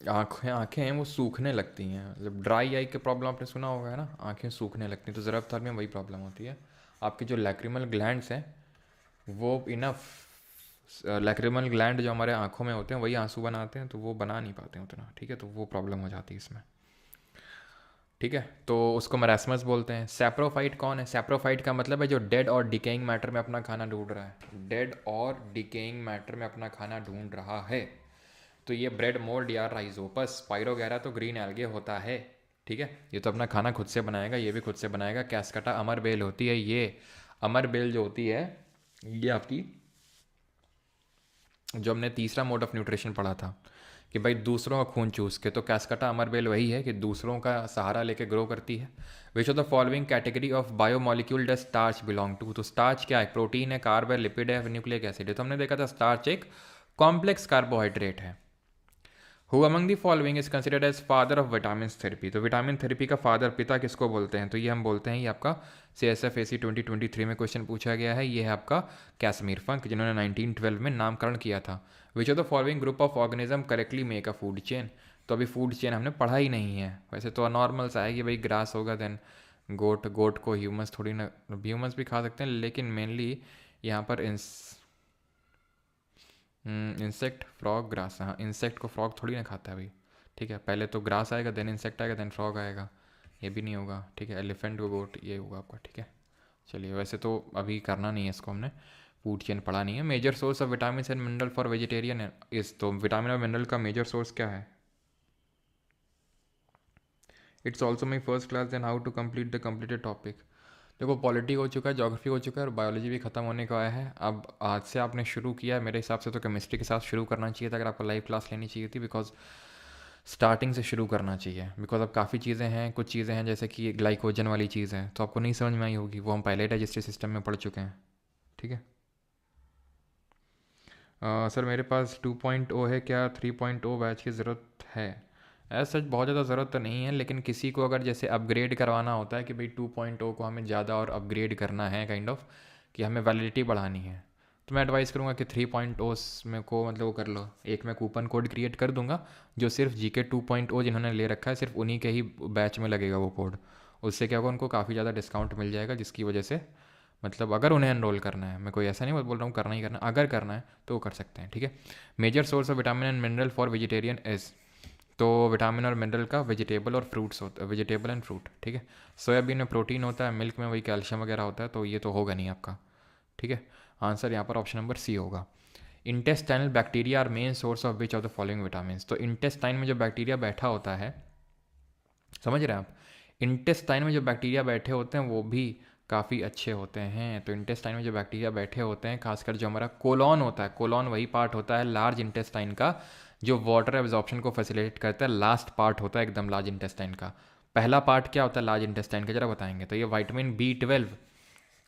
आंखें हैं वो सूखने लगती हैं, मतलब ड्राई आई के प्रॉब्लम आपने सुना होगा, है ना, आंखें सूखने लगती हैं। तो ज़ेरोप्थैल्मिया में वही प्रॉब्लम होती है। आपके जो लैक्रिमल ग्लैंड्स हैं वो इनफ, लैक्रिमल ग्लैंड जो हमारे आंखों में होते हैं वही आंसू बनाते हैं, तो वो बना नहीं पाते हैं उतना। ठीक है, तो वो प्रॉब्लम हो जाती है इसमें। ठीक है, तो उसको मरासमस बोलते हैं। सैप्रोफाइट कौन है? सैप्रोफाइट का मतलब है जो डेड और डिकेइंग मैटर में अपना खाना ढूंढ रहा है, डेड और डिकेइंग मैटर में अपना खाना ढूंढ रहा है। तो ये ब्रेड मोल्ड या राइजोपस, स्पाइरोगैरा तो ग्रीन एल्गे होता है। ठीक है, ये तो अपना खाना खुद से बनाएगा, ये भी खुद से बनाएगा। कैस्कटा अमर बेल होती है, ये अमर बेल जो होती है ये आपकी, जो हमने तीसरा मोड ऑफ न्यूट्रिशन पढ़ा था कि भाई दूसरों का खून चूस के, तो कैस्कटा अमरबेल वही है कि दूसरों का सहारा लेके ग्रो करती है। Which of the following category of biomolecule does starch belong to? तो स्टार्च क्या है? प्रोटीन है, कार्ब है, लिपिड है, न्यूक्लिक एसिड है। तो हमने देखा था स्टार्च एक कॉम्प्लेक्स कार्बोहाइड्रेट है। Who among the following is considered as father of vitamin therapy? तो विटामिन थेरेपी का फादर, पिता किसको बोलते हैं? तो ये हम बोलते हैं, ये आपका CSF AC 2023 में क्वेश्चन पूछा गया है। ये है आपका कैसमीर फंक, जिन्होंने 1912 में नामकरण किया था। विच of the following group of organism correctly make a food chain? तो अभी फूड चेन हमने पढ़ा ही नहीं है। वैसे तो नॉर्मल सा है कि भाई ग्रास होगा देन गोट, गोट को ह्यूमस थोड़ी ना, ह्यूमस भी खा सकते हैं लेकिन मेनली यहाँ पर इंसेक्ट, फ्रॉग, ग्रास। हाँ, इंसेक्ट को फ्रॉग थोड़ी ना खाता है भाई। ठीक है, पहले तो ग्रास आएगा, देन इंसेक्ट आएगा, देन फ्रॉग आएगा, ये भी नहीं होगा। ठीक है, एलिफेंट को गोट, ये होगा आपका। ठीक है, चलिए, वैसे तो अभी करना नहीं है इसको, हमने फूड चेन पढ़ा नहीं है। Major source of vitamin and mineral for vegetarian is, तो विटामिन और मिनरल का मेजर सोर्स क्या है? It's also my first class, then how to complete the completed topic. देखो, पॉलिटी हो चुका है, ज्योग्राफी हो चुका है, और बायोलॉजी भी खत्म होने को आया है। अब आज से आपने शुरू किया है, मेरे हिसाब से तो केमिस्ट्री के साथ शुरू करना चाहिए था अगर आपको लाइव क्लास लेनी चाहिए थी, बिकॉज स्टार्टिंग से शुरू करना चाहिए। बिकॉज अब काफ़ी चीज़ें हैं, कुछ चीज़ें हैं जैसे कि ग्लाइकोजन वाली चीज़ है तो आपको नहीं समझ में आई होगी, वो हम पहले डाइजेस्टिव सिस्टम में पढ़ चुके हैं। ठीक है, सर मेरे पास 2.0 है, क्या 3.0 बैच की ज़रूरत है? ऐसा सच बहुत ज़्यादा ज़रूरत तो नहीं है, लेकिन किसी को अगर जैसे अपग्रेड करवाना होता है कि भाई 2.0 को हमें ज़्यादा और अपग्रेड करना है, काइंड ऑफ कि हमें वैलिडिटी बढ़ानी है, तो मैं एडवाइस करूँगा कि 3.0 में को मतलब वो कर लो। एक मैं कूपन कोड क्रिएट कर दूंगा जो सिर्फ GK 2.0 जिन्होंने ले रखा है सिर्फ उन्हीं के ही बैच में लगेगा वो कोड। उससे क्या होगा, उनको काफ़ी ज़्यादा डिस्काउंट मिल जाएगा, जिसकी वजह से मतलब अगर उन्हें एनरोल करना है, मैं कोई ऐसा नहीं बोल रहा हूँ करना ही करना, अगर करना है तो वो कर सकते हैं, ठीक है। Major source of vitamin and mineral for vegetarian is, तो विटामिन और मिनरल का वेजिटेबल और फ्रूट्स होता है, वेजिटेबल एंड फ्रूट, ठीक है। सोयाबीन में प्रोटीन होता है, मिल्क में वही कैल्शियम वगैरह होता है, तो ये तो होगा नहीं आपका, ठीक है। आंसर यहाँ पर ऑप्शन नंबर सी होगा। Intestinal bacteria are main source of which of the following vitamin, तो इंटेस्टाइन में जो बैक्टीरिया बैठा होता है, समझ रहे हैं आप, इंटेस्टाइन में जो बैक्टीरिया बैठे होते हैं वो भी काफ़ी अच्छे होते हैं। तो इंटेस्टाइन में जो बैक्टीरिया बैठे होते हैं, खासकर जो हमारा कोलॉन होता है, कोलॉन वही पार्ट होता है लार्ज इंटेस्टाइन का जो वाटर एब्जॉर्प्शन को फैसिलिटेट करता है, लास्ट पार्ट होता है एकदम लार्ज इंटेस्टाइन का। पहला पार्ट क्या होता है लार्ज इंटेस्टाइन का, जरा बताएंगे। तो ये विटामिन B12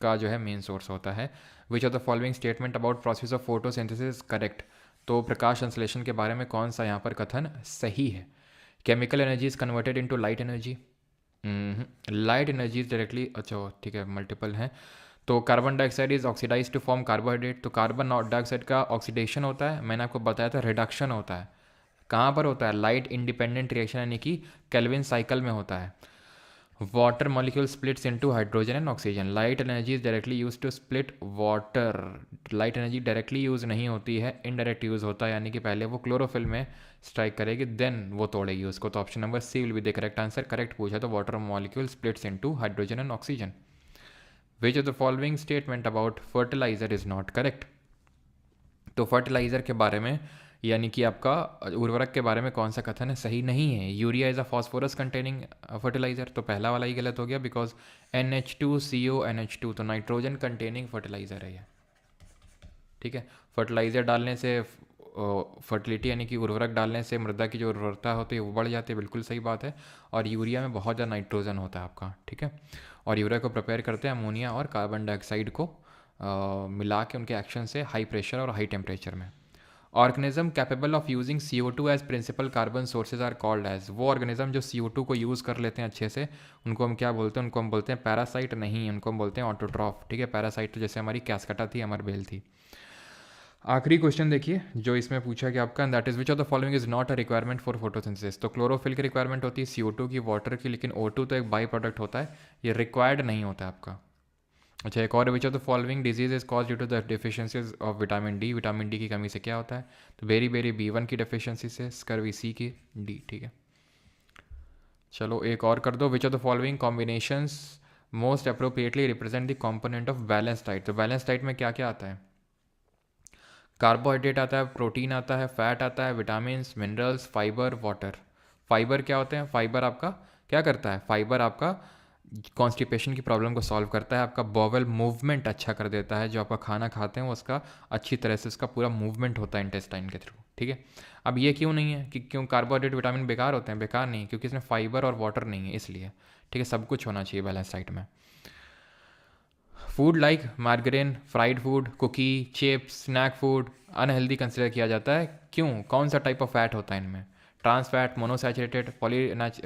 का जो है मेन सोर्स होता है। Which of the following statement about process of photosynthesis correct, तो प्रकाश संश्लेषण के बारे में कौन सा यहाँ पर कथन सही है। Chemical energy is converted into light energy, light energy is directly, अच्छा ठीक है मल्टीपल है। तो carbon dioxide is oxidise to form carbohydrate, तो कार्बन डाइऑक्साइड का ऑक्सीडेशन होता है, मैंने आपको बताया था रिडक्शन होता है, कहाँ पर होता है, लाइट इंडिपेंडेंट रिएक्शन यानी कि केल्विन साइकिल में होता है। Water molecule splits into hydrogen and oxygen, light energy is directly use to split water, light energy directly use नहीं होती है, इनडायरेक्ट यूज़ होता है, यानी कि पहले वो क्लोरोफिल में स्ट्राइक करेगी देन वो तोड़ेगी उसको। तो option number C will be the correct answer. Correct पूछा तो water molecule splits into hydrogen and oxygen. Which of the following statement about fertiliser is not correct, तो फर्टिलाइजर के बारे में यानी कि आपका उर्वरक के बारे में कौन सा कथन है सही नहीं है। Urea is a phosphorus containing fertiliser, तो पहला वाला ही गलत हो गया बिकॉज NH2CO NH2 तो नाइट्रोजन कंटेनिंग फर्टिलाइजर है ये, ठीक है। फर्टिलाइज़र डालने से फर्टिलिटी यानी कि उर्वरक डालने से मृदा की जो उर्वरता होती है वो बढ़ जाती है, बिल्कुल सही बात है। और यूरिया में बहुत ज़्यादा नाइट्रोजन होता है आपका, ठीक है। और यूरिया को प्रिपेयर करते हैं अमोनिया और कार्बन डाइऑक्साइड को मिला के उनके एक्शन से हाई प्रेशर और हाई टेम्परेचर में। Organism capable of using CO2 as principal carbon sources are called as, वो ऑर्गेनिज्म जो CO2 को यूज़ कर लेते हैं अच्छे से उनको हम क्या बोलते हैं, उनको हम बोलते हैं पैरासाइट, नहीं उनको हम बोलते हैं ऑटोट्रॉफ, ठीक है। पैरासाइट तो जैसे हमारी कैस्कटा थी, अमरबेल थी। आखिरी क्वेश्चन देखिए जो इसमें पूछा कि आपका that is which of the following is not a requirement for photosynthesis, तो क्लोरोफिल की रिक्वायरमेंट होती है, CO2 की, वाटर की, लेकिन O2 तो एक बाई प्रोडक्ट होता है, ये रिक्वायर्ड नहीं होता है आपका। अच्छा एक और, which of the following disease is cause due to the deficiencies of vitamin D, vitamin D की कमी से क्या होता है, तो बेरी बेरी B1 की डिफिशियंसी से, स्कर्वी C की, डी, ठीक है। चलो एक और कर दो, विच of the following combinations most appropriately represent the component of balance diet, तो बैलेंस डाइट में क्या क्या आता है, कार्बोहाइड्रेट आता है, प्रोटीन आता है, फैट आता है, vitamin, minerals, fibre, water. Fibre क्या होते हैं, फाइबर आपका क्या करता है, फाइबर आपका कॉन्स्टिपेशन की प्रॉब्लम को सॉल्व करता है, आपका बॉवल मूवमेंट अच्छा कर देता है, जो आपका खाना खाते हैं वो उसका अच्छी तरह से उसका पूरा मूवमेंट होता है इंटेस्टाइन के थ्रू, ठीक है। अब ये क्यों नहीं है कि क्यों कार्बोहाइड्रेट विटामिन बेकार होते हैं, बेकार नहीं, क्योंकि इसमें फाइबर और वाटर नहीं है इसलिए, ठीक है। सब कुछ होना चाहिए बैलेंस डाइट में। Food like margarine, fried food, cookie, chips, snack food unhealthy consider किया जाता है, क्यों, कौन सा टाइप ऑफ फैट होता है इनमें, trans fat, monosaturated,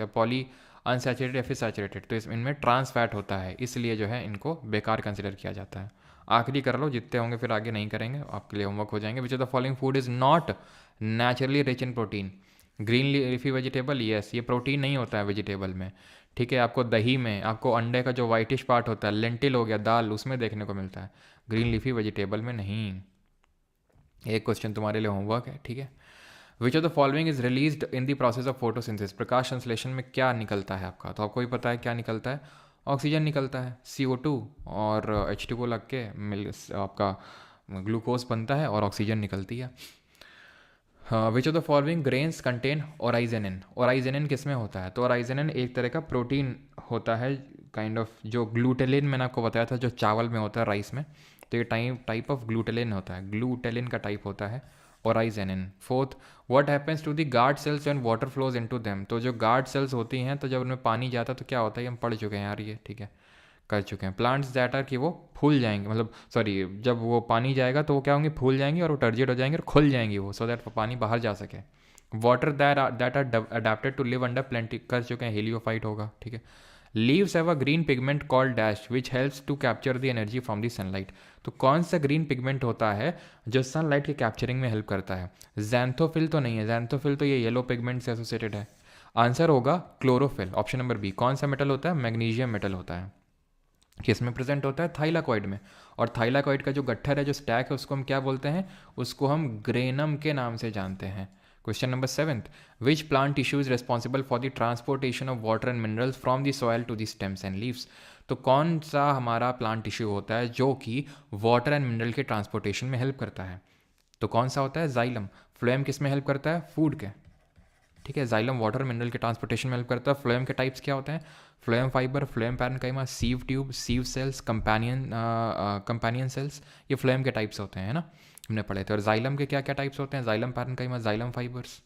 poly unsaturated या फिर सैचुरेटेड, तो इनमें ट्रांस फैट होता है, इसलिए जो है इनको बेकार कंसिडर किया जाता है। आखिरी कर लो, जितने होंगे फिर आगे नहीं करेंगे, आपके लिए होमवर्क हो जाएंगे। विच of the following food is not naturally rich in protein, green leafy vegetable, yes ये प्रोटीन नहीं होता है वेजिटेबल में, ठीक है। आपको दही में, आपको अंडे का जो वाइटिश पार्ट होता है, लेंटिल हो गया, दाल, उसमें देखने को मिलता है, ग्रीन लीफी वेजिटेबल में नहीं। एक क्वेश्चन तुम्हारे लिए होमवर्क है, ठीक है। Which of the following is released in the process of photosynthesis, प्रकाश संश्लेषण में क्या निकलता है आपका, तो आपको ही पता है क्या निकलता है, ऑक्सीजन निकलता है, CO2 और H2O लग के मिल आपका ग्लूकोज बनता है और ऑक्सीजन निकलती है। Which of the following grains contain oryzenin, oryzenin किस में होता है, तो ओराइजेनिन एक तरह का प्रोटीन होता है काइंड ऑफ, जो ग्लूटेलिन मैंने आपको बताया था जो चावल में होता है, राइस में, तो ये टाइप ऑफ ग्लूटेलिन होता है, ग्लूटेलिन का टाइप होता है oryzenin. Fourth, what happens to the guard cells when water flows into them, तो जो गार्ड सेल्स होती हैं तो जब उनमें पानी जाता है तो क्या होता है, हम पढ़ चुके हैं यार ये, ठीक है, कर चुके हैं। प्लांट्स दैट आर कि वो फूल जाएंगे, मतलब सॉरी जब वो पानी जाएगा तो वो क्या होंगे, फूल जाएंगे और वो टर्जिएट हो जाएंगे और खुल जाएंगी वो, सो दैट पानी बाहर जा सके। Water that are adapted to live under plenty, कर चुके हैं, हेलियोफाइट होगा, ठीक है। Leaves have a green pigment called dash which helps to capture the energy from the sunlight, तो कौन सा ग्रीन पिगमेंट होता है जो सनलाइट के कैप्चरिंग में हेल्प करता है, जैंथोफिल तो नहीं है, जैंथोफिल तो ये येलो पिगमेंट से एसोसिएटेड है। आंसर होगा क्लोरोफिल, ऑप्शन नंबर बी। कौन सा मेटल होता है, मैग्नीशियम मेटल होता है। किस में प्रेजेंट होता है? थाइलाकॉइड में। और थाइलाकॉइड का जो गट्ठर है, जो स्टैक है, उसको हम क्या बोलते हैं? उसको हम ग्रेनम के नाम से जानते हैं। Question number 7, which plant tissue is responsible for the transportation of water and minerals from the soil to the stems and leaves? तो कौन सा हमारा प्लांट टिश्यू होता है जो कि वाटर एंड मिनरल के ट्रांसपोर्टेशन में हेल्प करता है? तो कौन सा होता है? जाइलम। फ्लोएम किस में हेल्प करता है? फूड के। ठीक है, जाइलम वाटर मिनरल के ट्रांसपोर्टेशन में हेल्प करता है। फ्लोएम के टाइप्स क्या होते हैं? Phloem fibre, phloem parenchyma, sieve tube, sieve cells, companion cells, ये फ्लोएम के टाइप्स होते हैं ना, हमने पढ़े थे। और जाइलम के क्या क्या टाइप्स होते हैं? Xylem parenchyma, xylem fibres.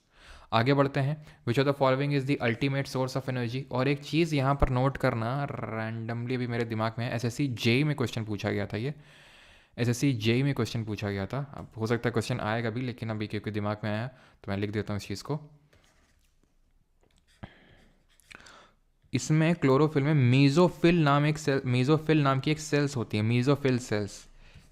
आगे बढ़ते हैं। Which of the following is the ultimate source of energy? और एक चीज़ यहाँ पर नोट करना, रैंडमली भी मेरे दिमाग में है, एसएससी जेई में क्वेश्चन पूछा गया था ये। एसएससी जेई में क्वेश्चन पूछा गया था। अब हो सकता है क्वेश्चन आएगा भी, लेकिन अभी क्योंकि दिमाग में आया तो मैं लिख देता हूँ इस चीज़ को। इसमें क्लोरोफिल में मीजोफिल नाम की एक सेल्स होती है, मीजोफिल सेल्स।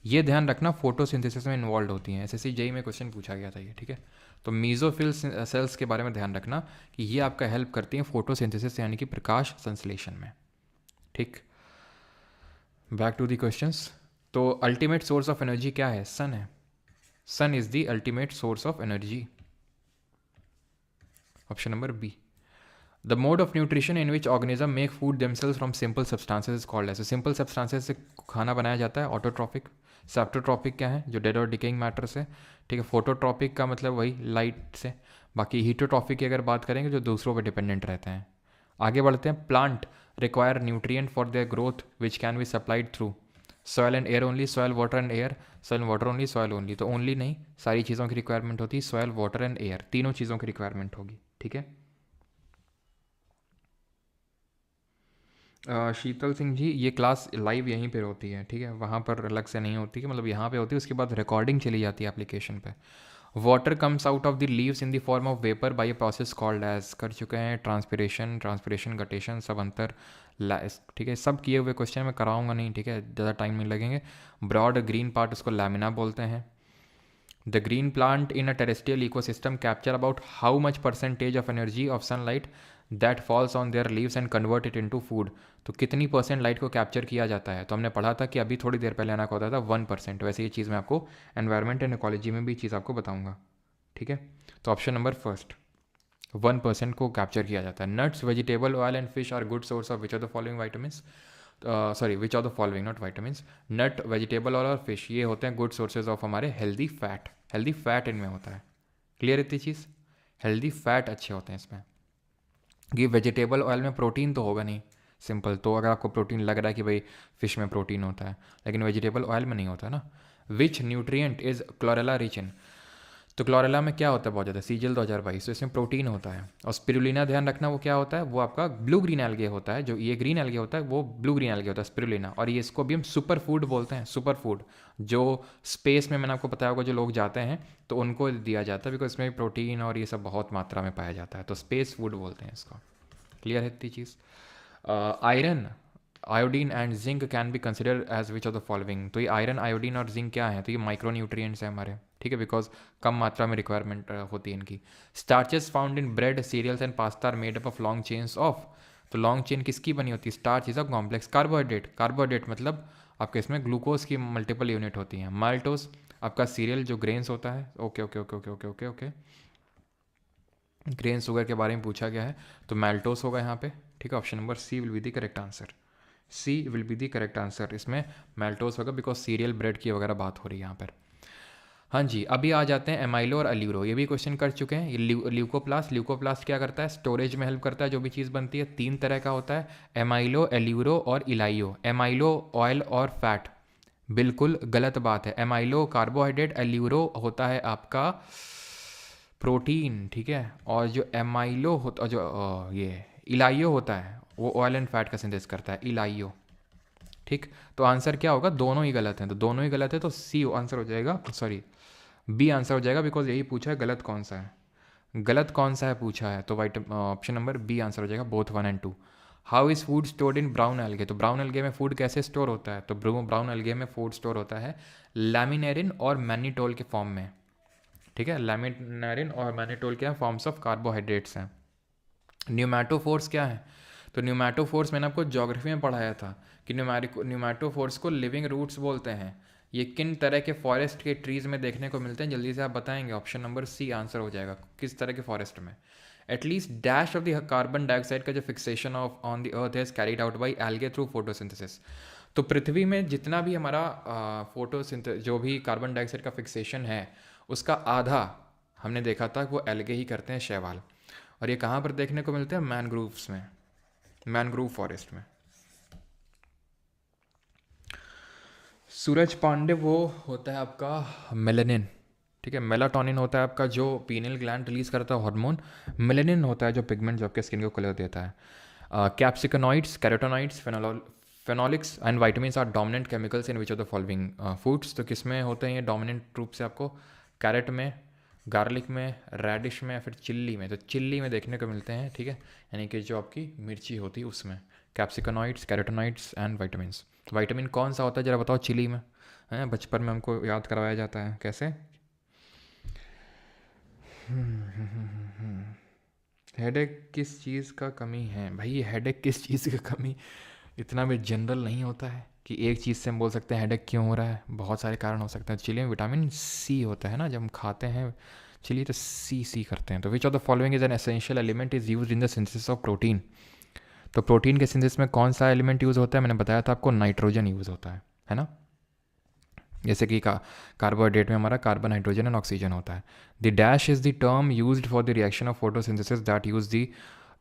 ये ध्यान रखना, फोटोसिंथेसिस में इन्वॉल्व होती हैं। एसएससी जेई में क्वेश्चन पूछा गया था ये, ठीक है। तो मीजोफिल सेल्स के बारे में ध्यान रखना कि ये आपका हेल्प करती हैं फोटोसिंथेसिस यानी कि प्रकाश संश्लेषण में। ठीक, बैक टू द क्वेश्चंस। तो अल्टीमेट सोर्स ऑफ एनर्जी क्या है? सन है। Sun is the ultimate source of energy. Option number B. The mode of nutrition in which organism make food themselves from simple substances is called as. Simple substances से खाना बनाया जाता है autotrophic. सेप्टोट्रॉपिक क्या है? जो डेड और डिकेइंग मैटर से। ठीक है, फोटोट्रॉपिक का मतलब वही लाइट से। बाकी हीटोट्रॉपिक की अगर बात करेंगे जो दूसरों पर डिपेंडेंट रहते हैं। आगे बढ़ते हैं। Plant require nutrient for their growth which can be supplied through soil and air only, soil water and air, soil water only, soil only. तो ओनली नहीं, सारी चीज़ों की रिक्वायरमेंट होती है। सॉयल वाटर एंड एयर, तीनों चीज़ों की रिक्वायरमेंट होगी। ठीक है। शीतल सिंह जी, ये क्लास लाइव यहीं पर होती है, ठीक है, वहाँ पर अलग से नहीं होती है, मतलब यहाँ पे होती है, उसके बाद रिकॉर्डिंग चली जाती है एप्लीकेशन पे। Water comes out of the leaves in the form of vapour by a process called as. कर चुके हैं ट्रांसपिरेशन, ट्रांसपिरेशन, गटेशन, सब अंतर। ठीक है, सब किए हुए क्वेश्चन मैं कराऊंगा नहीं, ठीक है, ज़्यादा टाइम नहीं लगेंगे। ब्रॉड ग्रीन पार्ट, उसको लैमिना बोलते हैं। The green plant in a terrestrial ecosystem capture about how much percentage of energy of sunlight that falls on their leaves and convert it into food. तो कितनी percent light को capture किया जाता है? तो हमने पढ़ा था कि अभी थोड़ी देर पहले आना होता था 1%। वैसे ये चीज़ मैं आपको एनवायरमेंट एंड इकोलॉजी में भी चीज़ आपको बताऊंगा, ठीक है। तो ऑप्शन नंबर फर्स्ट, 1% को कैप्चर किया जाता है। Nuts, vegetable oil and fish are good source of which of the following vitamins? Sorry, which of the following, not vitamins. Nut, vegetable oil और फिश, ये होते हैं गुड सोर्सेज ऑफ हमारे healthy fat. Healthy fat इनमें होता है। Clear इतनी चीज़? Healthy fat अच्छे होते हैं इसमें। कि वेजिटेबल ऑयल में प्रोटीन तो होगा नहीं, सिंपल। तो अगर आपको प्रोटीन लग रहा है कि भाई फिश में प्रोटीन होता है, लेकिन वेजिटेबल ऑयल में नहीं होता ना। विच nutrient is chlorella rich in? तो क्लोरेला में क्या होता है बहुत ज़्यादा? सीजल 2022, तो इसमें प्रोटीन होता है। और स्पिरुलिना ध्यान रखना, वो क्या होता है? वो आपका ब्लू ग्रीन एल्गे होता है। जो ये ग्रीन एल्गे होता है वो ब्लू ग्रीन एल्गे होता है, स्पिरुलिना। और ये इसको भी हम सुपर फूड बोलते हैं, सुपर फूड। जो स्पेस में मैंने आपको बताया होगा जो लोग जाते हैं तो उनको दिया जाता है, बिकॉज इसमें प्रोटीन और ये सब बहुत मात्रा में पाया जाता है, तो स्पेस फूड बोलते हैं इसको। क्लियर है इतनी चीज़? Iron, iodine and zinc can be consider as which of the following? तो ये आयरन, आयोडीन और जिंक क्या है? तो ये माइक्रो न्यूट्रिएंट्स हैं हमारे, ठीक है, बिकॉज कम मात्रा में रिक्वायरमेंट होती है इनकी। Starches found in bread, cereals and pasta are made up of long chains of. तो लॉन्ग चेन किसकी बनी होती है? Starch is a complex carbohydrate. Carbohydrate मतलब आपके इसमें ग्लूकोज की मल्टीपल यूनिट होती हैं। माल्टोज आपका सीरियल जो ग्रेन्स होता है। Okay okay okay okay okay okay okay, grain sugar के बारे में पूछा गया है, तो मैल्टोस होगा यहाँ पे, ठीक है। Option number C will be the correct answer. C will be the correct answer, इसमें मैल्टोस होगा, बिकॉज सीरियल ब्रेड की वगैरह बात हो रही है यहाँ पर। हाँ जी, अभी आ जाते हैं एमाइलो और अल्यूरो। ये भी क्वेश्चन कर चुके हैं। ये ल्यूकोप्लास्ट, ल्यूकोप्लास्ट क्या करता है? स्टोरेज में हेल्प करता है। जो भी चीज़ बनती है 3 तरह का होता है, एमाइलो, एल्यूरो और इलाइयो। एमाइलो ऑयल और फैट, बिल्कुल गलत बात है। एमाइलो कार्बोहाइड्रेट, एल्यूरो होता है आपका प्रोटीन, ठीक है। और जो एमाइलो होता, जो ये इलाइयो होता है, वो ऑयल एंड फैट का सिंथेसिस करता है, इलाइयो, ठीक। तो आंसर क्या होगा? दोनों ही गलत हैं, तो दोनों ही गलत है, तो सी आंसर हो जाएगा, सॉरी बी आंसर हो जाएगा, बिकॉज यही पूछा है गलत कौन सा है, गलत कौन सा है पूछा है। तो ऑप्शन नंबर बी आंसर हो जाएगा, both 1 and 2। How is food stored in brown algae? तो ब्राउन एल्गे में फूड कैसे स्टोर होता है? तो ब्राउन एल्गे में फूड स्टोर होता है लैमिनेरिन और मैनिटोल के फॉर्म में, ठीक है। लैमिनेरिन और मैनिटोल क्या है? फॉर्म्स ऑफ कार्बोहाइड्रेट्स हैं। न्यूमैटोफोर्स क्या है? तो न्यूमैटोफोर्स मैंने आपको ज्योग्राफी में पढ़ाया था कि न्यूमैटोफोर्स को लिविंग रूट्स बोलते हैं। ये किन तरह के फॉरेस्ट के ट्रीज में देखने को मिलते हैं, जल्दी से आप बताएंगे। ऑप्शन नंबर सी आंसर हो जाएगा, किस तरह के फॉरेस्ट में। At least dash of the carbon dioxide का जो fixation of on the earth is carried out by algae through photosynthesis. तो पृथ्वी में जितना भी हमारा फोटोसिंथेसिस जो भी कार्बन डाइऑक्साइड का फिक्सेशन है, उसका आधा हमने देखा था वो एल्गे ही करते हैं, शैवाल। और ये कहाँ पर देखने को मिलते हैं? मैनग्रोव्स में, मैनग्रोव फॉरेस्ट में। सूरज पांडे वो होता है आपका मेलेनिन, ठीक है। मेलाटोनिन होता है आपका जो पीनियल ग्लैंड रिलीज करता है हार्मोन। मेलेनिन होता है जो पिगमेंट जो आपके स्किन को कलर देता है। Capsaicinoids, carotenoids, phenolics and vitamins are dominant chemicals in which of the following foods. तो किस में होते हैं ये डोमिनेंट रूप से? आपको कैरेट में, गार्लिक में, रेडिश में, फिर चिल्ली में। तो चिल्ली में देखने को मिलते हैं, ठीक है, यानी कि जो आपकी मिर्ची होती है उसमें। कैप्सिकनॉइड्स, कैरोटोनॉइड्स एंड वाइटामिन्स। वाइटामिन कौन सा होता है जरा बताओ चिली में? हैं, बचपन में हमको याद करवाया जाता है कैसे? हेडेक किस चीज़ का कमी है? भाई ये हेडेक किस चीज़ का कमी इतना भी जनरल नहीं होता है कि एक चीज़ से हम बोल सकते हैं हेडेक क्यों हो रहा है। बहुत सारे कारण हो सकते हैं। चिली में विटामिन सी होता है ना, जब हम खाते हैं चिली तो सी करते हैं। तो विच of the following is an essential element is use in the synthesis of protein. तो प्रोटीन के सिंथेसिस में कौन सा एलिमेंट यूज़ होता है? मैंने बताया था आपको, नाइट्रोजन यूज़ होता है ना। जैसे कि कार्बोहाइड्रेट में हमारा कार्बन, हाइड्रोजन एंड ऑक्सीजन होता है। The dash is the term used for the reaction of photosynthesis that use the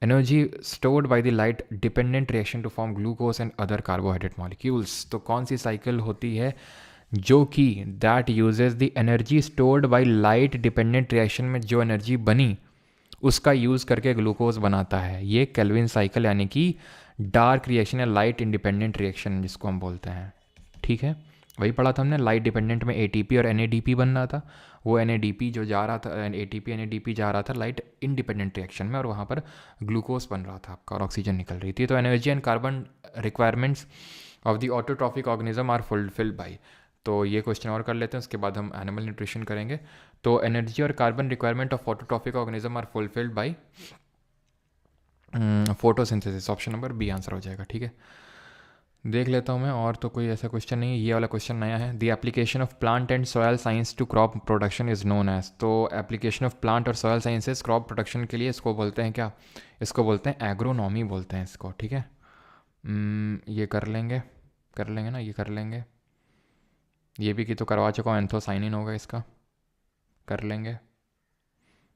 energy stored by the light dependent reaction to form glucose and other carbohydrate molecules. तो कौन सी cycle होती है जो कि that uses the energy stored by light dependent reaction में जो energy बनी उसका यूज़ करके ग्लूकोज बनाता है? ये केल्विन साइकिल यानी कि डार्क रिएक्शन या लाइट इंडिपेंडेंट रिएक्शन जिसको हम बोलते हैं, ठीक है। वही पढ़ा था हमने, लाइट डिपेंडेंट में एटीपी और एनएडीपी बन रहा था। वो एनएडीपी जो जा रहा था, एटीपी एनएडीपी जा रहा था लाइट इंडिपेंडेंट रिएक्शन में, और वहाँ पर ग्लूकोज बन रहा था आपका और ऑक्सीजन निकल रही थी। तो energy and carbon requirements of the autotrophic organism are fulfilled by. तो ये क्वेश्चन और कर लेते हैं, उसके बाद हम एनिमल न्यूट्रिशन करेंगे। तो एनर्जी और carbon requirement of autotrophic organism are fulfilled by photosynthesis. Option number B answer हो जाएगा, ठीक है। देख लेता हूँ मैं, और तो कोई ऐसा क्वेश्चन नहीं है। ये वाला क्वेश्चन नया है। The application of plant and soil science to crop production is known as. तो एप्लीकेशन ऑफ प्लांट और सॉयल साइंसेज क्रॉप प्रोडक्शन के लिए इसको बोलते हैं क्या? इसको बोलते हैं एग्रोनॉमी बोलते हैं इसको, ठीक है। ये कर लेंगे ना, ये कर लेंगे। ये भी कि तो करवा चुका हूँ, एंथोसाइनिन होगा इसका, कर लेंगे।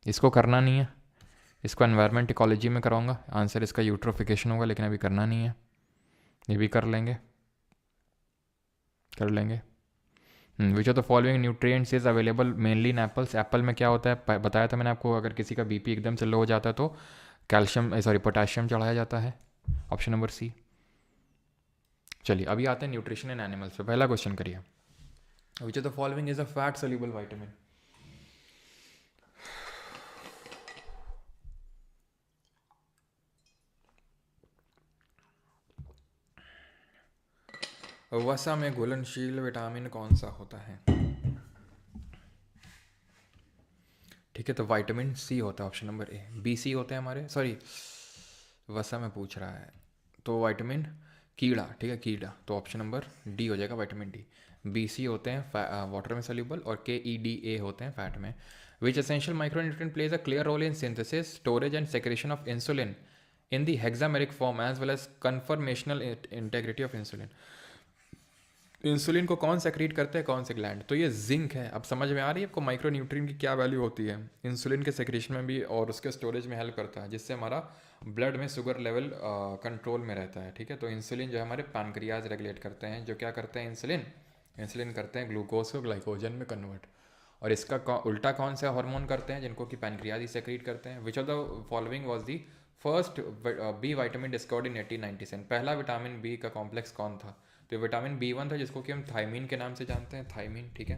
इसको करना नहीं है, इसको एनवायरनमेंट इकोलॉजी में कराऊंगा। आंसर इसका यूट्रोफिकेशन होगा, लेकिन अभी करना नहीं है। ये भी कर लेंगे, कर लेंगे। विच of the following nutrients is available mainly in apples. Apple में क्या होता है बताया था मैंने आपको, अगर किसी का बीपी एकदम से लो हो जाता है तो कैल्शियम पोटाशियम चढ़ाया जाता है। Option number C. चलिए अभी आते हैं न्यूट्रिशन इन एनिमल्स पे। पहला क्वेश्चन करिए, विच of the following is a fat soluble vitamin. वसा में घुलनशील विटामिन कौन सा होता है? ठीक है, तो विटामिन सी होता है, option number A. B C होते हैं हमारे, सॉरी वसा में पूछ रहा है, तो विटामिन कीड़ा, ठीक है, कीड़ा, तो ऑप्शन नंबर डी हो जाएगा, विटामिन डी। बी सी होते हैं वाटर में सोल्यूबल, और के ई डी ए होते हैं फैट में। Which essential micronutrient plays a clear role in synthesis, storage and secretion of insulin in the hexameric form as well as conformational integrity of insulin. Insulin को कौन secrete करते हैं, कौन से gland? तो ये जिंक है। अब समझ में आ रही है आपको माइक्रोन्यूट्रिएंट की क्या वैल्यू होती है। इंसुलिन के सेक्रेशन में भी और उसके स्टोरेज में हेल्प करता है, जिससे हमारा ब्लड में शुगर लेवल कंट्रोल में रहता है, ठीक है। तो इंसुलिन जो है हमारे पैनक्रियाज रेगुलेट करते हैं। जो क्या करते हैं इंसुलिन करते हैं ग्लूकोज को ग्लाइकोजन में कन्वर्ट। और इसका उल्टा कौन सा हार्मोन करते हैं, जिनको कि पैनक्रियाज ही सेक्रीट करते हैं। Which of the following was the first B vitamin discovered in 1897। पहला विटामिन बी का कॉम्प्लेक्स कौन था? तो विटामिन B1 था, जिसको कि हम थायमीन के नाम से जानते हैं, थायमीन, ठीक है।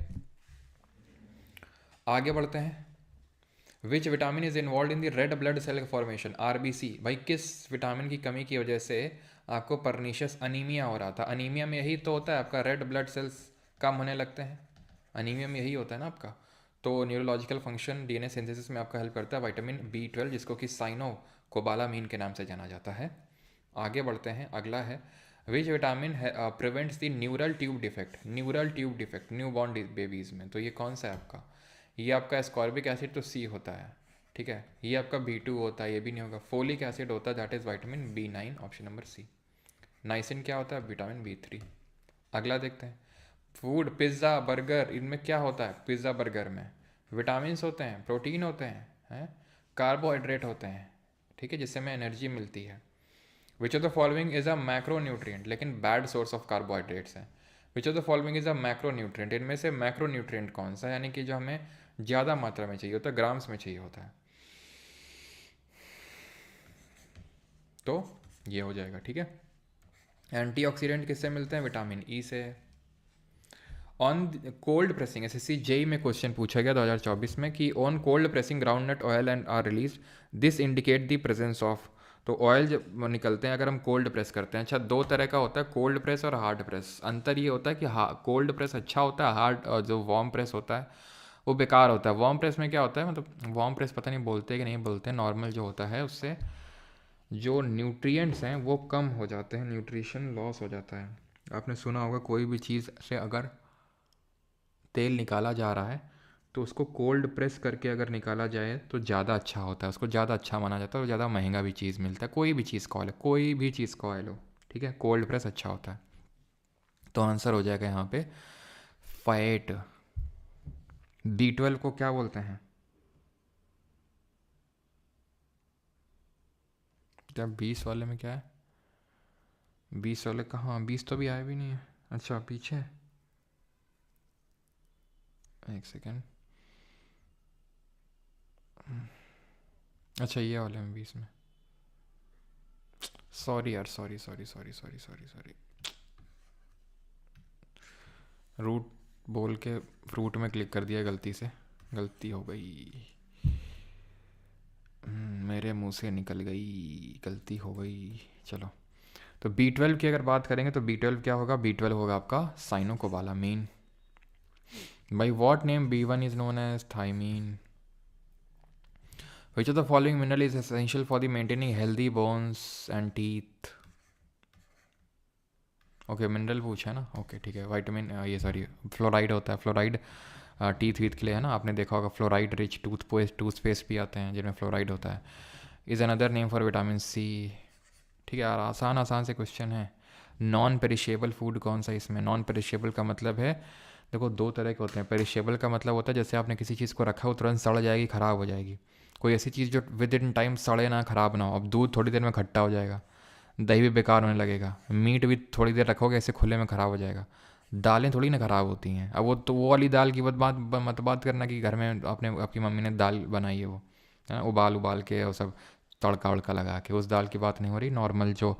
आगे बढ़ते हैं। Which vitamin is involve in the red blood cell formation, RBC। भाई किस विटामिन की कमी की वजह से आपको परनीशियस अनीमिया हो रहा था? अनीमिया में यही तो होता है आपका, रेड ब्लड सेल्स कम होने लगते हैं, अनीमिया में यही होता है ना आपका। तो न्यूरोलॉजिकल फंक्शन DNA सिंथेसिस में आपका हेल्प करता है विटामिन B12, जिसको कि साइनो कोबालामीन के नाम से जाना जाता है। आगे बढ़ते हैं, अगला है which vitamin prevents the neural tube defect new born babies में। तो ये कौन सा है आपका? ये आपका एस्कॉर्बिक एसिड तो सी होता है, ठीक है। ये आपका B2 होता है, ये भी नहीं होगा। फोलिक एसिड होता है, that is vitamin B9, option number C. Niacin क्या होता है? Vitamin B3। अगला देखते हैं, फूड पिज़्ज़ा बर्गर, इनमें क्या होता है? पिज़्ज़ा बर्गर में विटामिन होते हैं, प्रोटीन होते हैं, कार्बोहाइड्रेट होते हैं, ठीक है, जिससे हमें एनर्जी मिलती है। Which of the following is a macro nutrient, लेकिन बैड सोर्स ऑफ कार्बोहाइड्रेट्स है। Which of the following is a macro nutrient, इनमें से मैक्रो न्यूट्रिएंट कौन सा है, यानी कि जो हमें ज़्यादा मात्रा में चाहिए होता है, ग्राम्स में चाहिए होता है। तो ये हो जाएगा, ठीक है। एंटीऑक्सीडेंट किससे मिलते हैं? विटामिन ई से। On cold pressing, SSC JE में क्वेश्चन पूछा गया 2024 में कि on cold pressing groundnut oil and are release, this indicate the presence of. तो ऑयल जब निकलते हैं अगर हम कोल्ड प्रेस करते हैं, अच्छा दो तरह का होता है, कोल्ड प्रेस और हार्ड प्रेस। अंतर ये होता है कि कोल्ड प्रेस अच्छा होता है, हार्ड जो वार्म प्रेस होता है वो बेकार होता है। वार्म प्रेस में क्या होता है, मतलब वार्म प्रेस पता नहीं बोलते कि नहीं बोलते, नॉर्मल जो होता है उससे जो न्यूट्रिएंट्स हैं वो कम हो जाते हैं, न्यूट्रिशन लॉस हो जाता है। आपने सुना होगा कोई भी चीज़ से अगर तेल निकाला जा रहा है तो उसको कोल्ड प्रेस करके अगर निकाला जाए तो ज़्यादा अच्छा होता है, उसको ज़्यादा अच्छा माना जाता है और ज़्यादा महंगा भी चीज़ मिलता है। कोई भी चीज़ का ऑयल, कोई भी चीज़ का ऑयल हो, ठीक है, कोल्ड प्रेस अच्छा होता है। तो आंसर हो जाएगा यहाँ पे फैट। B12 को क्या बोलते हैं? क्या 20 वाले में क्या है? 20 वाले कहाँ? 20 तो भी आया भी नहीं है। अच्छा पीछे, एक सेकेंड। अच्छा ये वाले में 20 में, सॉरी यार, sorry sorry sorry sorry sorry sorry, root बोल के फ्रूट में क्लिक कर दिया गलती से, गलती हो गई, मेरे मुंह से निकल गई, गलती हो गई। चलो, तो B12 की अगर बात करेंगे तो B12 क्या होगा? B12 होगा आपका cyanocobalamin. By what name B1 is known as thiamine. Which of the following mineral is essential for the maintaining healthy bones and teeth? Okay mineral पूछा है ना, ओके ठीक है। विटामिन ये सॉरी फ्लोराइड होता है, फ्लोराइड टीथ वीथ के लिए है ना, आपने देखा होगा फ्लोराइड रिच टूथपेस्ट भी आते हैं जिनमें फ्लोराइड होता है। Is another name for vitamin C, ठीक है यार, आसान आसान से क्वेश्चन है। नॉन पेरिशेबल फूड कौन सा इसमें? नॉन पेरिशेबल का मतलब है, देखो दो तरह के होते हैं। पेरिशेबल का मतलब होता है जैसे आपने किसी चीज़ को रखा हो तुरंत सड़ जाएगी, ख़राब हो जाएगी। कोई ऐसी चीज़ जो विद इन टाइम सड़े ना, ख़राब ना हो। अब दूध थोड़ी देर में खट्टा हो जाएगा, दही भी बेकार होने लगेगा, मीट भी थोड़ी देर रखोगे ऐसे खुले में ख़राब हो जाएगा। दालें थोड़ी ना ख़राब होती हैं। अब वो तो वो वाली दाल की मत बात करना कि घर में आपने आपकी मम्मी ने दाल बनाई है वो, है ना, उबाल उबाल के और सब तड़का वड़का लगा के, उस दाल की बात नहीं हो रही, नॉर्मल जो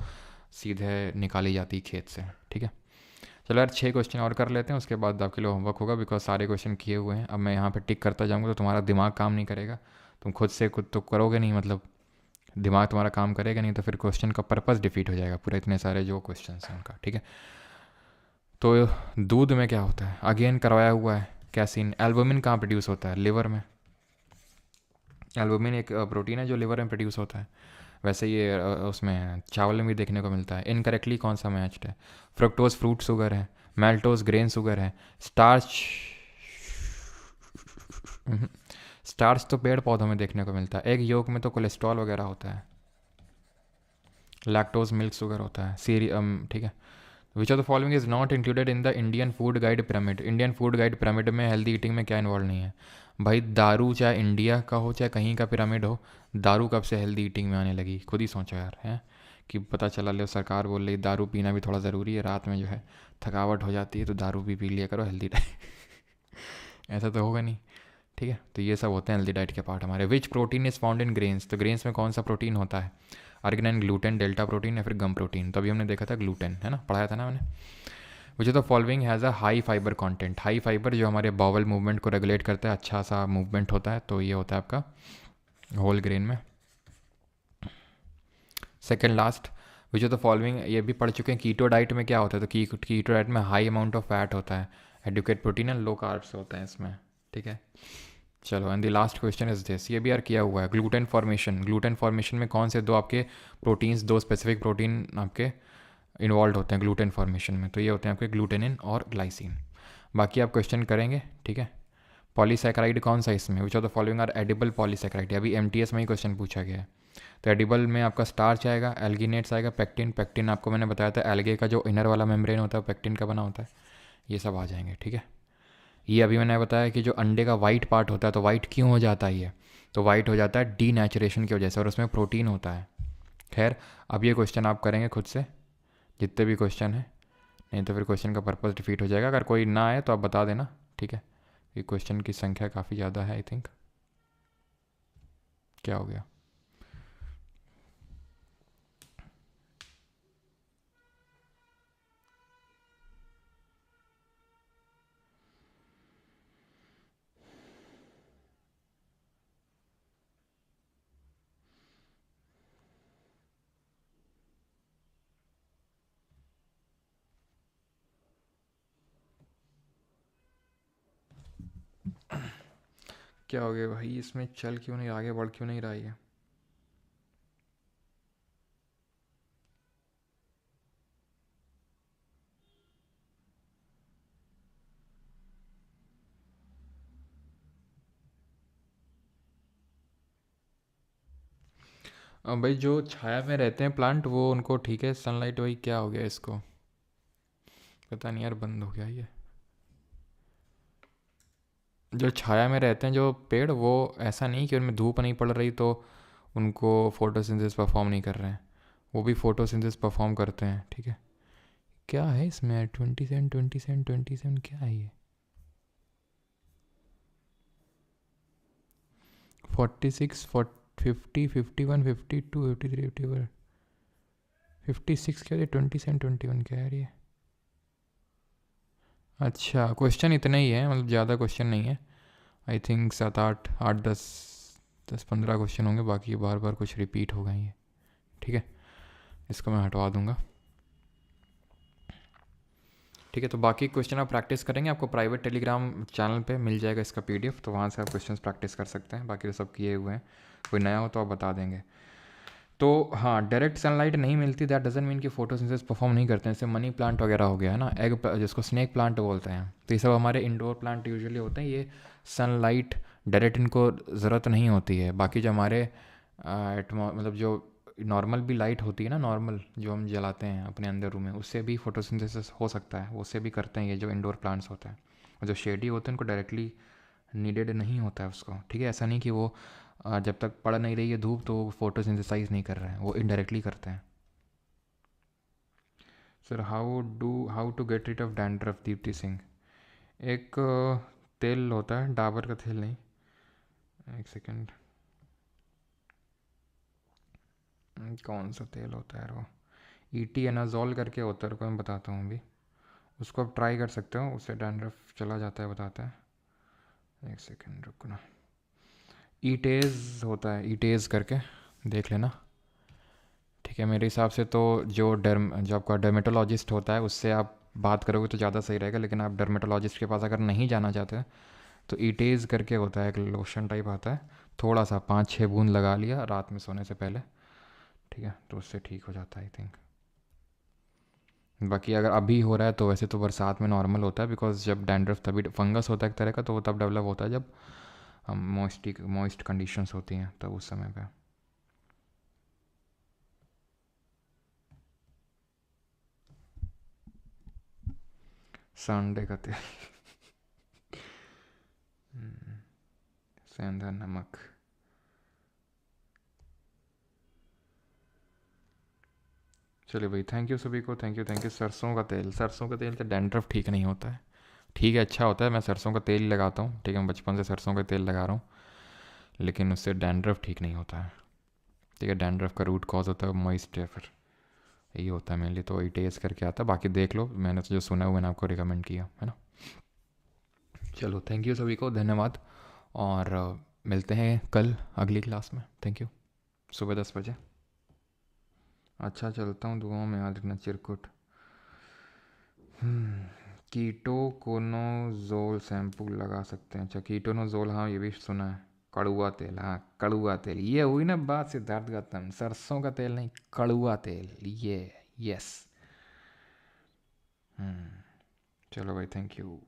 सीधे निकाली जाती खेत से, ठीक है। चलो यार 6 क्वेश्चन और कर लेते हैं, उसके बाद आपके लिए होमवर्क होगा, बिकॉज सारे क्वेश्चन किए हुए हैं। अब मैं यहाँ पे टिक करता जाऊँगा तो तुम्हारा दिमाग काम नहीं करेगा, तुम खुद से खुद तो करोगे नहीं, मतलब दिमाग तुम्हारा काम करेगा नहीं, तो फिर क्वेश्चन का पर्पस डिफीट हो जाएगा पूरा, इतने सारे जो क्वेश्चन हैं उनका, ठीक है। तो दूध में क्या होता है? अगेन करवाया हुआ है, कैसीन। एल्बुमिन कहाँ प्रोड्यूस होता है? लिवर में। एल्बुमिन एक प्रोटीन है जो लिवर में प्रोड्यूस होता है। वैसे ये उसमें चावल में भी देखने को मिलता है। इनकरेक्टली कौन सा मैच्ड है? फ्रुक्टोज फ्रूट शुगर है, मेल्टोज ग्रेन शुगर है, स्टार्च स्टार्च तो पेड़ पौधों में देखने को मिलता है। एग योक में तो कोलेस्ट्रॉल वगैरह होता है। लैक्टोज मिल्क शुगर होता है। ठीक है। Which of the following is not included in the Indian food guide pyramid? Indian food guide pyramid में हेल्दी ईटिंग में क्या इन्वॉल्व नहीं है? भाई दारू, चाहे इंडिया का हो चाहे कहीं का पिरामिड हो, दारू कब से हेल्दी ईटिंग में आने लगी? खुद ही सोचो यार, हैं कि पता चला लो सरकार बोल रही दारू पीना भी थोड़ा ज़रूरी है, रात में जो है थकावट हो जाती है तो दारू भी पी लिया करो हेल्दी डाइट ऐसा तो होगा नहीं, ठीक है। तो ये सब होते हैं हेल्दी डाइट के पार्ट हमारे। विच protein is found in grains? तो ग्रेन्स में कौन सा प्रोटीन होता है? आर्गिनाइन, ग्लूटेन, डेल्टा प्रोटीन या फिर गम प्रोटीन? तो अभी हमने देखा था ग्लूटेन, है ना, पढ़ाया था ना मैंने। विच of the following has a high fibre content? High fibre जो हमारे बावल मूवमेंट को रेगुलेट करता है, अच्छा सा मूवमेंट होता है, तो ये होता है आपका होल ग्रेन में। Second last, which of the following, ये भी पढ़ चुके हैं, कीटो डाइट में क्या होता है? तो कीटो डाइट में हाई अमाउंट ऑफ फैट होता है, adequate protein and low carbs होते हैं इसमें, ठीक है। चलो, and the last question is this, ये भी यार किया हुआ है, ग्लूटेन फॉर्मेशन में कौन से दो आपके प्रोटीन्स, दो स्पेसिफिक प्रोटीन आपके इन्वॉल्व होते हैं ग्लूटेन फॉर्मेशन में, तो ये होते हैं आपके ग्लूटेनिन और ग्लाइसिन। बाकी आप क्वेश्चन करेंगे, ठीक है। पॉलीसैकेराइड कौन सा इसमें, which of the following are edible polysaccharide, अभी एमटीएस में ही क्वेश्चन पूछा गया है। तो एडिबल में आपका स्टार्च आएगा, एल्गिनेट्स आएगा, पेक्टिन, पेक्टिन आपको मैंने बताया था एल्गे का जो इनर वाला मेम्ब्रेन होता है पेक्टिन का बना होता है, ये सब आ जाएंगे, ठीक है। ये अभी मैंने बताया कि जो अंडे का वाइट पार्ट होता है, तो वाइट क्यों हो जाता है ये, तो वाइट हो जाता है डीनेचुरेशन की वजह से, और उसमें प्रोटीन होता है। खैर, अब ये क्वेश्चन आप करेंगे खुद से, जितने भी क्वेश्चन हैं, नहीं तो फिर क्वेश्चन का पर्पस डिफीट हो जाएगा। अगर कोई ना आए तो आप बता देना, ठीक है। ये क्वेश्चन की संख्या काफ़ी ज़्यादा है आई थिंक। क्या हो गया? क्या हो गया भाई, इसमें चल क्यों नहीं, आगे बढ़ क्यों नहीं रहा है? अब भाई जो छाया में रहते हैं प्लांट वो उनको ठीक है सनलाइट, वही क्या हो गया इसको, पता नहीं यार, बंद हो गया ये। जो छाया में रहते हैं जो पेड़, वो ऐसा नहीं कि उनमें धूप नहीं पड़ रही तो उनको फोटोसिंथेसिस परफॉर्म नहीं कर रहे हैं, वो भी फोटोसिंथेसिस परफॉर्म करते हैं, ठीक है। क्या है इसमें 27 क्या है ये, 46 50 51 52 53 54 56 क्या है, 27 क्या है ये? अच्छा, क्वेश्चन इतने ही है, मतलब ज़्यादा क्वेश्चन नहीं है आई थिंक, 7 8 8 10 10 15 क्वेश्चन होंगे, बाकी बार बार कुछ रिपीट हो गए ये, ठीक है। इसको मैं हटवा दूंगा, ठीक है। तो बाकी क्वेश्चन आप प्रैक्टिस करेंगे, आपको प्राइवेट टेलीग्राम चैनल पे मिल जाएगा इसका पीडीएफ, तो वहाँ से आप क्वेश्चंस प्रैक्टिस कर सकते हैं, बाकी तो सब किए हुए हैं, कोई नया हो तो आप बता देंगे। तो हाँ, डायरेक्ट सनलाइट नहीं मिलती, दैट डजंट मीन कि फोटोसिंथेसिस परफॉर्म नहीं करते हैं, जैसे मनी प्लांट वगैरह हो गया है ना, एग जिसको स्नेक प्लांट बोलते हैं, तो ये सब हमारे इंडोर प्लांट यूजुअली होते हैं, ये सनलाइट डायरेक्ट इनको ज़रूरत नहीं होती है। बाकी जो हमारे मतलब जो नॉर्मल भी लाइट होती है ना, नॉर्मल जो हम जलाते हैं अपने अंदर रूम में, उससे भी फोटोसिंथेसिस हो सकता है, उससे भी करते हैं ये जो इंडोर प्लांट्स होते हैं। और जो शेडी होते हैं उनको डायरेक्टली नीडेड नहीं होता है उसको, ठीक है। ऐसा नहीं कि वो जब तक पड़ नहीं रही है धूप तो वो फोटोसिंथेसाइज नहीं कर रहे हैं, वो इनडायरेक्टली करते हैं। Sir how to get rid of dandruff, Deepti Singh. एक तेल होता है, डाबर का तेल नहीं, एक सेकेंड, कौन सा तेल होता है वो, ईटी एनाजोल करके होता है, रुको मैं बताता हूँ अभी, उसको आप ट्राई कर सकते हो, उससे डैंड्रफ चला जाता है, बताता है, एक सेकेंड रुको ना। ईटेज होता है, ईटेज करके देख लेना, ठीक है। मेरे हिसाब से तो जो आपका डर्मेटोलॉजिस्ट होता है उससे आप बात करोगे तो ज़्यादा सही रहेगा, लेकिन आप डर्मेटोलॉजिस्ट के पास अगर नहीं जाना चाहते तो ईटेज करके होता है, एक लोशन टाइप आता है, थोड़ा सा 5 6 बूंद लगा लिया रात में सोने से पहले, ठीक है, तो उससे ठीक हो जाता है आई थिंक। बाकी अगर अभी हो रहा है तो वैसे तो बरसात में नॉर्मल होता है, बिकॉज जब डैंड्रफ, तभी फंगस होता है एक तरह का, तो वो तब डेवलप होता है जब मॉइस्ट कंडीशंस होती हैं, तब उस समय पे। संडे का तेल, सेंधा नमक, चलिए भाई, थैंक यू सभी को, थैंक यू। सरसों का तेल से डैंड्रफ ठीक नहीं होता है, ठीक है, अच्छा होता है, मैं सरसों का तेल लगाता हूँ, ठीक है, मैं बचपन से सरसों का तेल लगा रहा हूँ, लेकिन उससे डैंड्रफ ठीक नहीं होता है, ठीक है। डैंड्रफ का रूट कॉज होता है मॉइस्ट, या फिर यही होता है मेनली, तो वही टेस्ट करके आता है, बाकी देख लो, मैंने तो जो सुना है वो मैंने आपको रिकमेंड किया है ना। चलो, थैंक यू सभी को, धन्यवाद, और मिलते हैं कल अगली क्लास में, थैंक यू, सुबह 10 बजे। अच्छा, चलता हूँ, दुआओं में याद रखना चिरकुट। कीटोकोनोजोल शैम्पू लगा सकते हैं। अच्छा, कीटोनोजोल, हाँ ये भी सुना है। कड़ुआ तेल, हाँ कड़ुआ तेल, ये हुई ना बात सिद्धार्थ गौतम, सरसों का तेल नहीं, कड़ुआ तेल, ये। यस। चलो भाई, थैंक यू।